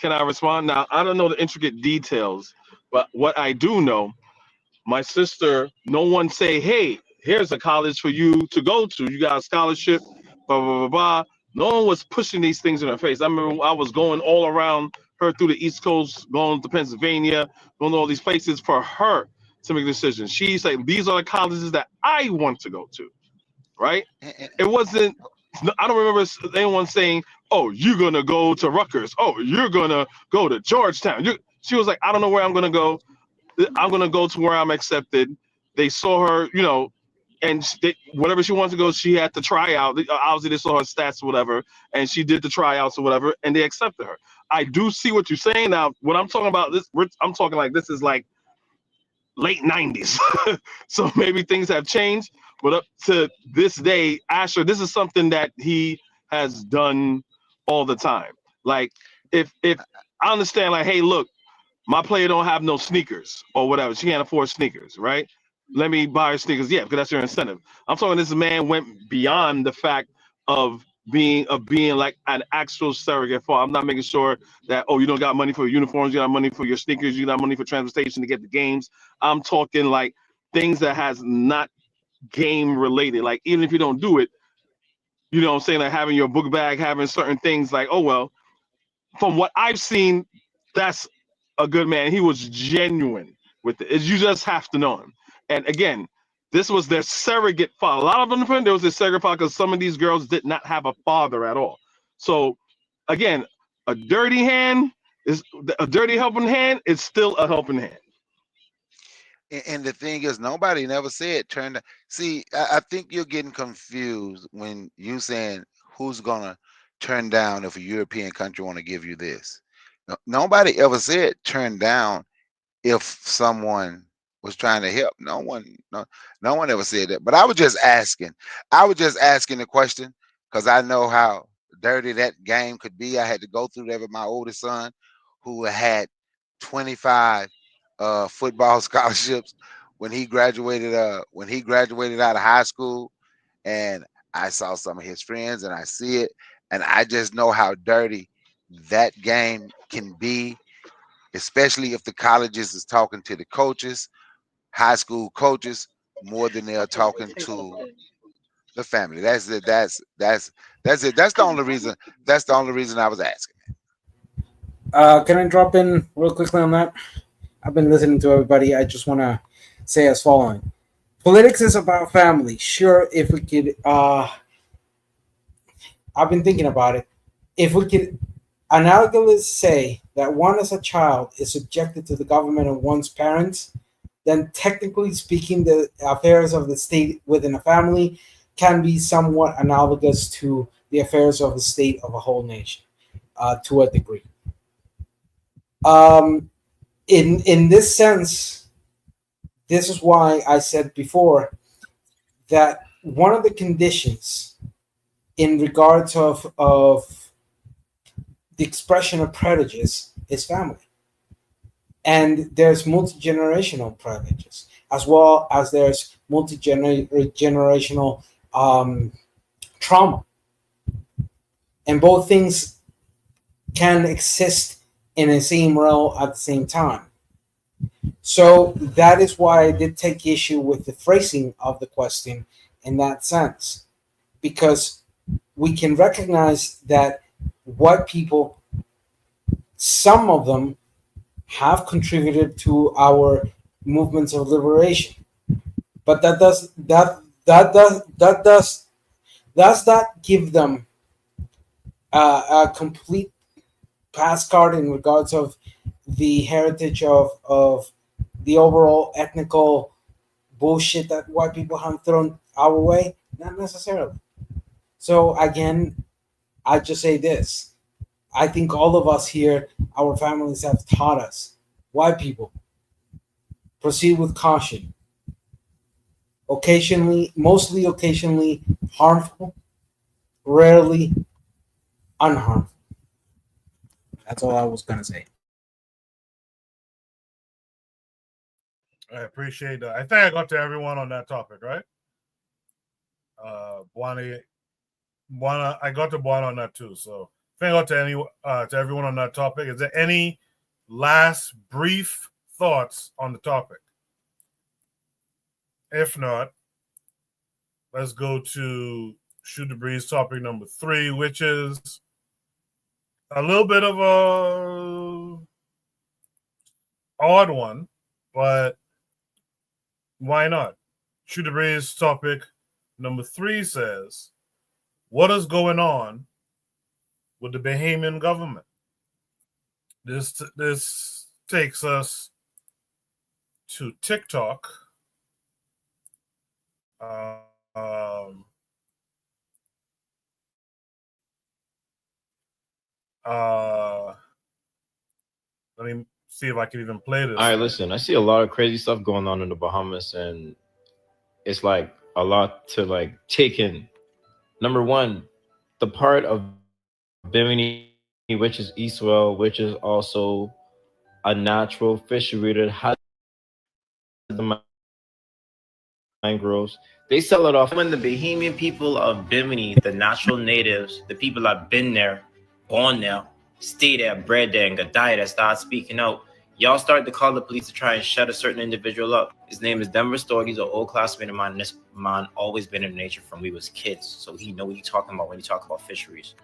Can I respond? Now, I don't know the intricate details, but what I do know, my sister, no one say, hey, here's a college for you to go to. You got a scholarship, blah, blah, blah, blah. No one was pushing these things in her face. I remember I was going all around her through the East Coast, going to Pennsylvania, going to all these places for her to make a decision. She said, these are the colleges that I want to go to, right? It wasn't, I don't remember anyone saying, oh, you're going to go to Rutgers. Oh, you're going to go to Georgetown. She was like, I don't know where I'm going to go. I'm going to go to where I'm accepted. They saw her, and whatever she wants to go, she had to try out. Obviously, they saw her stats or whatever, and she did the tryouts or whatever, and they accepted her. I do see what you're saying now. When I'm talking about this, I'm talking like this is like late 90s. So maybe things have changed, but up to this day, Asher, this is something that he has done all the time. Like if I understand, like, hey, look, my player don't have no sneakers or whatever. She can't afford sneakers, right? Let me buy her sneakers. Yeah, because that's your incentive. I'm talking this man went beyond the fact of being like an actual surrogate father. I'm not making sure that, oh, you don't got money for your uniforms, you got money for your sneakers, you got money for transportation to get the games. I'm talking like things that has not game related. Like even if you don't do it, you know what I'm saying, like having your book bag, having certain things like, oh well, from what I've seen, that's a good man. He was genuine with it. You just have to know him. And again, this was their surrogate father. A lot of them, there was their surrogate father because some of these girls did not have a father at all. So again, a dirty hand is a dirty helping hand is still a helping hand. And the thing is, nobody never said turn down. See, I think you're getting confused when you saying who's gonna turn down if a European country want to give you this. Nobody ever said turn down if someone was trying to help. No one ever said that. But I was just asking. I was just asking the question because I know how dirty that game could be. I had to go through that with my oldest son, who had 25 football scholarships when he graduated out of high school, and I saw some of his friends and I see it, and I just know how dirty that game can be, especially if the colleges is talking to the coaches, high school coaches, more than they are talking to the family. That's it. That's it. That's the only reason. That's the only reason I was asking. Can I drop in real quickly on that? I've been listening to everybody. I just want to say as following. Politics is about family. Sure, if we could, I've been thinking about it. If we could analogously say that one as a child is subjected to the government of one's parents, then technically speaking, the affairs of the state within a family can be somewhat analogous to the affairs of the state of a whole nation, to a degree. In this sense, this is why I said before that one of the conditions in regards of the expression of privileges is family. And there's multi-generational privileges, as well as there's multi-generational trauma. And both things can exist in the same realm at the same time. So that is why I did take issue with the phrasing of the question in that sense, because we can recognize that white people, some of them have contributed to our movements of liberation, but does that give them a complete pass card in regards of the heritage of the overall ethnical bullshit that white people have thrown our way? Not necessarily. So again, I just say this. I think all of us here, our families have taught us, white people, proceed with caution. Occasionally, mostly occasionally harmful, rarely unharmful. That's all I was going to say. I appreciate that. I think I got to everyone on that topic, right? Buana, I got to Buana on that too. So I think I got to everyone on that topic. Is there any last brief thoughts on the topic? If not, let's go to Shoot the Breeze topic number 3, which is a little bit of a odd one, but why not? Shoot the Breeze topic number 3 says, what is going on with the Bahamian government? This takes us to TikTok, Um, let me see if I can even play this. All right, listen, I see a lot of crazy stuff going on in the Bahamas, and it's like a lot to like take in. Number one, the part of Bimini, which is Eastwell, which is also a natural fishery that has the mangroves. They sell it off. When the Bahamian people of Bimini, the natural natives, the people that been there, born there, stay there, bred there, and got died that start speaking out, y'all start to call the police to try and shut a certain individual up. His name is Denver Story. He's an old classmate of mine. And this man always been in nature from we was kids, so he know what he talking about when he talk about fisheries.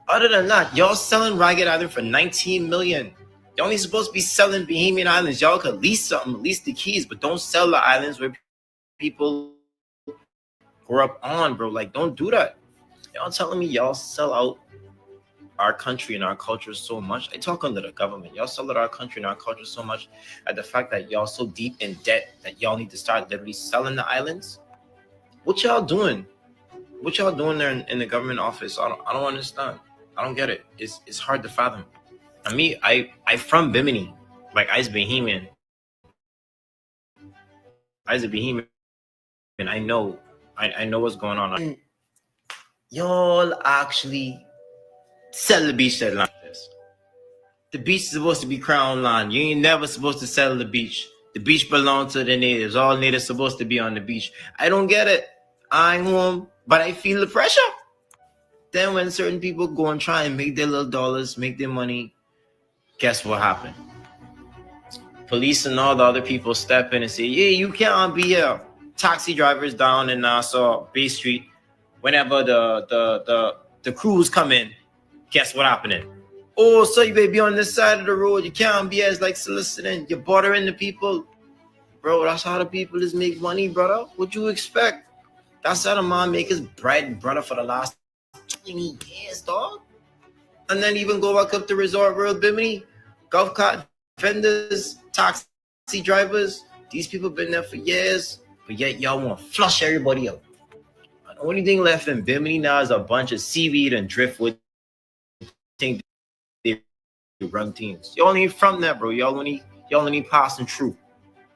Other than that, y'all selling Ragged Island for 19 million. Y'all only supposed to be selling Bahamian Islands. Y'all could lease something, lease the keys, but don't sell the islands where people grew up on, bro. Like, don't do that. Y'all telling me y'all sell out our country and our culture so much. I talk under the government. Y'all sell out our country and our culture so much at the fact that y'all so deep in debt that y'all need to start literally selling the islands. What y'all doing? What y'all doing there in the government office? I don't understand. I don't get it. It's hard to fathom. I mean, I from Bimini. Like, I's Bahamian. I's a Bahamian. And I know what's going on. Y'all actually sell the beach that like this. The beach is supposed to be crown land. You ain't never supposed to sell the beach. The beach belongs to the natives. All natives supposed to be on the beach. I don't get it. I ain't home, but I feel the pressure. Then when certain people go and try and make their little dollars, make their money, guess what happened? Police and all the other people step in and say, yeah, you can't be here. Taxi drivers down in Nassau, Bay Street, whenever the crews come in, guess what happening? Oh, so you better be on this side of the road. You can't be as like soliciting. You're bothering the people. Bro, that's how the people is make money, brother. What you expect? That's how the man make his bread, brother, for the last 20 years, dog. And then even go back up to Resort World Bimini, golf cart vendors, taxi drivers. These people been there for years, but yet y'all want to flush everybody out. The only thing left in Bimini now is a bunch of seaweed and driftwood. Think they run teams. Y'all ain't from that, bro. Y'all only passing through,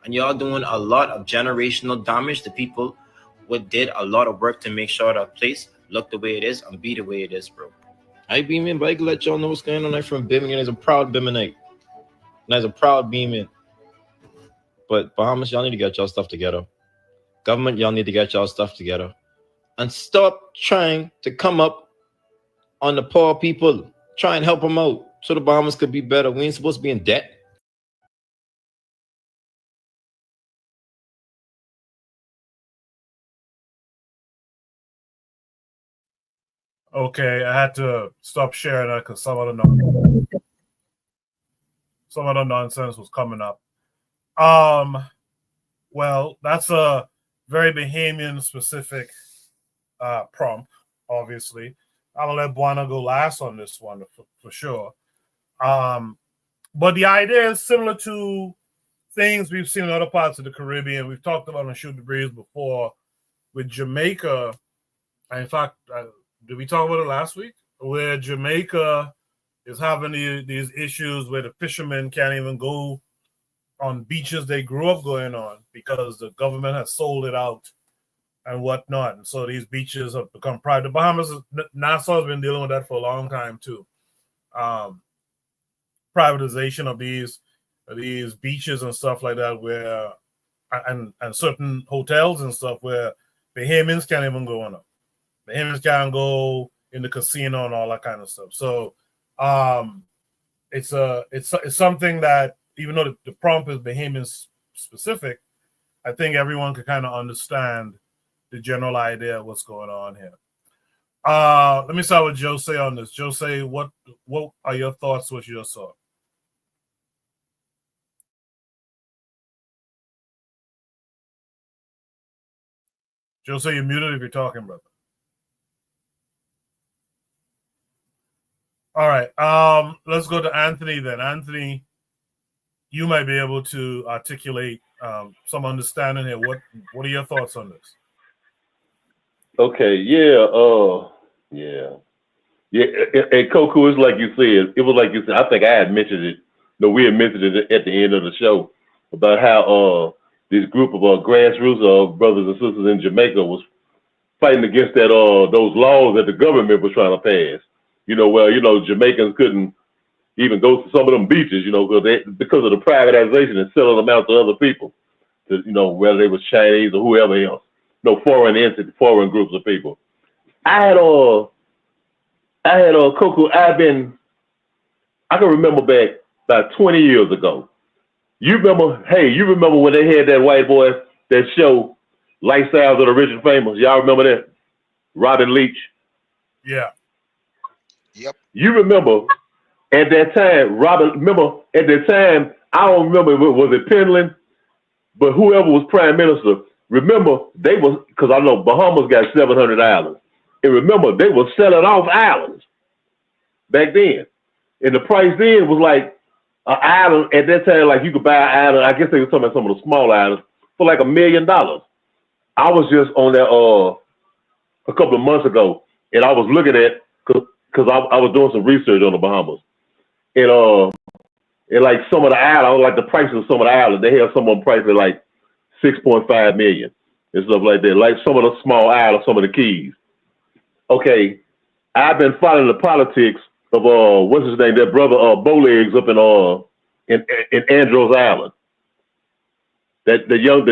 and y'all doing a lot of generational damage to people who did a lot of work to make sure that place look the way it is and be the way it is, bro. I Beeman, but I can let y'all know what's going on. I'm from Bimini, and as a proud Biminite, and as a proud Beeman. But Bahamas, y'all need to get y'all stuff together. Government, y'all need to get y'all stuff together. And stop trying to come up on the poor people. Try and help them out so the Bahamas could be better. We ain't supposed to be in debt. Okay, I had to stop sharing that because some of the nonsense was coming up. Well, that's a very Bahamian specific prompt, obviously. I'm gonna let Buana go last on this one for sure. But the idea is similar to things we've seen in other parts of the Caribbean. We've talked about on Shoot the Breeze before with Jamaica. In fact, did we talk about it last week? Where Jamaica is having these issues where the fishermen can't even go on beaches they grew up going on because the government has sold it out and whatnot. And so these beaches have become private. The Bahamas, Nassau has been dealing with that for a long time too. Privatization of these beaches and stuff like that, where and certain hotels and stuff where Bahamians can't even go on them. Bahamians can't go in the casino and all that kind of stuff. So it's something that, even though the prompt is Bahamian specific, I think everyone could kind of understand the general idea of what's going on here. Let me start with Jose on this. Jose, what are your thoughts? What you just saw? Jose, you're muted if you're talking, brother. All right. Let's go to Anthony then. Anthony, you might be able to articulate some understanding here. What are your thoughts on this? Okay, yeah. And Koku, it's like you said. It was like you said. I think I had mentioned it. No, we had mentioned it at the end of the show about how this group of grassroots brothers and sisters in Jamaica was fighting against that those laws that the government was trying to pass. Jamaicans couldn't even go to some of them beaches, because of the privatization and selling them out to other people, whether they was Chinese or whoever else, foreign groups of people. I had Coco. I can remember back about 20 years ago. You remember when they had that white boy that show Lifestyles of the Rich and Famous? Y'all remember that? Robin Leach. Yeah. Yep. You remember at that time, I don't remember was it Penland, but whoever was prime minister, remember they was, because I know Bahamas got 700 islands. And remember, they were selling off islands back then. And the price then was like an island at that time, like you could buy an island. I guess they were talking about some of the small islands for like $1 million. I was just on that a couple of months ago, and I was looking at, because I was doing some research on the Bahamas. And like some of the islands, like the prices of some of the islands, they have some of them priced at like 6.5 million and stuff like that. Like some of the small islands, some of the keys. Okay, I've been following the politics of what's his name? That brother Bowlegs up in Andros Island. That the young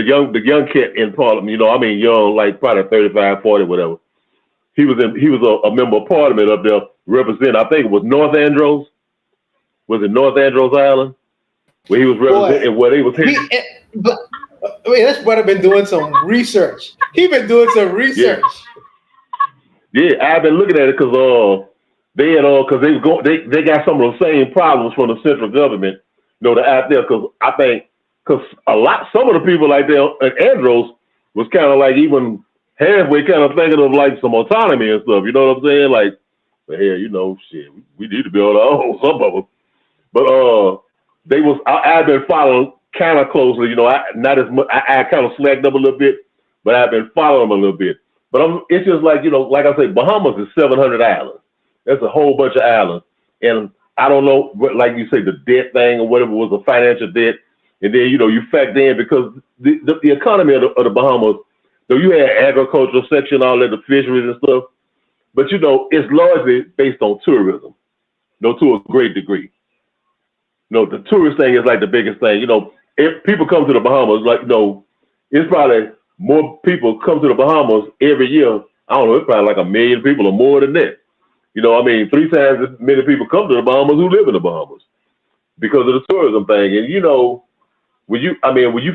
cat in Parliament. Young, like probably 35, 40, whatever. He was a member of Parliament up there representing. I think it was North Andros. Was it North Andros Island where he was representing? Where they was hitting? This brother been doing some research. He been doing some research. Yeah, I've been looking at it because they got some of the same problems from the central government, out there. Because I think some of the people like there at Andros was kind of like even halfway kind of thinking of like some autonomy and stuff. You know what I'm saying? Like, well, hell, shit, we need to build our own, some of them. But I've been following kind of closely. Not as much. I kind of slacked up a little bit, but I've been following them a little bit. But it's just like, like I say, Bahamas is 700 islands. That's a whole bunch of islands. And I don't know, like you say, the debt thing or whatever was a financial debt. And then, you factor in because the economy of the Bahamas, you had agricultural section, all that, the fisheries and stuff. But, it's largely based on tourism, to a great degree. The tourist thing is like the biggest thing. If people come to the Bahamas, like, it's probably more people come to the Bahamas every year. I don't know, it's probably like 1 million people or more than that. 3 times as many people come to the Bahamas who live in the Bahamas because of the tourism thing. And when you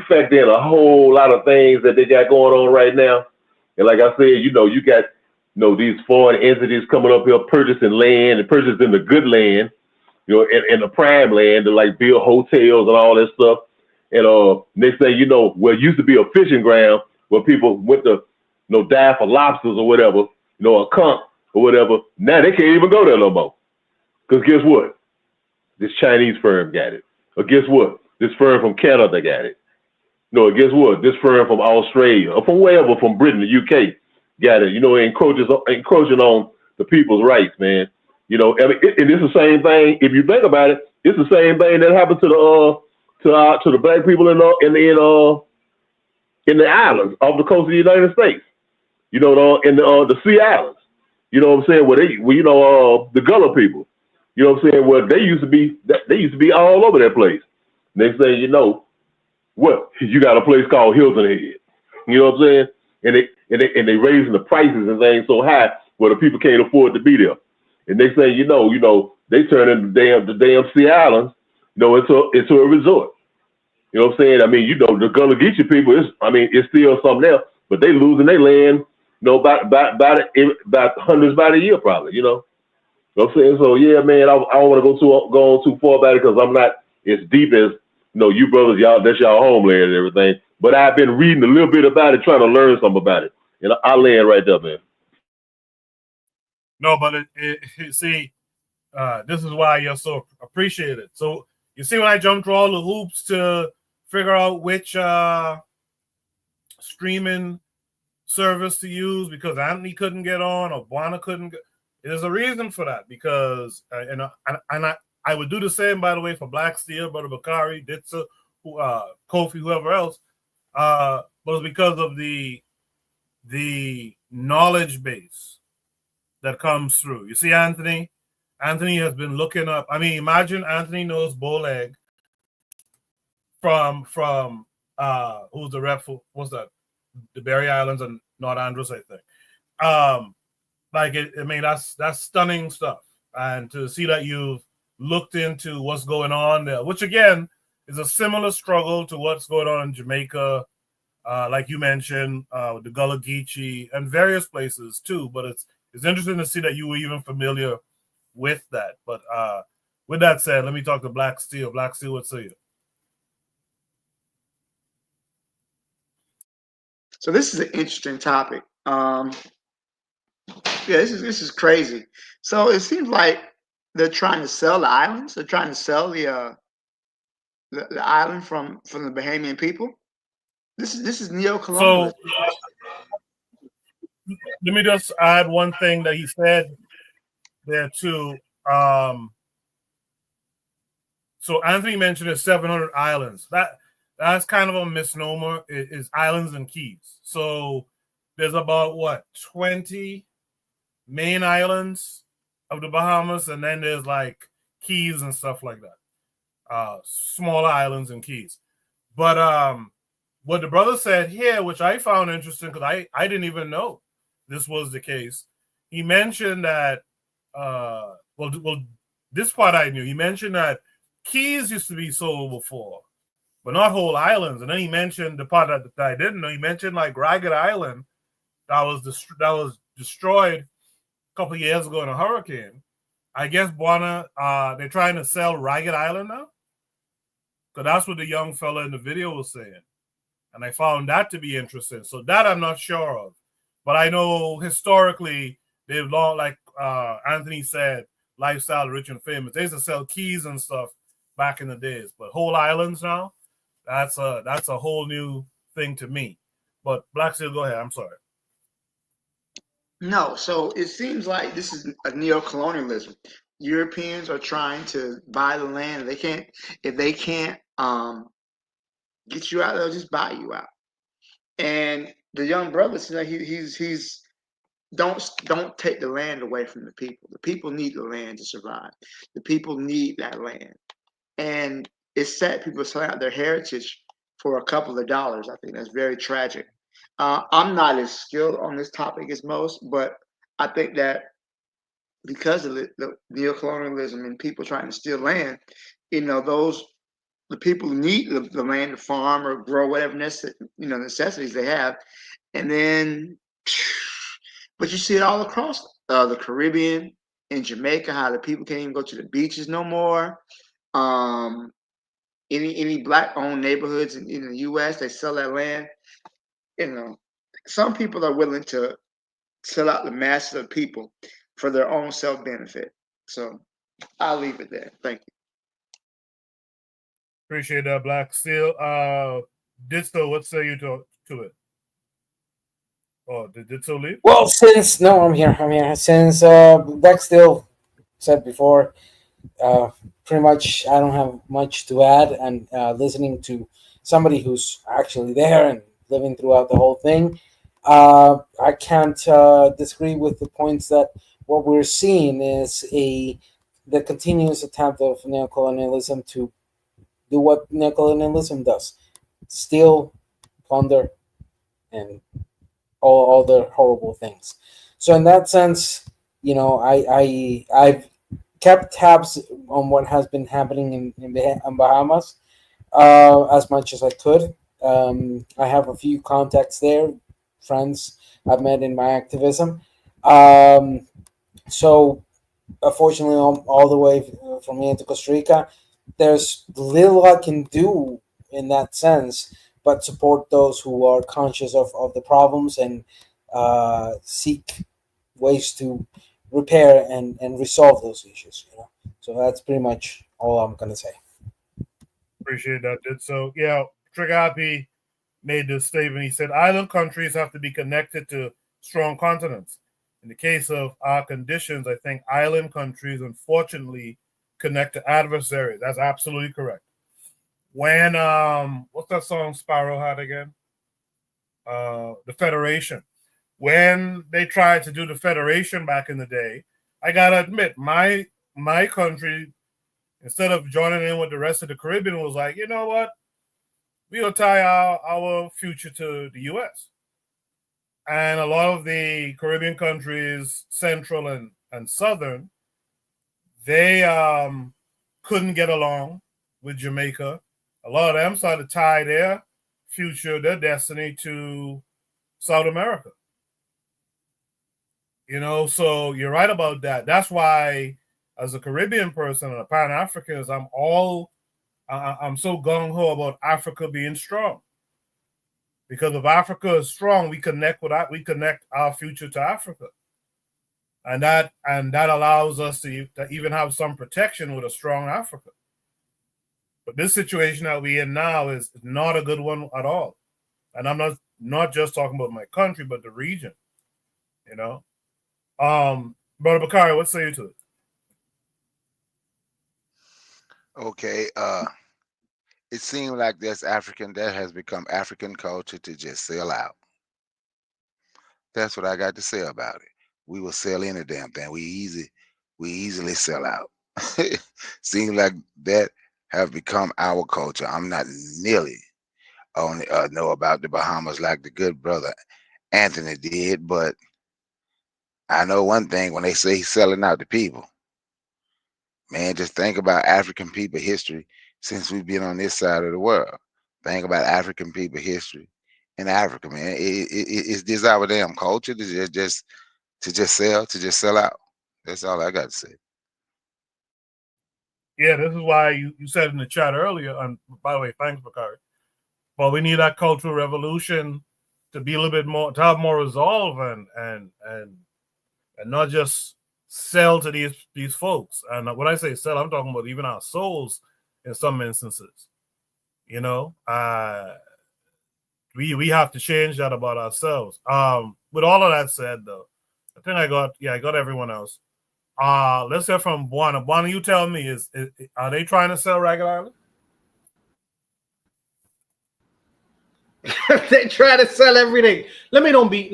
factor in a whole lot of things that they got going on right now, and like I said, you got these foreign entities coming up here purchasing land and purchasing the good land, in the prime land to like build hotels and all that stuff. And next thing you know, where it used to be a fishing ground where people went to dive for lobsters or whatever, a conch or whatever. Now they can't even go there no more. Because guess what? This Chinese firm got it. Or guess what? This firm from Canada got it. No, guess what? This firm from Australia or from wherever, from Britain, the UK, got it. Encroaching on the people's rights, man. And it's the same thing. If you think about it, it's the same thing that happened to the black people in the islands off the coast of the United States. In the Sea Islands. You know what I'm saying? Where the Gullah people. You know what I'm saying? Where they used to be all over that place. Next thing you know, you got a place called Hilton Head. You know what I'm saying? And they raising the prices and things so high where the people can't afford to be there. And next thing you know, they turn into the damn Sea Islands, into a resort. You know what I'm saying? The Gullah Geechee people, it's still something else, but they losing their land, about hundreds by the year probably, You know what I'm saying? So yeah, man, I don't want to go on too far about it because I'm not as deep as you brothers, that's y'all homeland and everything. But I've been reading a little bit about it, trying to learn something about it. And I'll land right there, man. No, but see, this is why you're so appreciated. So you see, when I jumped through all the hoops to figure out which streaming service to use because Anthony couldn't get on or Buana couldn't get. There's a reason for that because I would do the same, by the way, for Black Steel, Brother Bakari, Ditsa, Kofi, whoever else. But it's because of the knowledge base that comes through. You see, Anthony has been looking up. I mean, imagine Anthony knows Boleg from who's the rep for, what's that? The Berry Islands and North Andros, I think. I mean, that's stunning stuff. And to see that you've looked into what's going on there, which again is a similar struggle to what's going on in Jamaica, like you mentioned, the Gullah Geechee and various places too. But it's interesting to see that you were even familiar with that. But with that said, let me talk to Black Steel. Black Steel, what say you? So this is an interesting topic. Yeah, this is crazy. So it seems like they're trying to sell the islands. They're trying to sell the island from the Bahamian people. This is neo-colonialism. So let me just add one thing that he said there too. So Anthony mentioned there's 700 islands. That's kind of a misnomer. It is islands and keys. So there's about 20 main islands of the Bahamas, and then there's like keys and stuff like that. Smaller islands and keys. But what the brother said here, which I found interesting because I didn't even know this was the case. He mentioned that well, this part I knew. He mentioned that keys used to be sold before, but not whole islands. And then he mentioned the part that I didn't know. He mentioned like Ragged Island that was destroyed a couple of years ago in a hurricane. I guess Buana, they're trying to sell Ragged Island now, because that's what the young fella in the video was saying, and I found that to be interesting. So that I'm not sure of, but I know historically they've long, like Anthony said, lifestyle rich and famous. They used to sell keys and stuff back in the days, but whole islands now, that's a whole new thing to me. But Black Steel, go ahead. I'm sorry. No, so it seems like this is a neo-colonialism. Europeans are trying to buy the land. If they can't get you out, they'll just buy you out. And the young brother seems like he's don't take the land away from the people. The people need the land to survive. The people need that land. And it's sad people sell out their heritage for a couple of dollars. I think that's very tragic. I'm not as skilled on this topic as most, but I think that because of the neocolonialism and people trying to steal land, the people need the land to farm or grow whatever necessities they have, and then, but you see it all across the Caribbean, in Jamaica, how the people can't even go to the beaches no more. Any black-owned neighborhoods in the U.S., they sell that land. Some people are willing to sell out the masses of people for their own self-benefit. So I'll leave it there. Thank you. Appreciate that, Black Steel. Ditso, what say you to it? Oh, did Ditso leave? Well, I'm here. Since Black Steel said before, pretty much I don't have much to add. And listening to somebody who's actually there and living throughout the whole thing, I can't disagree with the points that what we're seeing is the continuous attempt of neocolonialism to do what neocolonialism does: steal, plunder, and all the horrible things. So in that sense, I've kept tabs on what has been happening in Bahamas as much as I could. I have a few contacts there, friends I've met in my activism. So unfortunately, all the way from here to Costa Rica, there's little I can do in that sense, but support those who are conscious of the problems and seek ways to repair and resolve those issues. So that's pretty much all I'm gonna say. Appreciate that, dude. So yeah, Trigger Happy made this statement. He said, island countries have to be connected to strong continents. In the case of our conditions, I think island countries, unfortunately, connect to adversaries. That's absolutely correct. When, what's that song Sparrow had again? The Federation. When they tried to do the Federation back in the day, I gotta admit, my country, instead of joining in with the rest of the Caribbean, was like, you know what? We'll tie our future to the U.S. And a lot of the Caribbean countries, central and southern, they couldn't get along with Jamaica. A lot of them started to tie their future, their destiny to South America. You know, so you're right about that. That's why, as a Caribbean person and a Pan-Africanist, I'm so gung-ho about Africa being strong. Because if Africa is strong, we connect our future to Africa. And that allows us to even have some protection with a strong Africa. But this situation that we're in now is not a good one at all. And I'm not just talking about my country, but the region. You know? Brother Bakari, what say you to it? Okay, it seems like that has become African culture to just sell out. That's what I got to say about it. We will sell any damn thing. We easily sell out. Seems like that have become our culture. I'm not nearly only know about the Bahamas like the good brother Anthony did, but I know one thing when they say he's selling out the people. Man, just think about African people history since we've been on this side of the world. Think about African people history in Africa, man. It's this our damn culture to just sell out. That's all I got to say. Yeah, this is why you said in the chat earlier, and by the way, thanks, Bakari. But we need that cultural revolution to be a little bit more, to have more resolve and not just sell to these folks. And when I say sell, I'm talking about even our souls in some instances. You know, we have to change that about ourselves. With all of that said, though, I think I got everyone else. Let's hear from Buana. Buana, you tell me, are they trying to sell Ragged Island? They try to sell everything. Let me don't be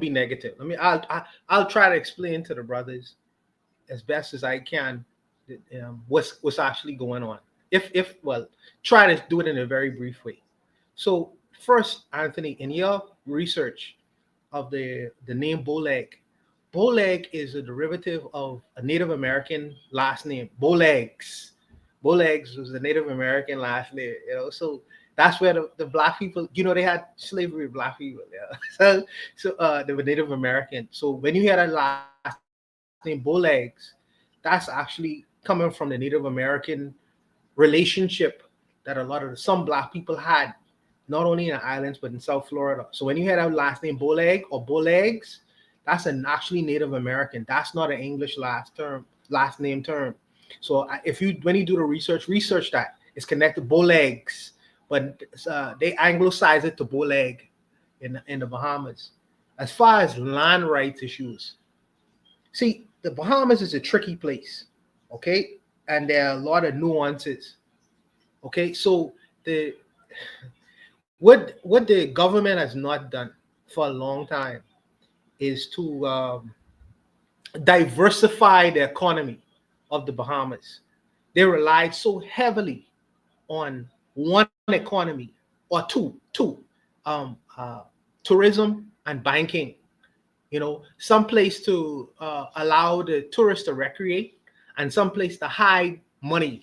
negative. I'll try to explain to the brothers as best as I can what's actually going on. If try to do it in a very brief way. So first, Anthony, in your research of the name Boleg, Boleg is a derivative of a Native American last name, Bolegs. Bolegs was a Native American last name, you know. So that's where the black people, you know, they had slavery with black people. Yeah. So they were Native American. So when you hear that last name Bolegs, that's actually coming from the Native American relationship that some black people had, not only in the islands but in South Florida. So when you hear that last name Boleg or Bolegs, that's an actually Native American. That's not an English last name term. So when you do the research that. It's connected Bolegs, but they anglicize it to Boleg in the Bahamas. As far as land rights issues, see, the Bahamas is a tricky place, okay? And there are a lot of nuances, okay? So what the government has not done for a long time is to diversify the economy of the Bahamas. They relied so heavily on one economy or two, tourism and banking. You know, some place to allow the tourists to recreate and some place to hide money.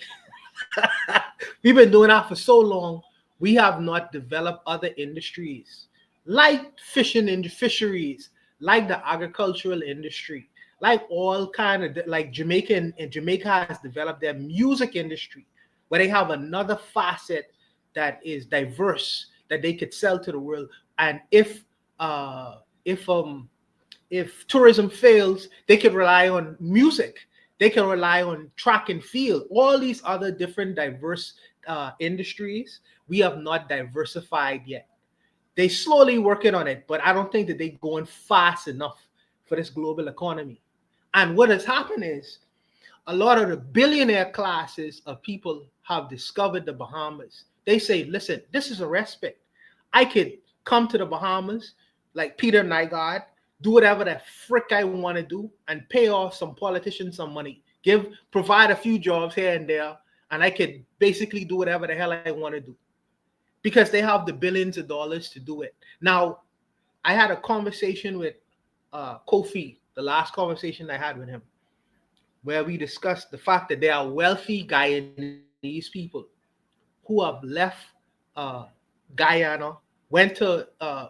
We've been doing that for so long. We have not developed other industries like fishing and fisheries, like the agricultural industry, like all kind of like Jamaica has developed their music industry, where they have another facet that is diverse that they could sell to the world. And if tourism fails, they could rely on music. They can rely on track and field, all these other different diverse industries. We have not diversified yet. They slowly working on it, but I don't think that they're going fast enough for this global economy. And what has happened is a lot of the billionaire classes of people have discovered the Bahamas. They say, listen, this is a respite. I could come to the Bahamas like Peter Nygaard, do whatever the frick I want to do, and pay off some politicians some money, provide a few jobs here and there, and I could basically do whatever the hell I want to do because they have the billions of dollars to do it. Now, I had a conversation with Kofi, the last conversation I had with him, where we discussed the fact that there are wealthy Guyanese people who have left Guyana, went to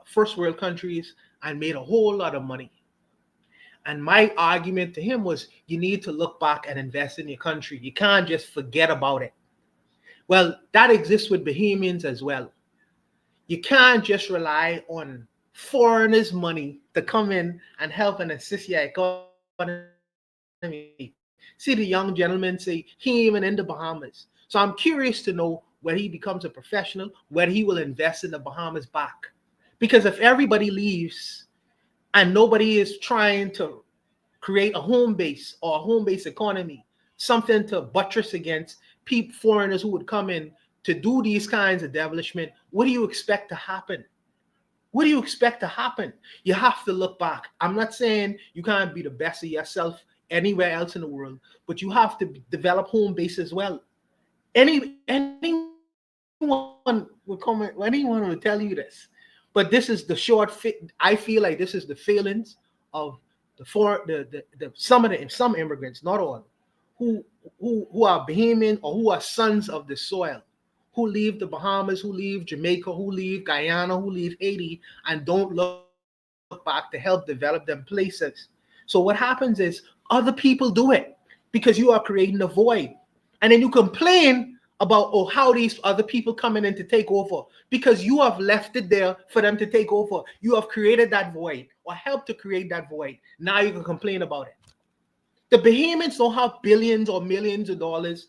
first world countries, and made a whole lot of money. And my argument to him was, you need to look back and invest in your country. You can't just forget about it. Well, that exists with Bahamians as well. You can't just rely on foreigners' money to come in and help and assist your economy. See, the young gentleman say he even in the Bahamas. So I'm curious to know when he becomes a professional, whether he will invest in the Bahamas back. Because if everybody leaves and nobody is trying to create a home base or a home base economy, something to buttress against foreigners who would come in to do these kinds of development, what do you expect to happen? What do you expect to happen? You have to look back. I'm not saying you can't be the best of yourself anywhere else in the world, but you have to develop home base as well. Anyone will tell you this, but this is the short fit. I feel like this is the failings of some immigrants, not all, who are Bahamian or who are sons of the soil, who leave the Bahamas, who leave Jamaica, who leave Guyana, who leave Haiti, and don't look back to help develop them places. So what happens is other people do it because you are creating a void. And then you complain about, oh, how these other people coming in to take over because you have left it there for them to take over. You have created that void or helped to create that void. Now you can complain about it. The Bahamians don't have billions or millions of dollars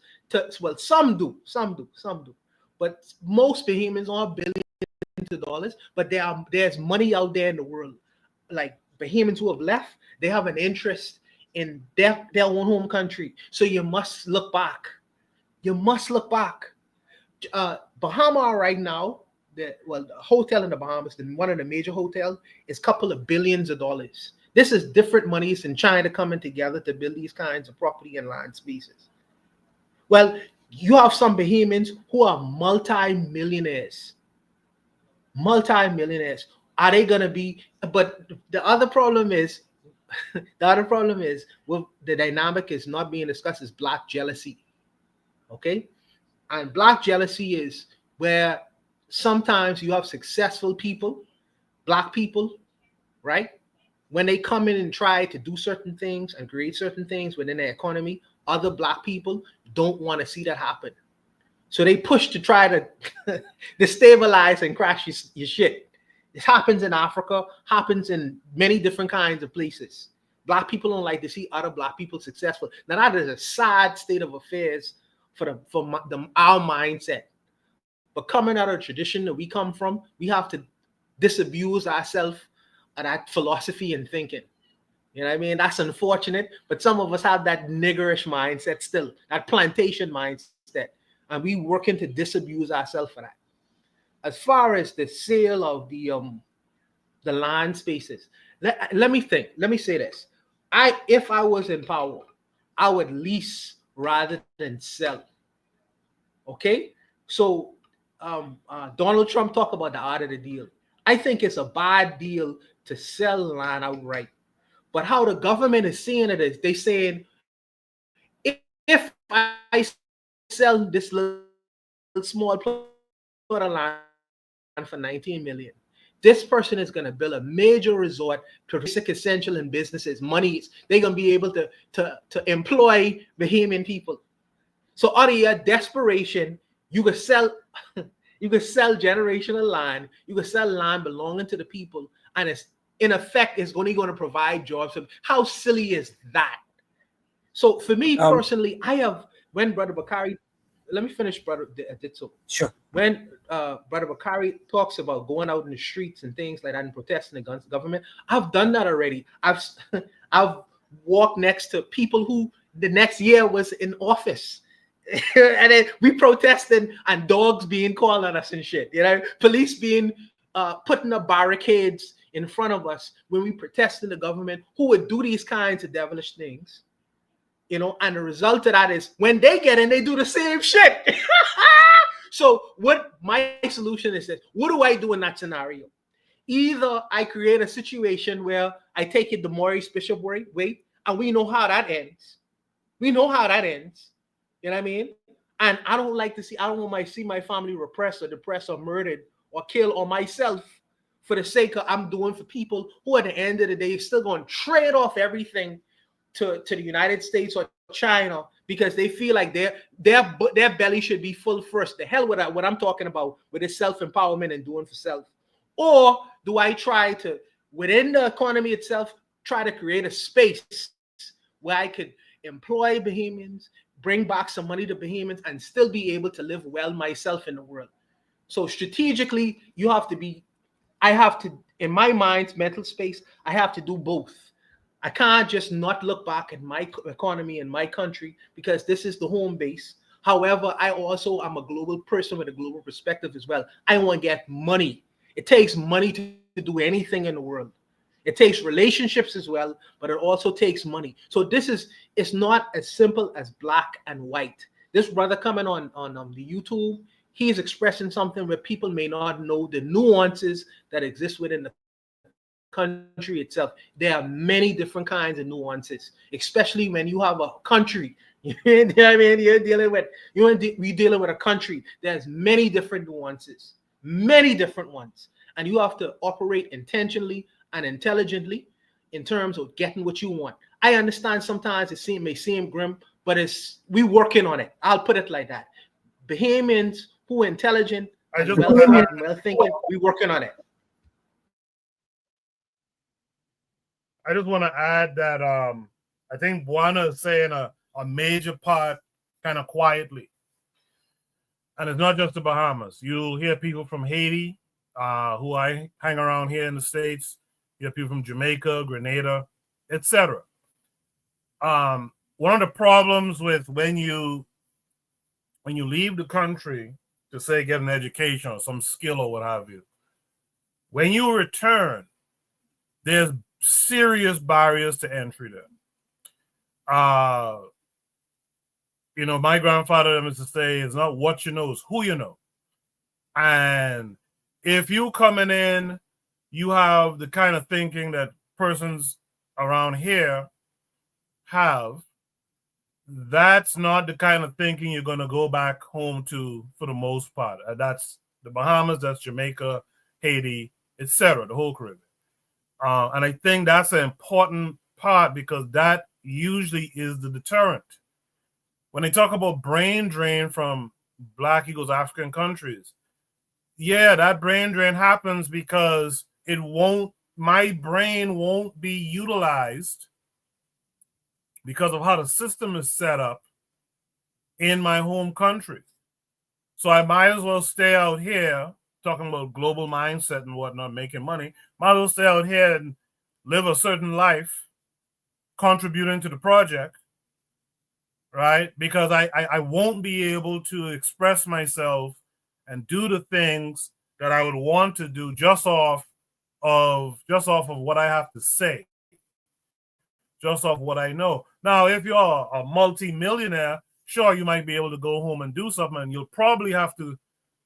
well, some do. But most Bahamians don't have billions of dollars, but there's money out there in the world. Like Bahamians who have left, they have an interest in their own home country. So you must look back. You must look back. Bahama right now, the hotel in the Bahamas, one of the major hotels, is a couple of billions of dollars. This is different monies in China coming together to build these kinds of property and land spaces. Well, you have some Bahamians who are multi-millionaires. Are they going to be? But the other problem is, well, the dynamic is not being discussed is black jealousy. Okay? And black jealousy is where sometimes you have successful people, black people, right? When they come in and try to do certain things and create certain things within the economy, other black people don't want to see that happen. So they push to try to destabilize and crash your shit. It happens in Africa, happens in many different kinds of places. Black people don't like to see other black people successful. Now that is a sad state of affairs for our mindset. But coming out of the tradition that we come from, we have to disabuse ourselves of that philosophy and thinking. You know what I mean? That's unfortunate, but some of us have that niggerish mindset still, that plantation mindset, and we working to disabuse ourselves for that. As far as the sale of the land spaces, let me think. Let me say this: if I was in power, I would lease rather than sell. Okay, so Donald Trump talked about the art of the deal. I think it's a bad deal to sell land outright. But how the government is seeing it is they saying, if I sell this little small plot of land for 19 million, this person is going to build a major resort to basic essential in businesses, monies. They're going to be able to employ Bahamian people. So out of your desperation, you could sell generational land, you could sell land belonging to the people, and it's in effect is only going to provide jobs. How silly is that? So for me personally, when Brother Bakari let me finish, brother Ditso. Sure. When Brother Bakari talks about going out in the streets and things like that and protesting against the government, I've done that already. I've walked next to people who the next year was in office. And then we protesting and dogs being called on us and shit. Police being putting up barricades in front of us when we protesting the government who would do these kinds of devilish things. And the result of that is when they get in, they do the same shit. So what my solution is what do I do in that scenario? Either I create a situation where I take it the Maurice Bishop way, and we know how that ends. You know what I mean? And I don't want to see my family repressed or depressed or murdered or killed, or myself for the sake of I'm doing for people who at the end of the day are still going to trade off everything to the United States or China because they feel like their belly should be full first. The hell with that, what I'm talking about with this self-empowerment and doing for self. Or do I try to, within the economy itself, try to create a space where I could employ Bahamians, bring back some money to Bahamians, and still be able to live well myself in the world? So strategically, I have to, in my mind's mental space, I have to do both. I can't just not look back at my economy and my country because this is the home base. However, I also am a global person with a global perspective as well. I want to get money. It takes money to do anything in the world. It takes relationships as well, but it also takes money. So it's not as simple as black and white. This brother coming on the YouTube, he's expressing something where people may not know the nuances that exist within the country itself. There are many different kinds of nuances, especially when you have a country. You know what I mean? We dealing with a country. There's many different nuances, many different ones, and you have to operate intentionally and intelligently in terms of getting what you want. I understand sometimes it may seem grim, but we working on it. I'll put it like that. Bahamians who are intelligent and well thinking, we working on it. I just want to add that I think Buana is saying a major part kind of quietly. And it's not just the Bahamas. You'll hear people from Haiti who I hang around here in the States. You have people from Jamaica, Grenada, etc. One of the problems with when you leave the country to say get an education or some skill or what have you, when you return, there's serious barriers to entry there. My grandfather used to say, it's not what you know, it's who you know. And if you coming in, you have the kind of thinking that persons around here have, that's not the kind of thinking you're going to go back home to for the most part. That's the Bahamas, that's Jamaica, Haiti, etc., the whole Caribbean. And I think that's an important part because that usually is the deterrent. When they talk about brain drain from Black Eagles African countries, yeah, that brain drain happens because my brain won't be utilized because of how the system is set up in my home country. So I might as well stay out here talking about global mindset and whatnot, making money. Might as well stay out here and live a certain life, contributing to the project, right? Because I won't be able to express myself and do the things that I would want to do just off of what I have to say, just off what I know. Now, if you're a multi-millionaire, sure, you might be able to go home and do something, and you'll probably have to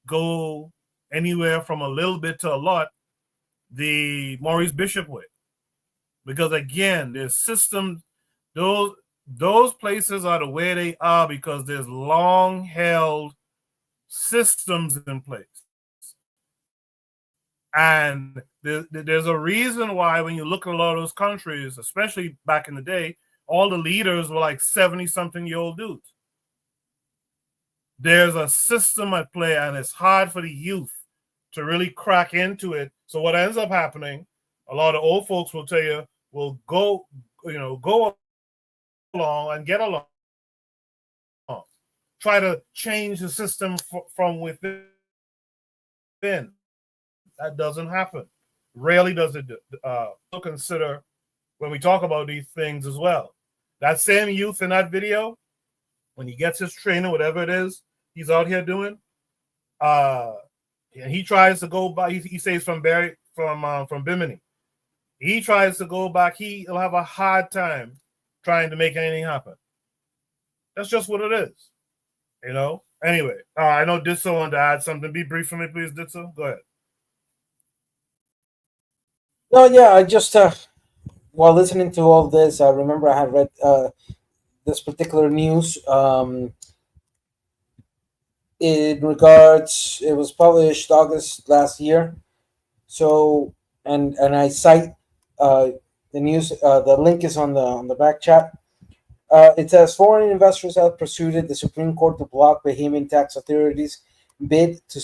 go anywhere from a little bit to a lot the Maurice Bishop way. Because again, there's systems, those places are the way they are because there's long-held systems in place. And there's a reason why when you look at a lot of those countries, especially back in the day, all the leaders were like 70-something-year-old dudes. There's a system at play, and it's hard for the youth to really crack into it. So what ends up happening, a lot of old folks will tell you, will go along and get along. try to change the system from within. That doesn't happen. Rarely does it consider when we talk about these things as well. That same youth in that video, when he gets his training, whatever it is he's out here doing, and he tries to go back. He says from Bimini. He tries to go back. He'll have a hard time trying to make anything happen. That's just what it is, you know. Anyway, I know Ditso wanted to add something. Be brief for me, please, Ditso. Go ahead. No, yeah, I just while listening to all this, I remember I had read this particular news. In regards, it was published August last year. So, and I cite the news. The link is on the back chat. It says foreign investors have pursued the Supreme Court to block Bahamian tax authorities' bid to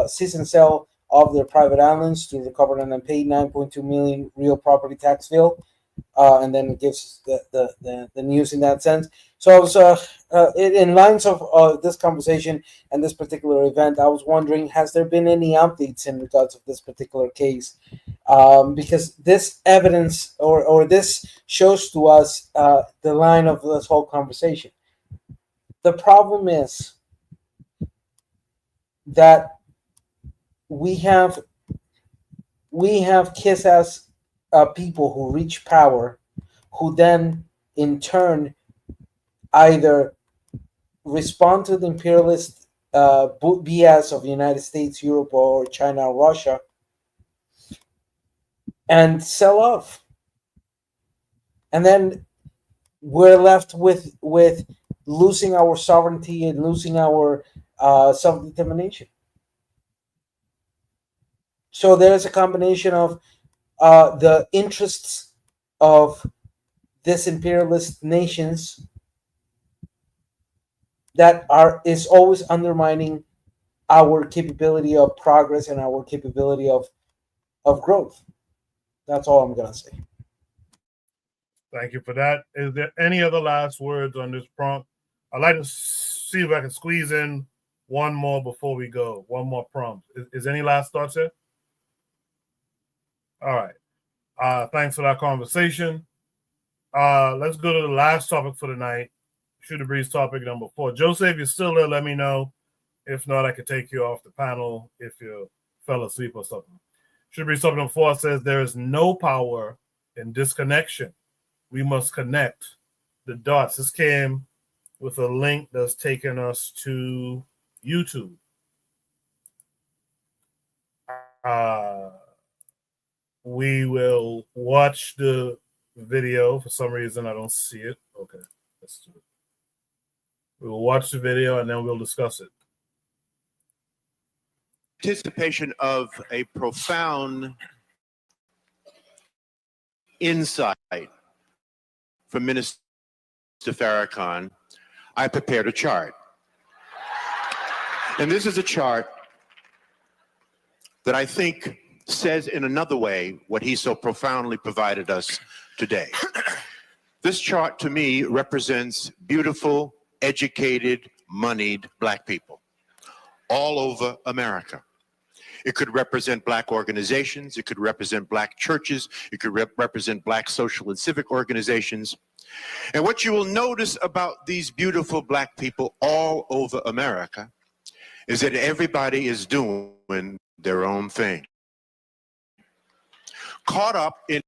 cease and sell of their private islands to recover an unpaid 9.2 million real property tax bill. And then it gives the news in that sense. So I was in lines of this conversation and this particular event. I was wondering, has there been any updates in regards of this particular case? Because this evidence or this shows to us the line of this whole conversation. The problem is that we have kiss-ass people who reach power, who then in turn either respond to the imperialist BS of the United States, Europe, or China or Russia, and sell off. And then we're left with losing our sovereignty and losing our self-determination. So there's a combination of the interests of this imperialist nations that is always undermining our capability of progress and our capability of growth. That's all I'm gonna say. Thank you for that. Is there any other last words on this prompt? I'd like to see if I can squeeze in one more before we go. One more prompt. Is any last thoughts here? All right. Thanks for that conversation. Let's go to the last topic for tonight. Shoot the breeze topic number 4. Joseph, if you're still there, let me know. If not, I could take you off the panel if you fell asleep or something. Shoot the breeze topic number 4 says there is no power in disconnection. We must connect the dots. This came with a link that's taken us to YouTube. We will watch the video. For some reason, I don't see it. Okay, let's do it. We will watch the video and then we'll discuss it. Anticipation of a profound insight from Minister Farrakhan, I prepared a chart. And this is a chart that I think says in another way what he so profoundly provided us today. This chart to me represents beautiful, educated, moneyed Black people all over America. It could represent Black organizations. It could represent Black churches. It could represent Black social and civic organizations. And what you will notice about these beautiful Black people all over America is that everybody is doing their own thing. Caught up in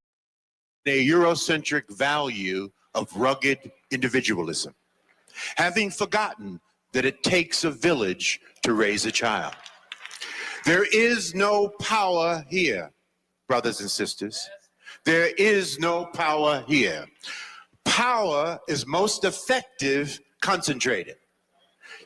a Eurocentric value of rugged individualism, having forgotten that it takes a village to raise a child. There is no power here, brothers and sisters. There is no power here. Power is most effective concentrated.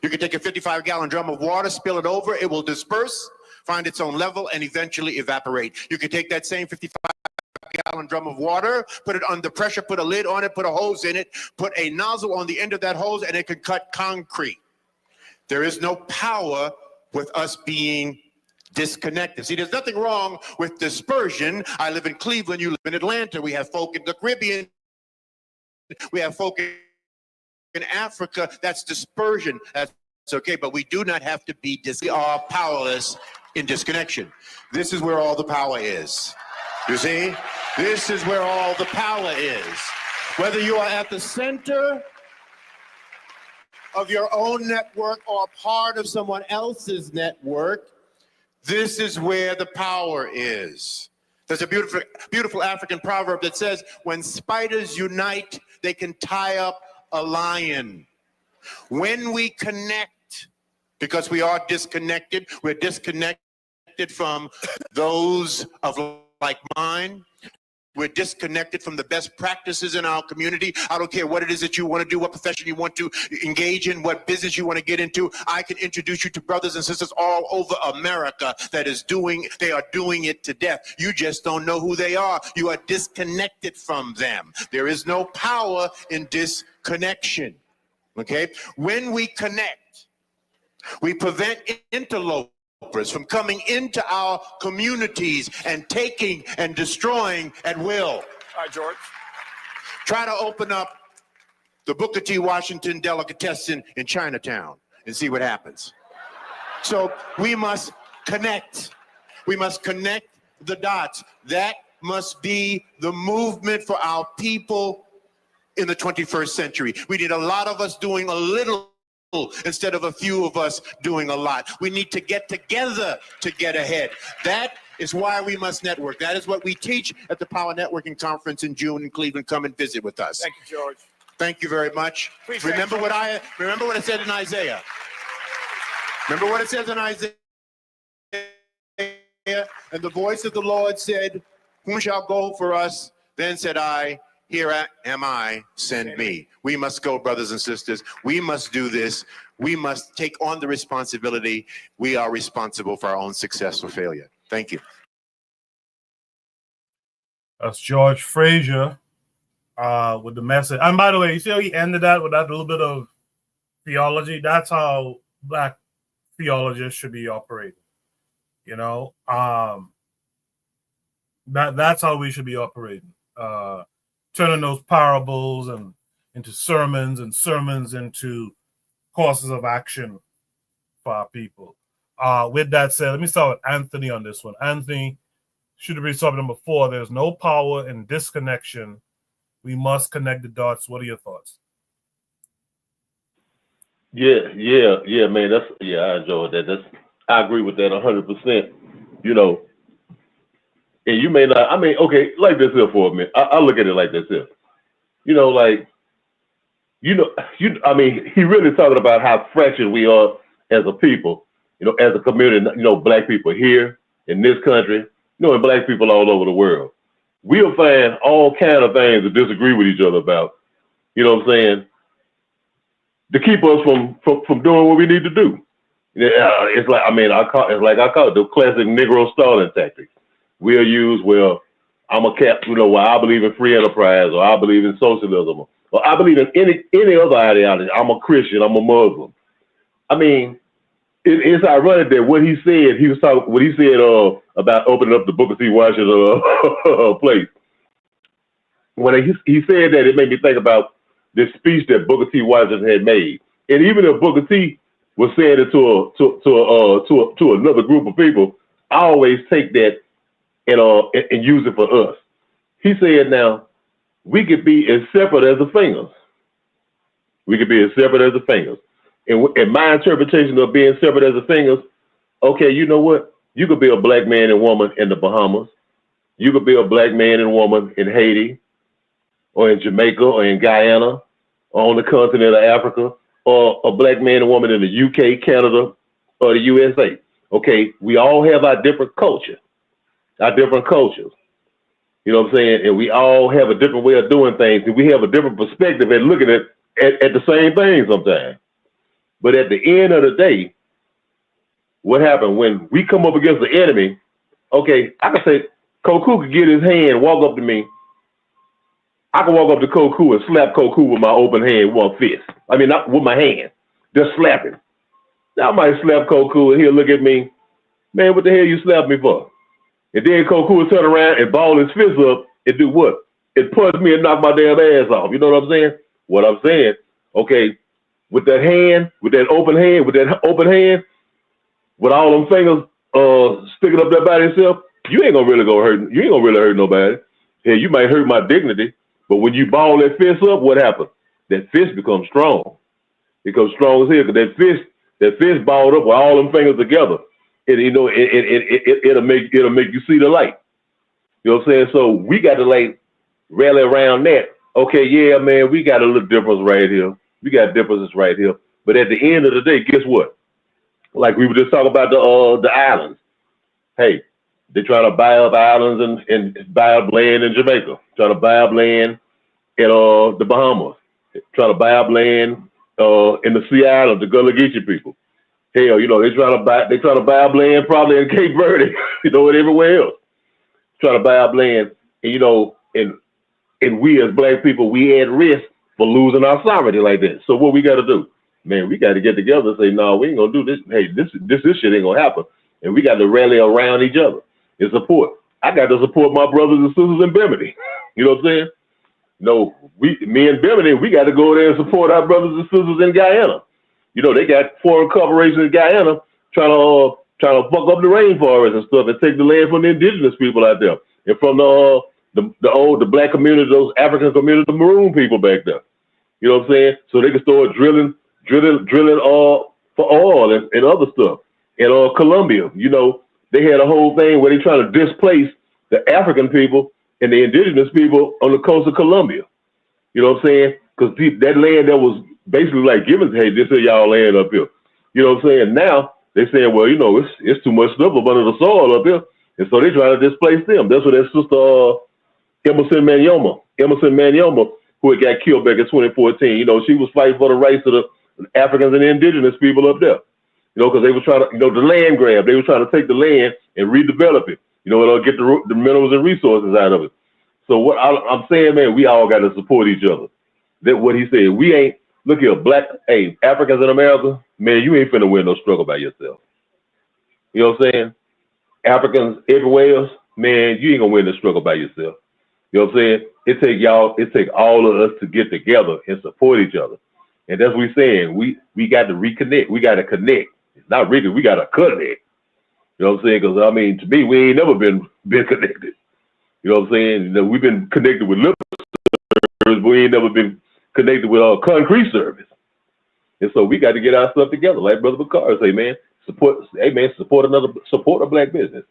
You can take a 55-gallon drum of water, spill it over, it will disperse, find its own level, and eventually evaporate. You can take that same 55-gallon drum of water, put it under pressure, put a lid on it, put a hose in it, put a nozzle on the end of that hose, and it could cut concrete. There is no power with us being disconnected. See, there's nothing wrong with dispersion. I live in Cleveland, you live in Atlanta. We have folk in the Caribbean. We have folk in Africa, that's dispersion. That's okay, but we do not have to be we are powerless in disconnection. This is where all the power is. You see? This is where all the power is. Whether you are at the center of your own network or part of someone else's network, this is where the power is. There's a beautiful, beautiful African proverb that says, when spiders unite, they can tie up a lion. When we connect, because we are disconnected, we're disconnected from those of like mind. We're disconnected from the best practices in our community. I don't care what it is that you want to do, what profession you want to engage in, what business you want to get into. I can introduce you to brothers and sisters all over America they are doing it to death. You just don't know who they are. You are disconnected from them. There is no power in disconnection. Okay? When we connect, we prevent interlopers from coming into our communities and taking and destroying at will. All right, George. Try to open up the Booker T. Washington delicatessen in Chinatown and see what happens. So we must connect. We must connect the dots. That must be the movement for our people in the 21st century. We need a lot of us doing a little instead of a few of us doing a lot. We need to get together to get ahead. That is why we must network. That is what we teach at the Power Networking Conference in June in Cleveland. Come and visit with us. Thank you, George. Thank you very much. Please remember what it said in Isaiah. Remember what it says in Isaiah. And the voice of the Lord said, whom shall go for us? Then said I, here am I, send me. We must go, brothers and sisters. We must do this. We must take on the responsibility. We are responsible for our own success or failure. Thank you. That's George Frazier with the message. And by the way, you see how he ended that with that little bit of theology? That's how Black theologists should be operating. You know, that's how we should be operating. Turning those parables and into sermons and sermons into courses of action for our people. With that said, let me start with Anthony on this one. Anthony, should have been something number 4. There's no power in disconnection. We must connect the dots. What are your thoughts? Yeah, man. I enjoyed that. I agree with that 100%. You know, and you may not. I mean, okay, like this here for a minute. I look at it like this here. You know, like, I mean, he really talking about how fractured we are as a people. You know, as a community. You know, Black people here in this country. You know, and Black people all over the world. We'll find all kind of things to disagree with each other about. You know what I'm saying? To keep us from doing what we need to do. It's like, I mean, I call it the classic Negro stalling tactics. We'll use, well, I'm a cap, you know, well, I believe in free enterprise, or I believe in socialism, or I believe in any other ideology. I'm a Christian, I'm a Muslim. I mean, it's ironic that what he said, about opening up the Booker T. Washington place. When he said that, it made me think about this speech that Booker T. Washington had made. And even if Booker T. was saying it to another group of people, I always take that and use it for us. He said, now, we could be as separate as the fingers. We could be as separate as the fingers. And my interpretation of being separate as the fingers, okay, you know what? You could be a Black man and woman in the Bahamas. You could be a Black man and woman in Haiti, or in Jamaica, or in Guyana, or on the continent of Africa, or a Black man and woman in the UK, Canada, or the USA. Okay, we all have our different culture, our different cultures. You know what I'm saying? And we all have a different way of doing things, and we have a different perspective at looking at the same thing sometimes. But at the end of the day, what happened when we come up against the enemy? Okay, I can say Koku could get his hand, walk up to me. I can walk up to Koku and slap Koku with my open hand, one fist. I mean, not with my hand, just slap him. Now I might slap Koku and he'll look at me, man, what the hell you slap me for? And then Koku will turn around and ball his fist up and do what? It punch me and knock my damn ass off. You know what I'm saying? What I'm saying, Okay, with that hand, with that open hand, with all them fingers sticking up there by itself, you ain't gonna really hurt nobody. Hey, you might hurt my dignity, but when you ball that fist up, what happens? That fist becomes strong. It becomes strong as hell because that fist balled up with all them fingers together. And you know, it'll make you see the light. You know what I'm saying? So we got to like rally around that. Okay, yeah, man, we got a little difference right here. We got differences right here. But at the end of the day, guess what? Like we were just talking about the islands. Hey, they're trying to buy up islands and buy up land in Jamaica. Trying to buy up land in the Bahamas. Trying to buy up land in the Sea Islands, the Gullah Geechee people. Hell, you know, they trying to buy up land probably in Cape Verde, you know, and everywhere else. Trying to buy up land, and you know, and we as black people, we at risk for losing our sovereignty like that. So what we got to do? Man, we got to get together and say, no, we ain't gonna do this. Hey, this shit ain't gonna happen. And we got to rally around each other and support. I got to support my brothers and sisters in Bimini. You know what I'm saying? No, me and Bimini, we got to go there and support our brothers and sisters in Guyana. You know, they got foreign corporations in Guyana trying to fuck up the rainforest and stuff and take the land from the indigenous people out there and from the black community, those African community, the maroon people back there. You know what I'm saying? So they can start drilling for oil and other stuff. In Colombia, you know, they had a whole thing where they trying to displace the African people and the indigenous people on the coast of Colombia. You know what I'm saying? Because that land that was basically like given, hey, this is y'all land up here. You know what I'm saying? Now they saying, well, you know, it's too much stuff up under the soil up here, and so they trying to displace them. That's what that sister Emerson Manyoma, who had got killed back in 2014. You know, she was fighting for the rights of the Africans and the indigenous people up there. You know, because they were trying to, you know, the land grab. They were trying to take the land and redevelop it. You know, and get the minerals and resources out of it. So what I'm saying, man, we all got to support each other. That what he said. We ain't, look here, Africans in America, man, you ain't finna win no struggle by yourself. You know what I'm saying? Africans everywhere else, man, you ain't gonna win the struggle by yourself. You know what I'm saying? It take all of us to get together and support each other. And that's what we're saying. We got to reconnect. We got to connect. It's not really, we got to connect. You know what I'm saying? Because, I mean, to me, we ain't never been connected. You know what I'm saying? You know, we've been connected with lip service, but we ain't never been connected with concrete service. And so we got to get our stuff together. Like Brother Bakar say, man, support a black business.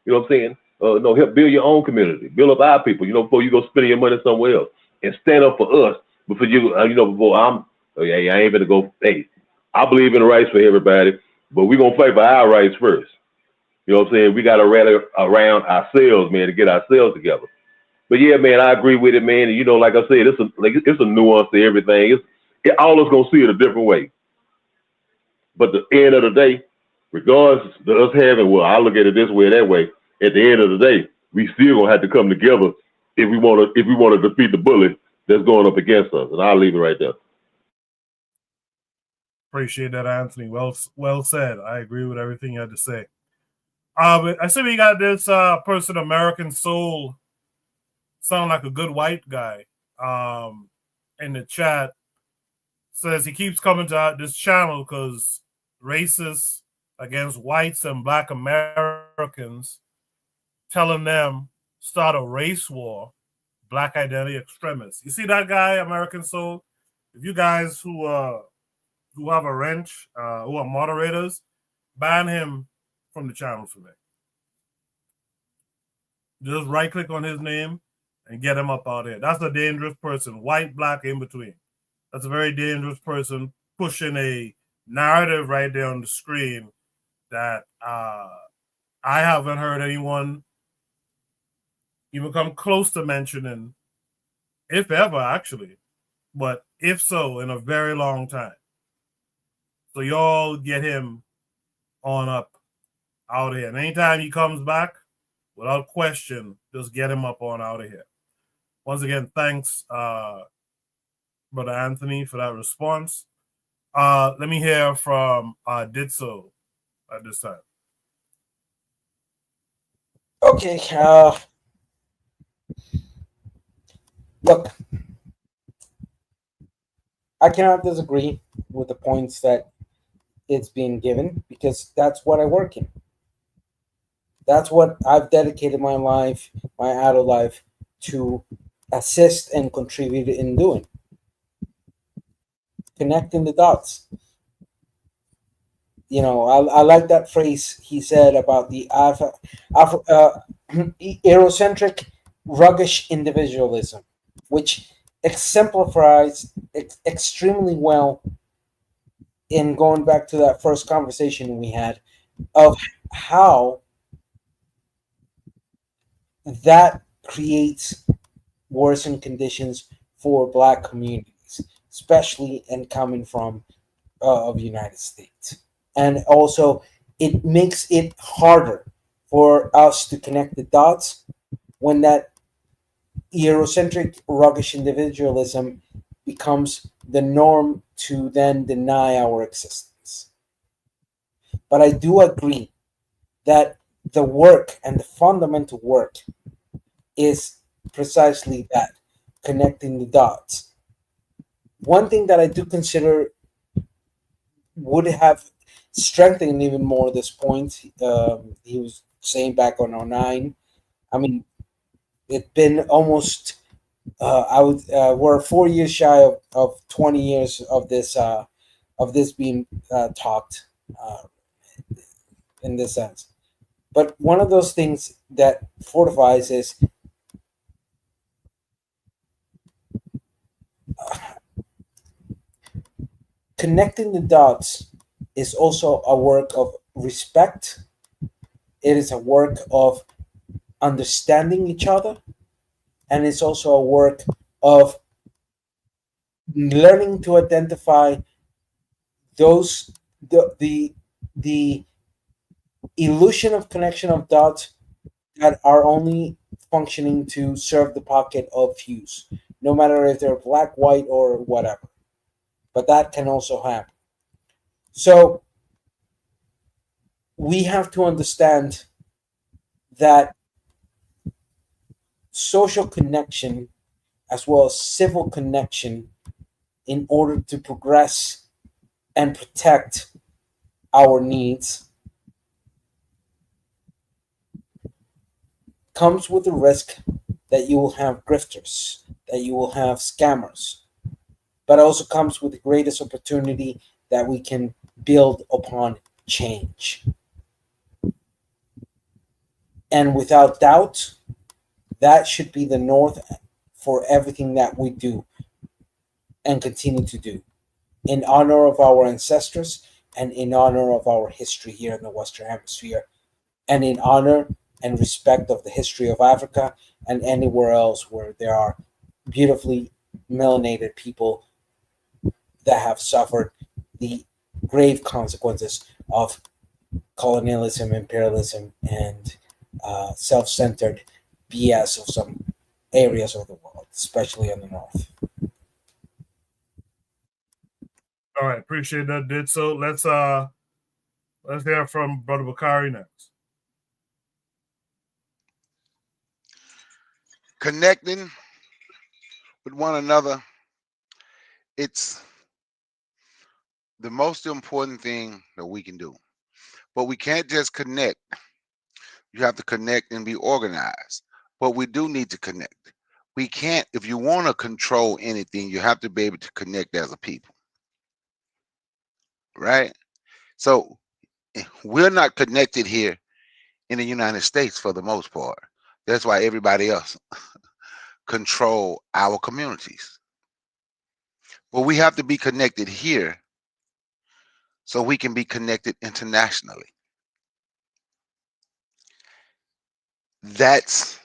You know what I'm saying? No, help build your own community. Build up our people, you know, before you go spending your money somewhere else. And stand up for us. Before you, before I ain't gonna go, hey, I believe in the rights for everybody, but we're gonna fight for our rights first. You know what I'm saying? We gotta rally around ourselves, man, to get ourselves together. But yeah, man, I agree with it, man. And you know, like I said, it's a nuance to everything. All of us gonna see it a different way. But at the end of the day, regardless of us having, well, I look at it this way or that way, at the end of the day, we still gonna have to come together if we want to defeat the bully that's going up against us. And I'll leave it right there. Appreciate that, Anthony. Well said. I agree with everything you had to say. But I see we got this person, American Soul, sound like a good white guy. In the chat says he keeps coming to this channel because racist against whites and black Americans, telling them start a race war, black identity extremists. You see that guy, American Soul? If you guys who have a wrench, who are moderators, ban him from the channel for me. Just right click on his name and get him up out here. That's a dangerous person, white, black, in between. That's a very dangerous person pushing a narrative right there on the screen that I haven't heard anyone even come close to mentioning, if ever, actually, but if so, in a very long time. So y'all get him on up out of here. And anytime he comes back, without question, just get him up on out of here. Once again, thanks, Brother Anthony, for that response. Let me hear from Ditso at this time. Okay. Look, I cannot disagree with the points that it's being given because that's what I work in. That's what I've dedicated my life, my adult life, to assist and contribute in doing, connecting the dots. You know, I like that phrase he said about the Eurocentric, ruggish individualism, which exemplifies extremely well in going back to that first conversation we had of how that creates worsened conditions for Black communities, especially and coming from of the United States. And also, it makes it harder for us to connect the dots when that Eurocentric, ruggish individualism becomes the norm to then deny our existence. But I do agree that the work and the fundamental work is precisely that, connecting the dots. One thing that I do consider would have strengthened even more this point, he was saying back on '09. I mean, it's been almost, we're 4 years shy of 20 years of this being talked in this sense. But one of those things that fortifies is connecting the dots is also a work of respect. It is a work of understanding each other, and it's also a work of learning to identify those the illusion of connection of dots that are only functioning to serve the pocket of fews, no matter if they're black, white, or whatever. But that can also happen. So we have to understand that social connection as well as civil connection in order to progress and protect our needs comes with the risk that you will have grifters, that you will have scammers, but also comes with the greatest opportunity that we can build upon change. And without doubt, that should be the north for everything that we do and continue to do in honor of our ancestors and in honor of our history here in the Western Hemisphere and in honor and respect of the history of Africa and anywhere else where there are beautifully melanated people that have suffered the grave consequences of colonialism, imperialism, and self-centered BS of some areas of the world, especially in the north. All right, appreciate that. Did so. Let's hear from Brother Bakari next. Connecting with one another, it's the most important thing that we can do. But we can't just connect. You have to connect and be organized. But we do need to connect. We can't, if you want to control anything, you have to be able to connect as a people. Right? So we're not connected here in the United States for the most part. That's why everybody else control our communities. But we have to be connected here so we can be connected internationally. That's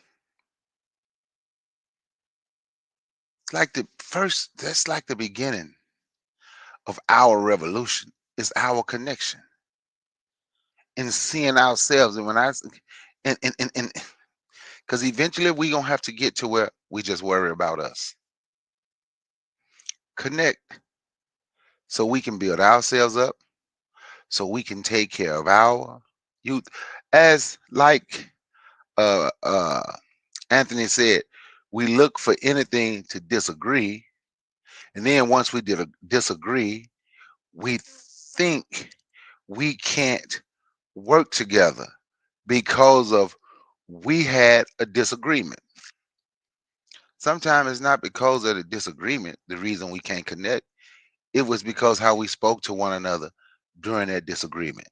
like that's like the beginning of our revolution, is our connection and seeing ourselves. And when and because eventually we're gonna have to get to where we just worry about us. Connect so we can build ourselves up, so we can take care of our youth. As like Anthony said, we look for anything to disagree And then once we disagree, we think we can't work together because of we had a disagreement. Sometimes it's not because of the disagreement, the reason we can't connect. It was because how we spoke to one another during that disagreement.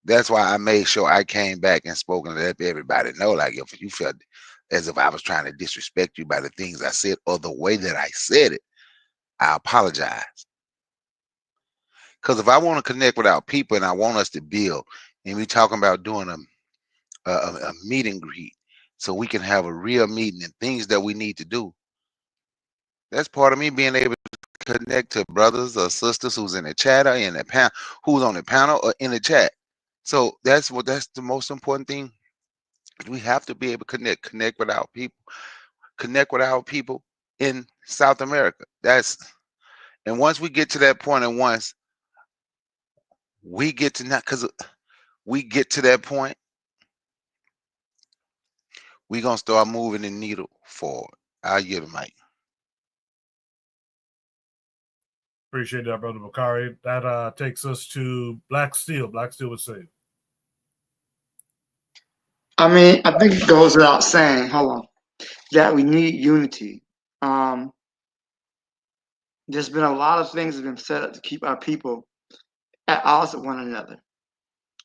That's why I made sure I came back and spoke and let everybody know, like, if you felt as if I was trying to disrespect you by the things I said or the way that I said it, I apologize. Because if I want to connect with our people and I want us to build, and we talking about doing a meet and greet so we can have a real meeting and things that we need to do, that's part of me being able to connect to brothers or sisters who's in the chat or in the panel, who's on the panel or in the chat. So that's the most important thing. We have to be able to connect with our people in South America. And once we get to that point, and once we get to that point, we're gonna start moving the needle forward. I'll yield the mic. Appreciate that, Brother Bakari. That takes us to Black Steel. Black Steel would say. I mean, I think it goes without saying, hold on, that we need unity. There's been a lot of things that have been set up to keep our people at odds with one another.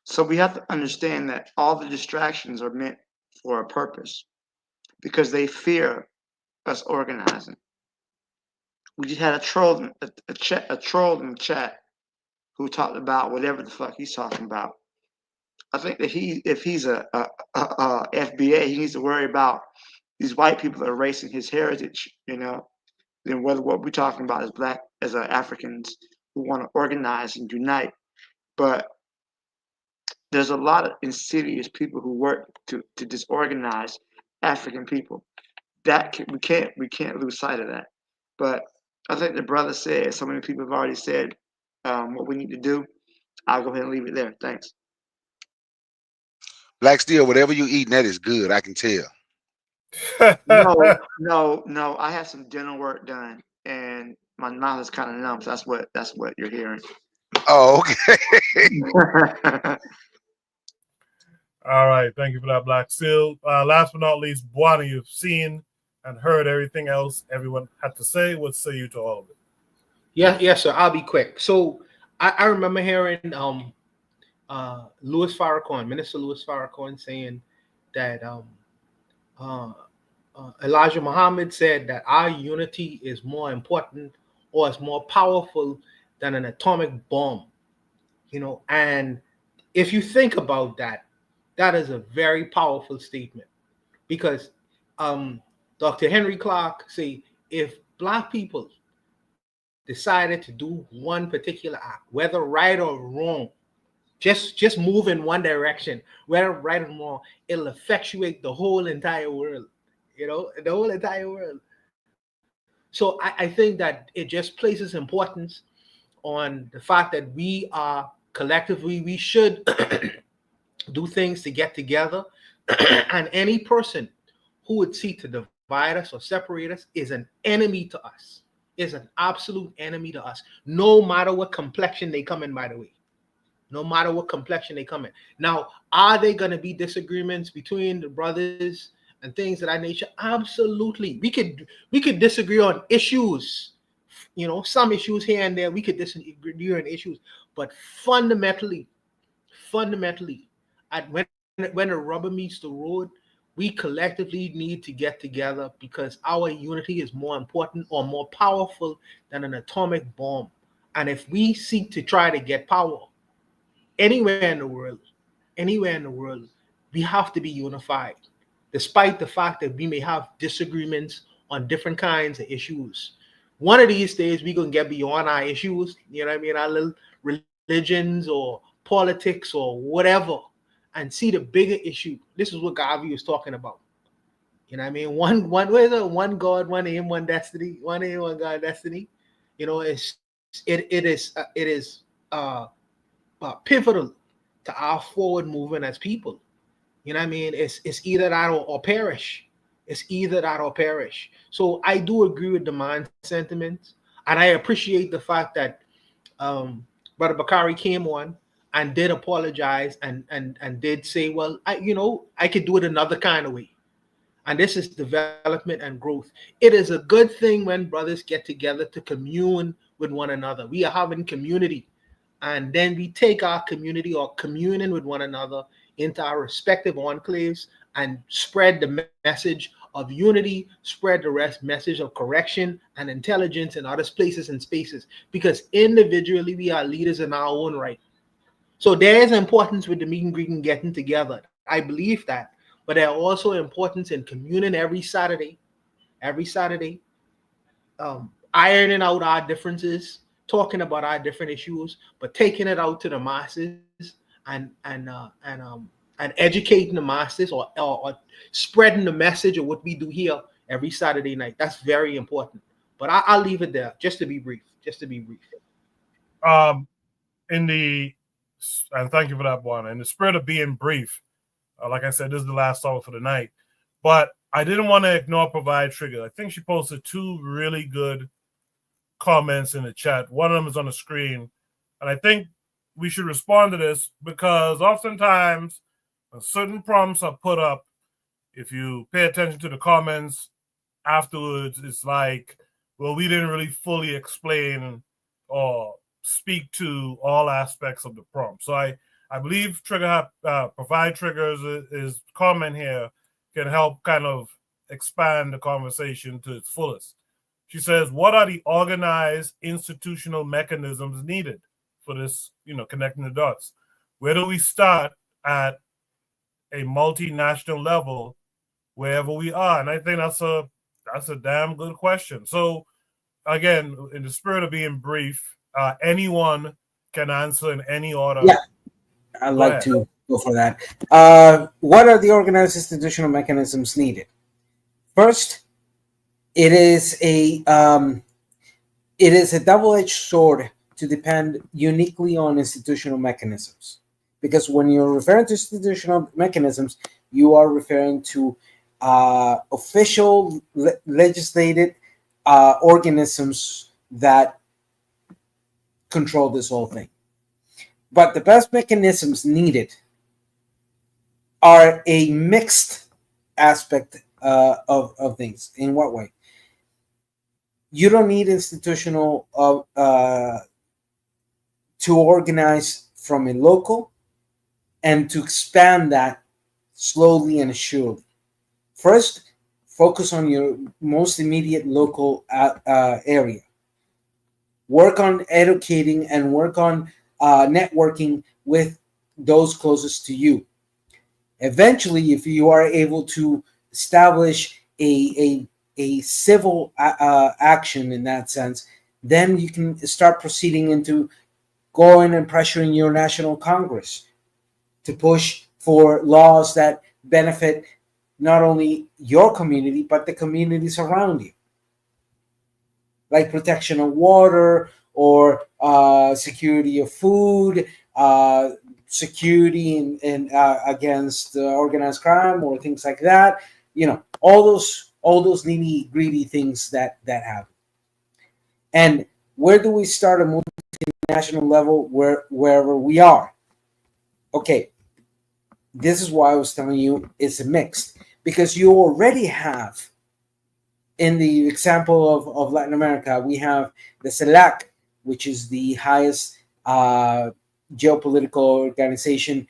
So we have to understand that all the distractions are meant for a purpose because they fear us organizing. We just had a troll in the chat who talked about whatever the fuck he's talking about. I think that if he's a FBA, he needs to worry about these white people that are erasing his heritage, than whether what we're talking about as Africans who want to organize and unite. But there's a lot of insidious people who work to disorganize African people. We can't lose sight of that. But I think the brother said, so many people have already said what we need to do. I'll go ahead and leave it there. Thanks. Black Steel, whatever you eating, that is good. I can tell. No. I had some dental work done, and my mouth is kind of numb. So that's what you're hearing. Oh, okay. All right, thank you for that, Black Steel. Last but not least, Buana, you've seen and heard everything else everyone had to say. What say you to all of it? Yes, sir. I'll be quick. So I remember hearing Louis Farrakhan, Minister Louis Farrakhan, saying that Elijah Muhammad said that our unity is more important or is more powerful than an atomic bomb. And if you think about that, that is a very powerful statement, because Dr. Henry Clark say if Black people decided to do one particular act, whether right or wrong, just move in one direction, whether right or wrong, it'll effectuate the whole entire world, the whole entire world. So I think that it just places importance on the fact that we are collectively, we should do things to get together. And any person who would seek to divide us or separate us is an enemy to us, is an absolute enemy to us, no matter what complexion they come in, by the way. No matter what complexion they come in. Now, are there going to be disagreements between the brothers and things of that nature? Absolutely. We could disagree on issues, some issues here and there. We could disagree on issues, but fundamentally, when the rubber meets the road, we collectively need to get together because our unity is more important or more powerful than an atomic bomb. And if we seek to try to get power anywhere in the world, we have to be unified, despite the fact that we may have disagreements on different kinds of issues. One of these days, we're going to get beyond our issues, our little religions or politics or whatever, and see the bigger issue. This is what Gavi was talking about. One God, one aim, one destiny, one aim, one God, destiny. It is pivotal to our forward movement as people. It's either that or perish. It's either that or perish. So I do agree with the mind sentiments. And I appreciate the fact that Brother Bakari came on and did apologize and did say, well, I could do it another kind of way. And this is development and growth. It is a good thing when brothers get together to commune with one another. We are having community, and then we take our community or communion with one another into our respective enclaves and spread the message of unity, spread the message of correction and intelligence in other places and spaces, because individually we are leaders in our own right. So there is importance with the meet and greet and getting together. I believe that. But there are also importance in communing every Saturday, ironing out our differences, talking about our different issues, but taking it out to the masses and educating the masses or spreading the message of what we do here every Saturday night. That's very important. But I'll leave it there just to be brief. And thank you for that, one. In the spirit of being brief, like I said, this is the last song for the night. But I didn't want to ignore Provide Trigger. I think she posted 2 really good comments in the chat. One of them is on the screen. And I think we should respond to this because oftentimes when certain prompts are put up, if you pay attention to the comments afterwards, it's like, well, we didn't really fully explain or speak to all aspects of the prompt. So I believe Provide Triggers is comment here can help kind of expand the conversation to its fullest. She says, what are the organized institutional mechanisms needed for this, connecting the dots? Where do we start at a multinational level, wherever we are? And I think that's a damn good question. So again, in the spirit of being brief, anyone can answer in any order. Yeah, I'd like to go for that. What are the organized institutional mechanisms needed? First, it is a double-edged sword to depend uniquely on institutional mechanisms, because when you're referring to institutional mechanisms, you are referring to official legislated organisms that control this whole thing. But the best mechanisms needed are a mixed aspect of things. In what way? You don't need institutional to organize from a local and to expand that slowly and surely. First, focus on your most immediate local area. Work on educating and work on networking with those closest to you. Eventually, if you are able to establish a civil action in that sense, then you can start proceeding into going and pressuring your national Congress to push for laws that benefit not only your community, but the communities around you, like protection of water or security of food, security in against organized crime or things like that. All those nitty gritty things that happen. And where do we start a multinational level? Wherever we are. Okay, this is why I was telling you it's a mix, because you already have, in the example of Latin America, we have the CELAC, which is the highest geopolitical organization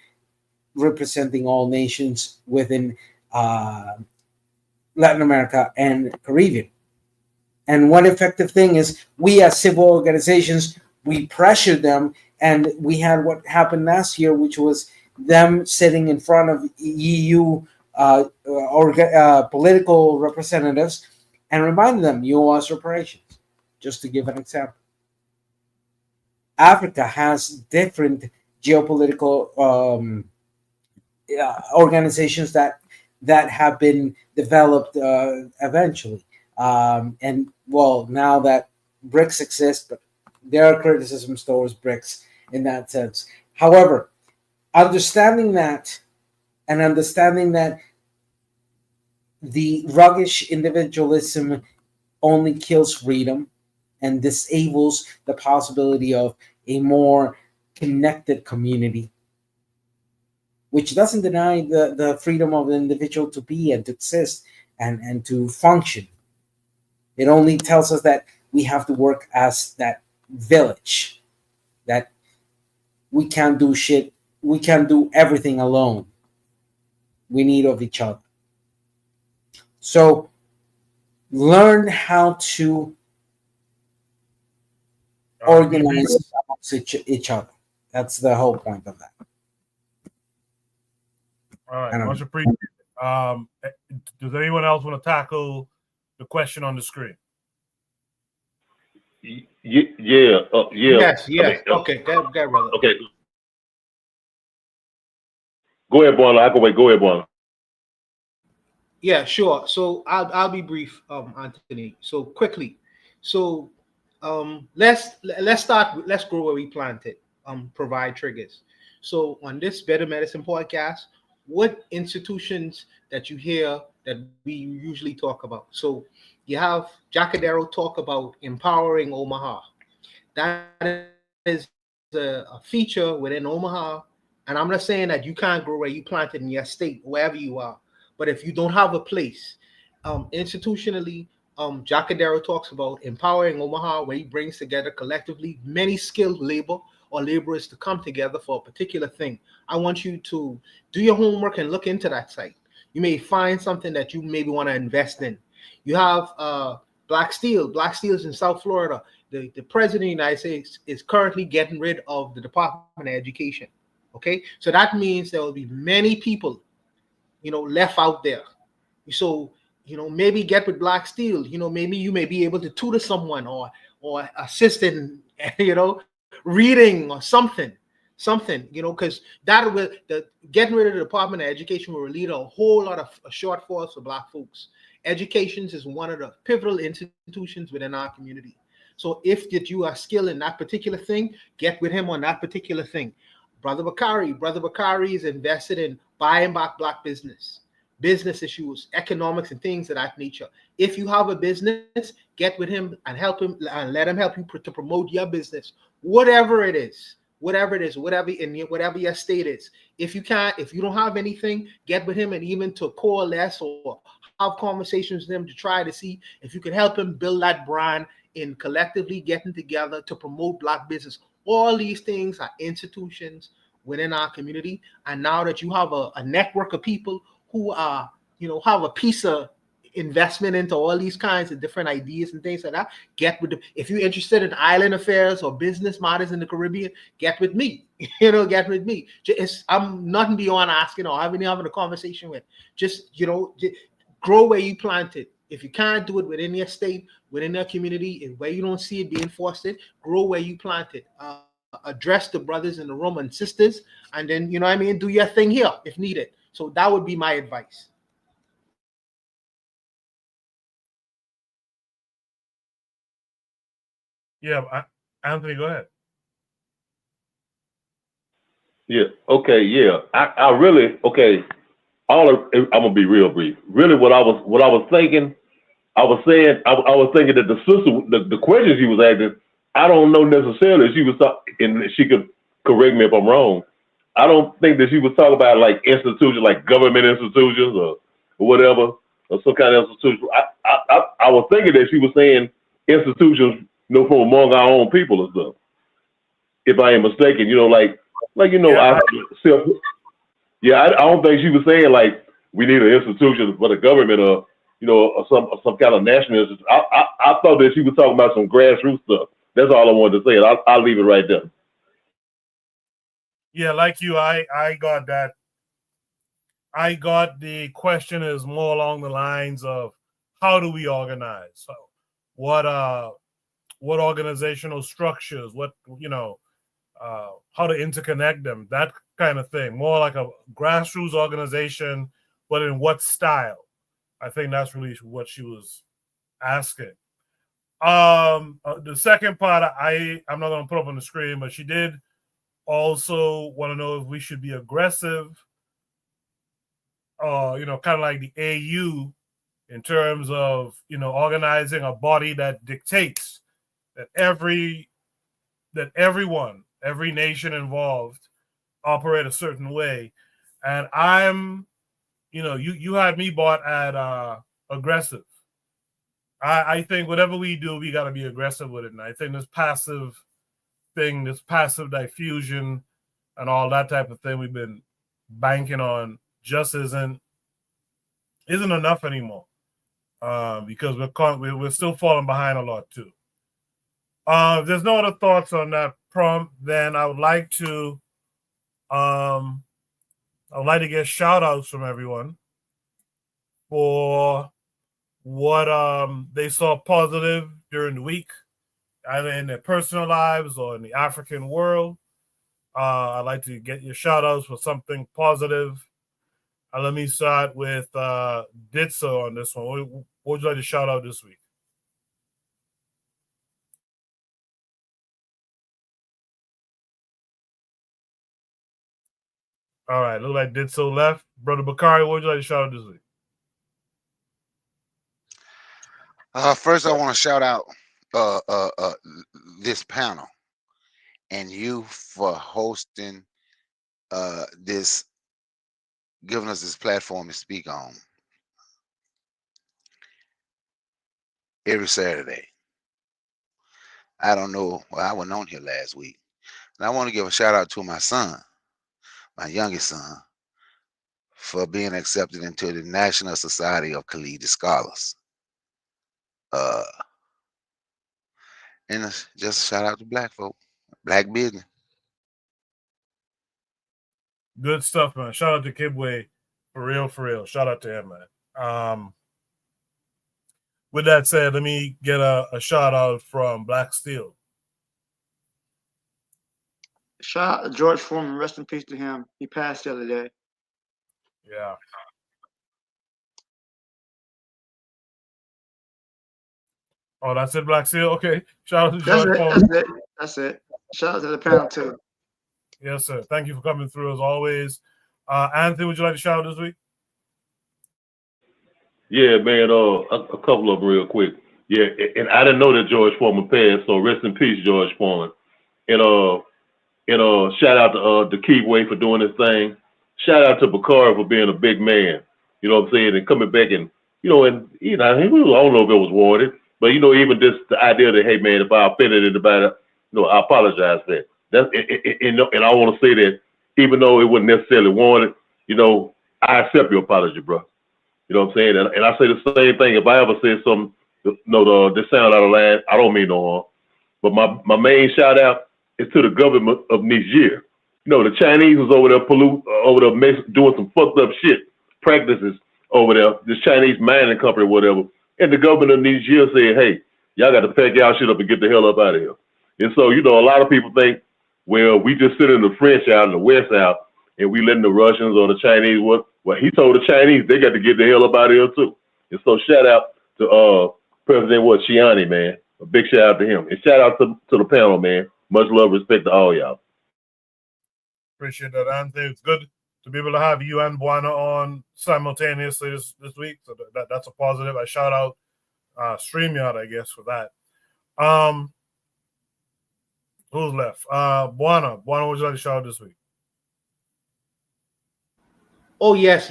representing all nations within Latin America and Caribbean. And one effective thing is we as civil organizations, we pressure them, and we had what happened last year, which was them sitting in front of EU political representatives and reminding them, you owe us reparations, just to give an example. Africa has different geopolitical organizations that have been developed eventually. And well, now that BRICS exists, but there are criticisms towards BRICS in that sense. However, understanding that the ruggish individualism only kills freedom and disables the possibility of a more connected community, which doesn't deny the freedom of the individual to be and to exist and to function. It only tells us that we have to work as that village, that we can't do shit, we can't do everything alone. We need of each other. So learn how to organize amongst each other. That's the whole point of that. All right, much appreciated. Does anyone else want to tackle the question on the screen? Yeah. Yes. I mean, Okay, go ahead, brother. Okay. Go ahead, Bono. I can wait. Go ahead, Bono. Yeah, sure. So I'll be brief, Anthony. So quickly. So let's start. Let's grow where we planted. Provide triggers. So on this Better Medicine podcast, what institutions that you hear that we usually talk about? So you have Jacadero talk about empowering Omaha. That is a feature within Omaha. And I'm not saying that you can't grow where you planted in your state, wherever you are. But if you don't have a place, institutionally, Jacadero talks about empowering Omaha, where he brings together collectively many skilled labor or laborers to come together for a particular thing. I want you to do your homework and look into that site. You may find something that you maybe want to invest in. You have Black Steel. Black Steel is in South Florida. The president of the United States is currently getting rid of the Department of Education. Okay, so that means there will be many people, left out there. So, maybe get with Black Steel. Maybe you may be able to tutor someone or assist in, reading or something, because that will getting rid of the Department of Education will relieve a whole lot of shortfalls for Black folks. Education is one of the pivotal institutions within our community. So if you are skilled in that particular thing, get with him on that particular thing. Brother Bakari is invested in buying back Black business issues, economics, and things of that nature. If you have a business, get with him and help him, and let him help you to promote your business, whatever it is, whatever your state is. If you don't have anything, get with him and even to coalesce or have conversations with him to try to see if you can help him build that brand in collectively getting together to promote Black business. All these things are institutions within our community. And now that you have a network of people who are, have a piece of investment into all these kinds of different ideas and things like that, get with them. If you're interested in island affairs or business matters in the Caribbean, get with me. Get with me. I'm nothing beyond asking or having a conversation with. Just grow where you planted. If you can't do it within your state, within your community, and where you don't see it being fostered, grow where you planted. Address the brothers in the room and sisters, and then do your thing here if needed. So that would be my advice. Yeah, Anthony, go ahead. Yeah. Okay. Yeah. I really. Okay. I'm gonna be real brief. Really, what I was thinking. I was thinking that the sister, the questions she was asking, I don't know necessarily. She was talking, and she could correct me if I'm wrong. I don't think that she was talking about like institutions, like government institutions or whatever, or some kind of institution. I was thinking that she was saying institutions, from among our own people and stuff. If I am mistaken, I don't think she was saying like we need an institution for the government or some kind of national institution. I thought that she was talking about some grassroots stuff. That's all I wanted to say. And I'll leave it right there. Yeah, like you, I got that. I got the question is more along the lines of how do we organize? So what organizational structures, how to interconnect them, that kind of thing. More like a grassroots organization, but in what style? I think that's really what she was asking. The second part, I'm not going to put up on the screen, but she did also want to know if we should be aggressive, kind of like the AU in terms of, organizing a body that dictates that every that everyone, every nation involved operate a certain way. And I'm, you had me bought at aggressive. I think whatever we do, we got to be aggressive with it. And I think this passive thing, this passive diffusion and all that type of thing we've been banking on just isn't enough anymore. Because we're still falling behind a lot too. If there's no other thoughts on that prompt, then I would like to get shout outs from everyone for what they saw positive during the week, either in their personal lives or in the African world. I'd like to get your shout outs for something positive. Let me start with Ditso on this one. What would you like to shout out this week? All right, look like Ditso left. Brother Bakari, what would you like to shout out this week? First, I want to shout out this panel and you for hosting this, giving us this platform to speak on every Saturday. I don't know. Well, I wasn't on here last week. And I want to give a shout out to my son, my youngest son, for being accepted into the National Society of Collegiate Scholars. And just a shout out to black folk, black business. Good stuff, man. Shout out to Kibwe. For real. Shout out to him, man. With that said, let me get a shout out from Black Steel. Shout out to George Foreman. Rest in peace to him. He passed the other day. Yeah. Oh, that's it, Black Steel? Okay. Shout out to George Foreman. That's it. Shout out to the panel, too. Yes, sir. Thank you for coming through as always. Anthony, would you like to shout out this week? Yeah, man. A couple of them real quick. Yeah, and I didn't know that George Foreman passed, so rest in peace, George Foreman. And shout out to Keyway for doing this thing. Shout out to Bakari for being a big man. You know what I'm saying? And coming back and I don't know if it was warranted, but even just the idea that, hey man, if I offended anybody, I apologize for that. And I want to say that even though it wasn't necessarily warranted, I accept your apology, bro. You know what I'm saying? And I say the same thing. If I ever said something, this sound out of line, I don't mean no harm. But my main shout out is to the government of Niger. The Chinese was over there doing some fucked up shit, practices over there, this Chinese mining company or whatever. And the government of Niger said, hey, y'all got to pack y'all shit up and get the hell up out of here. And so, a lot of people think, well, we just sit in the French out in the West out and we letting the Russians or the Chinese work. Well, he told the Chinese they got to get the hell up out of here too. And so shout out to President Chiani, man. A big shout out to him. And shout out to the panel, man. Much love, respect to all y'all. Appreciate that, Anthony. It's good to be able to have you and Buana on simultaneously this week. So that's a positive. I shout out StreamYard, I guess, for that. Who's left? Buana, what would you like to shout out this week? Oh, yes.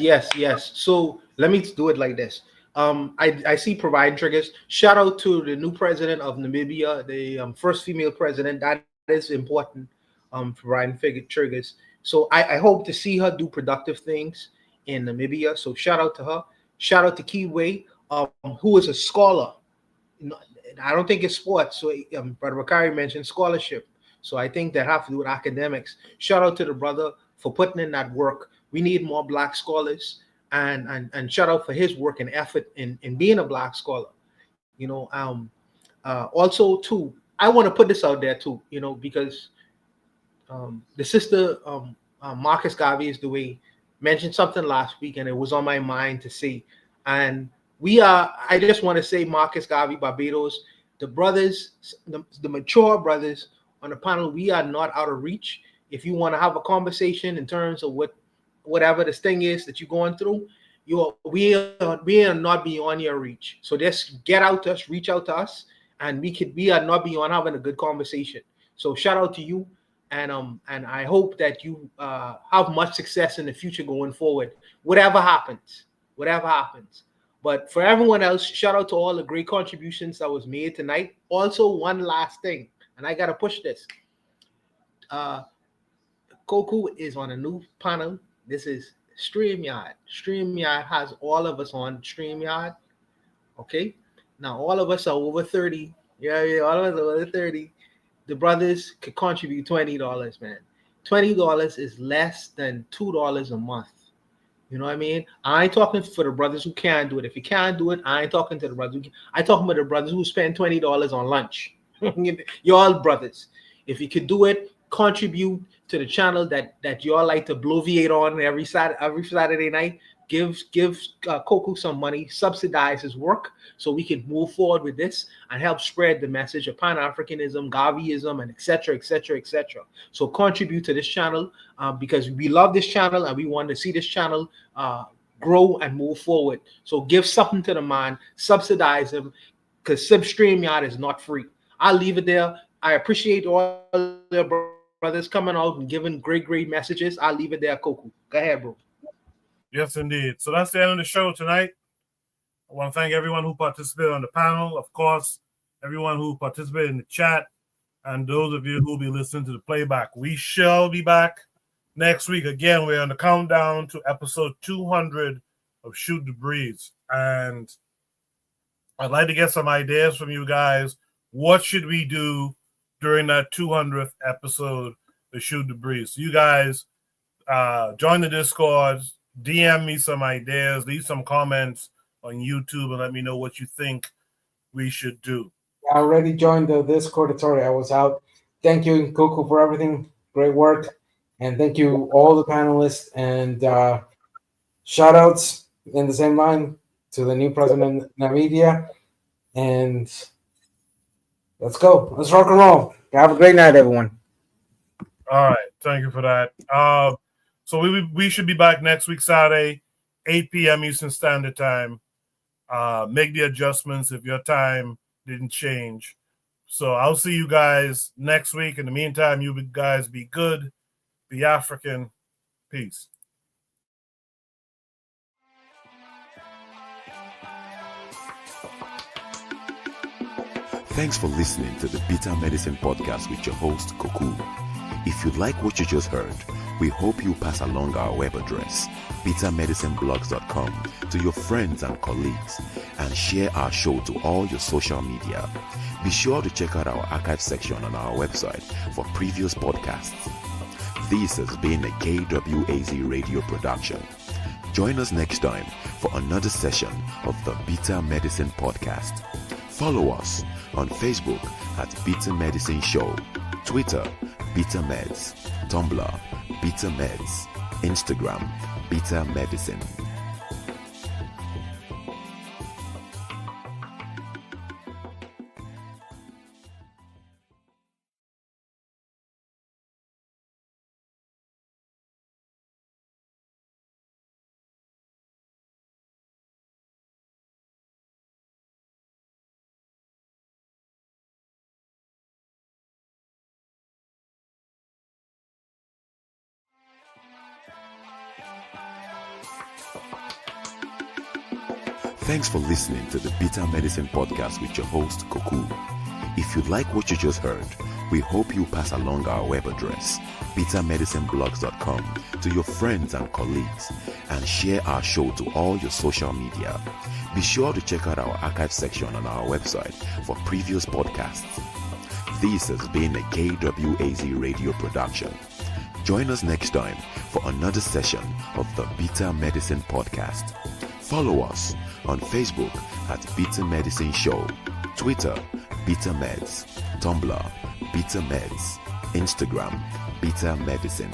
So let me do it like this. I see providing triggers. Shout out to the new president of Namibia, the first female president. That is important. Providing triggers. So I hope to see her do productive things in Namibia. So shout out to her. Shout out to Kiway, who is a scholar. I don't think it's sports. So Brother Bakari mentioned scholarship. So I think that have to do with academics. Shout out to the brother for putting in that work. We need more Black scholars, and shout out for his work and effort in being a Black scholar. Also too, I want to put this out there too, because the sister Marcus Garvey is the way mentioned something last week, and it was on my mind to say. And I just want to say, Marcus Garvey, Barbados, the brothers, the mature brothers on the panel, we are not out of reach. If you want to have a conversation in terms of whatever this thing is that you're going through, we are not beyond your reach. So just get out to us, reach out to us, and we are not beyond having a good conversation. So shout out to you, and I hope that you have much success in the future going forward, whatever happens. But for everyone else, shout out to all the great contributions that was made tonight. Also, one last thing, and I gotta push this. Koku is on a new panel. This is StreamYard. StreamYard has all of us on StreamYard. Okay? Now, all of us are over 30. Yeah, all of us are over 30. The brothers could contribute $20, man. $20 is less than $2 a month. You know what I mean? I ain't talking for the brothers who can't do it. If you can't do it, I ain't talking to the brothers. I talking about the brothers who spend $20 on lunch. You're all brothers. If you could do it, contribute to the channel that you all like to bloviate on every Saturday night. Give Koku some money, subsidize his work so we can move forward with this and help spread the message of Pan-Africanism, Gaviism, and etc. So contribute to this channel because we love this channel and we want to see this channel grow and move forward. So give something to the man, subsidize him, because StreamYard is not free. I'll leave it there. I appreciate all the brothers coming out and giving great messages. I'll leave it there, Koku. Go ahead, bro. Yes, indeed. So that's the end of the show tonight. I want to thank everyone who participated on the panel, of course, everyone who participated in the chat, and those of you who will be listening to the playback. We shall be back next week. Again, we're on the countdown to episode 200 of Shoot the Breeze. And I'd like to get some ideas from you guys. What should we do during that 200th episode of Shoot the Breeze? So you guys join the Discord, DM me some ideas, leave some comments on YouTube, and let me know what you think we should do. I already joined the Discord. Sorry, I was out. Thank you, Koku, for everything. Great work. And thank you, all the panelists. And shout outs in the same line to the new president, Namibia. And let's go. Let's rock and roll. Have a great night, everyone. All right. Thank you for that. So we should be back next week, Saturday, 8 p.m. Eastern Standard Time. Make the adjustments if your time didn't change. So I'll see you guys next week. In the meantime, you guys be good, be African. Peace. Thanks for listening to the Bitter Medicine Podcast with your host, Koku. If you like what you just heard, we hope you pass along our web address, bittermedicineblogs.com, to your friends and colleagues, and share our show to all your social media. Be sure to check out our archive section on our website for previous podcasts. This has been a KWAZ radio production. Join us next time for another session of the Bitter Medicine Podcast. Follow us on Facebook at Bitter Medicine Show, Twitter, Bitter Meds, Tumblr, Bitter Meds, Instagram, Bitter Medicine. Thanks for listening to the Bitter Medicine Podcast with your host, Koku. If you like what you just heard, we hope you pass along our web address, bittermedicineblogs.com, to your friends and colleagues, and share our show to all your social media. Be sure to check out our archive section on our website for previous podcasts. This has been a KWAZ radio production. Join us next time for another session of the Bitter Medicine Podcast. Follow us on Facebook at Bitter Medicine Show, Twitter, Bitter Meds, Tumblr, Bitter Meds, Instagram, Bitter Medicine.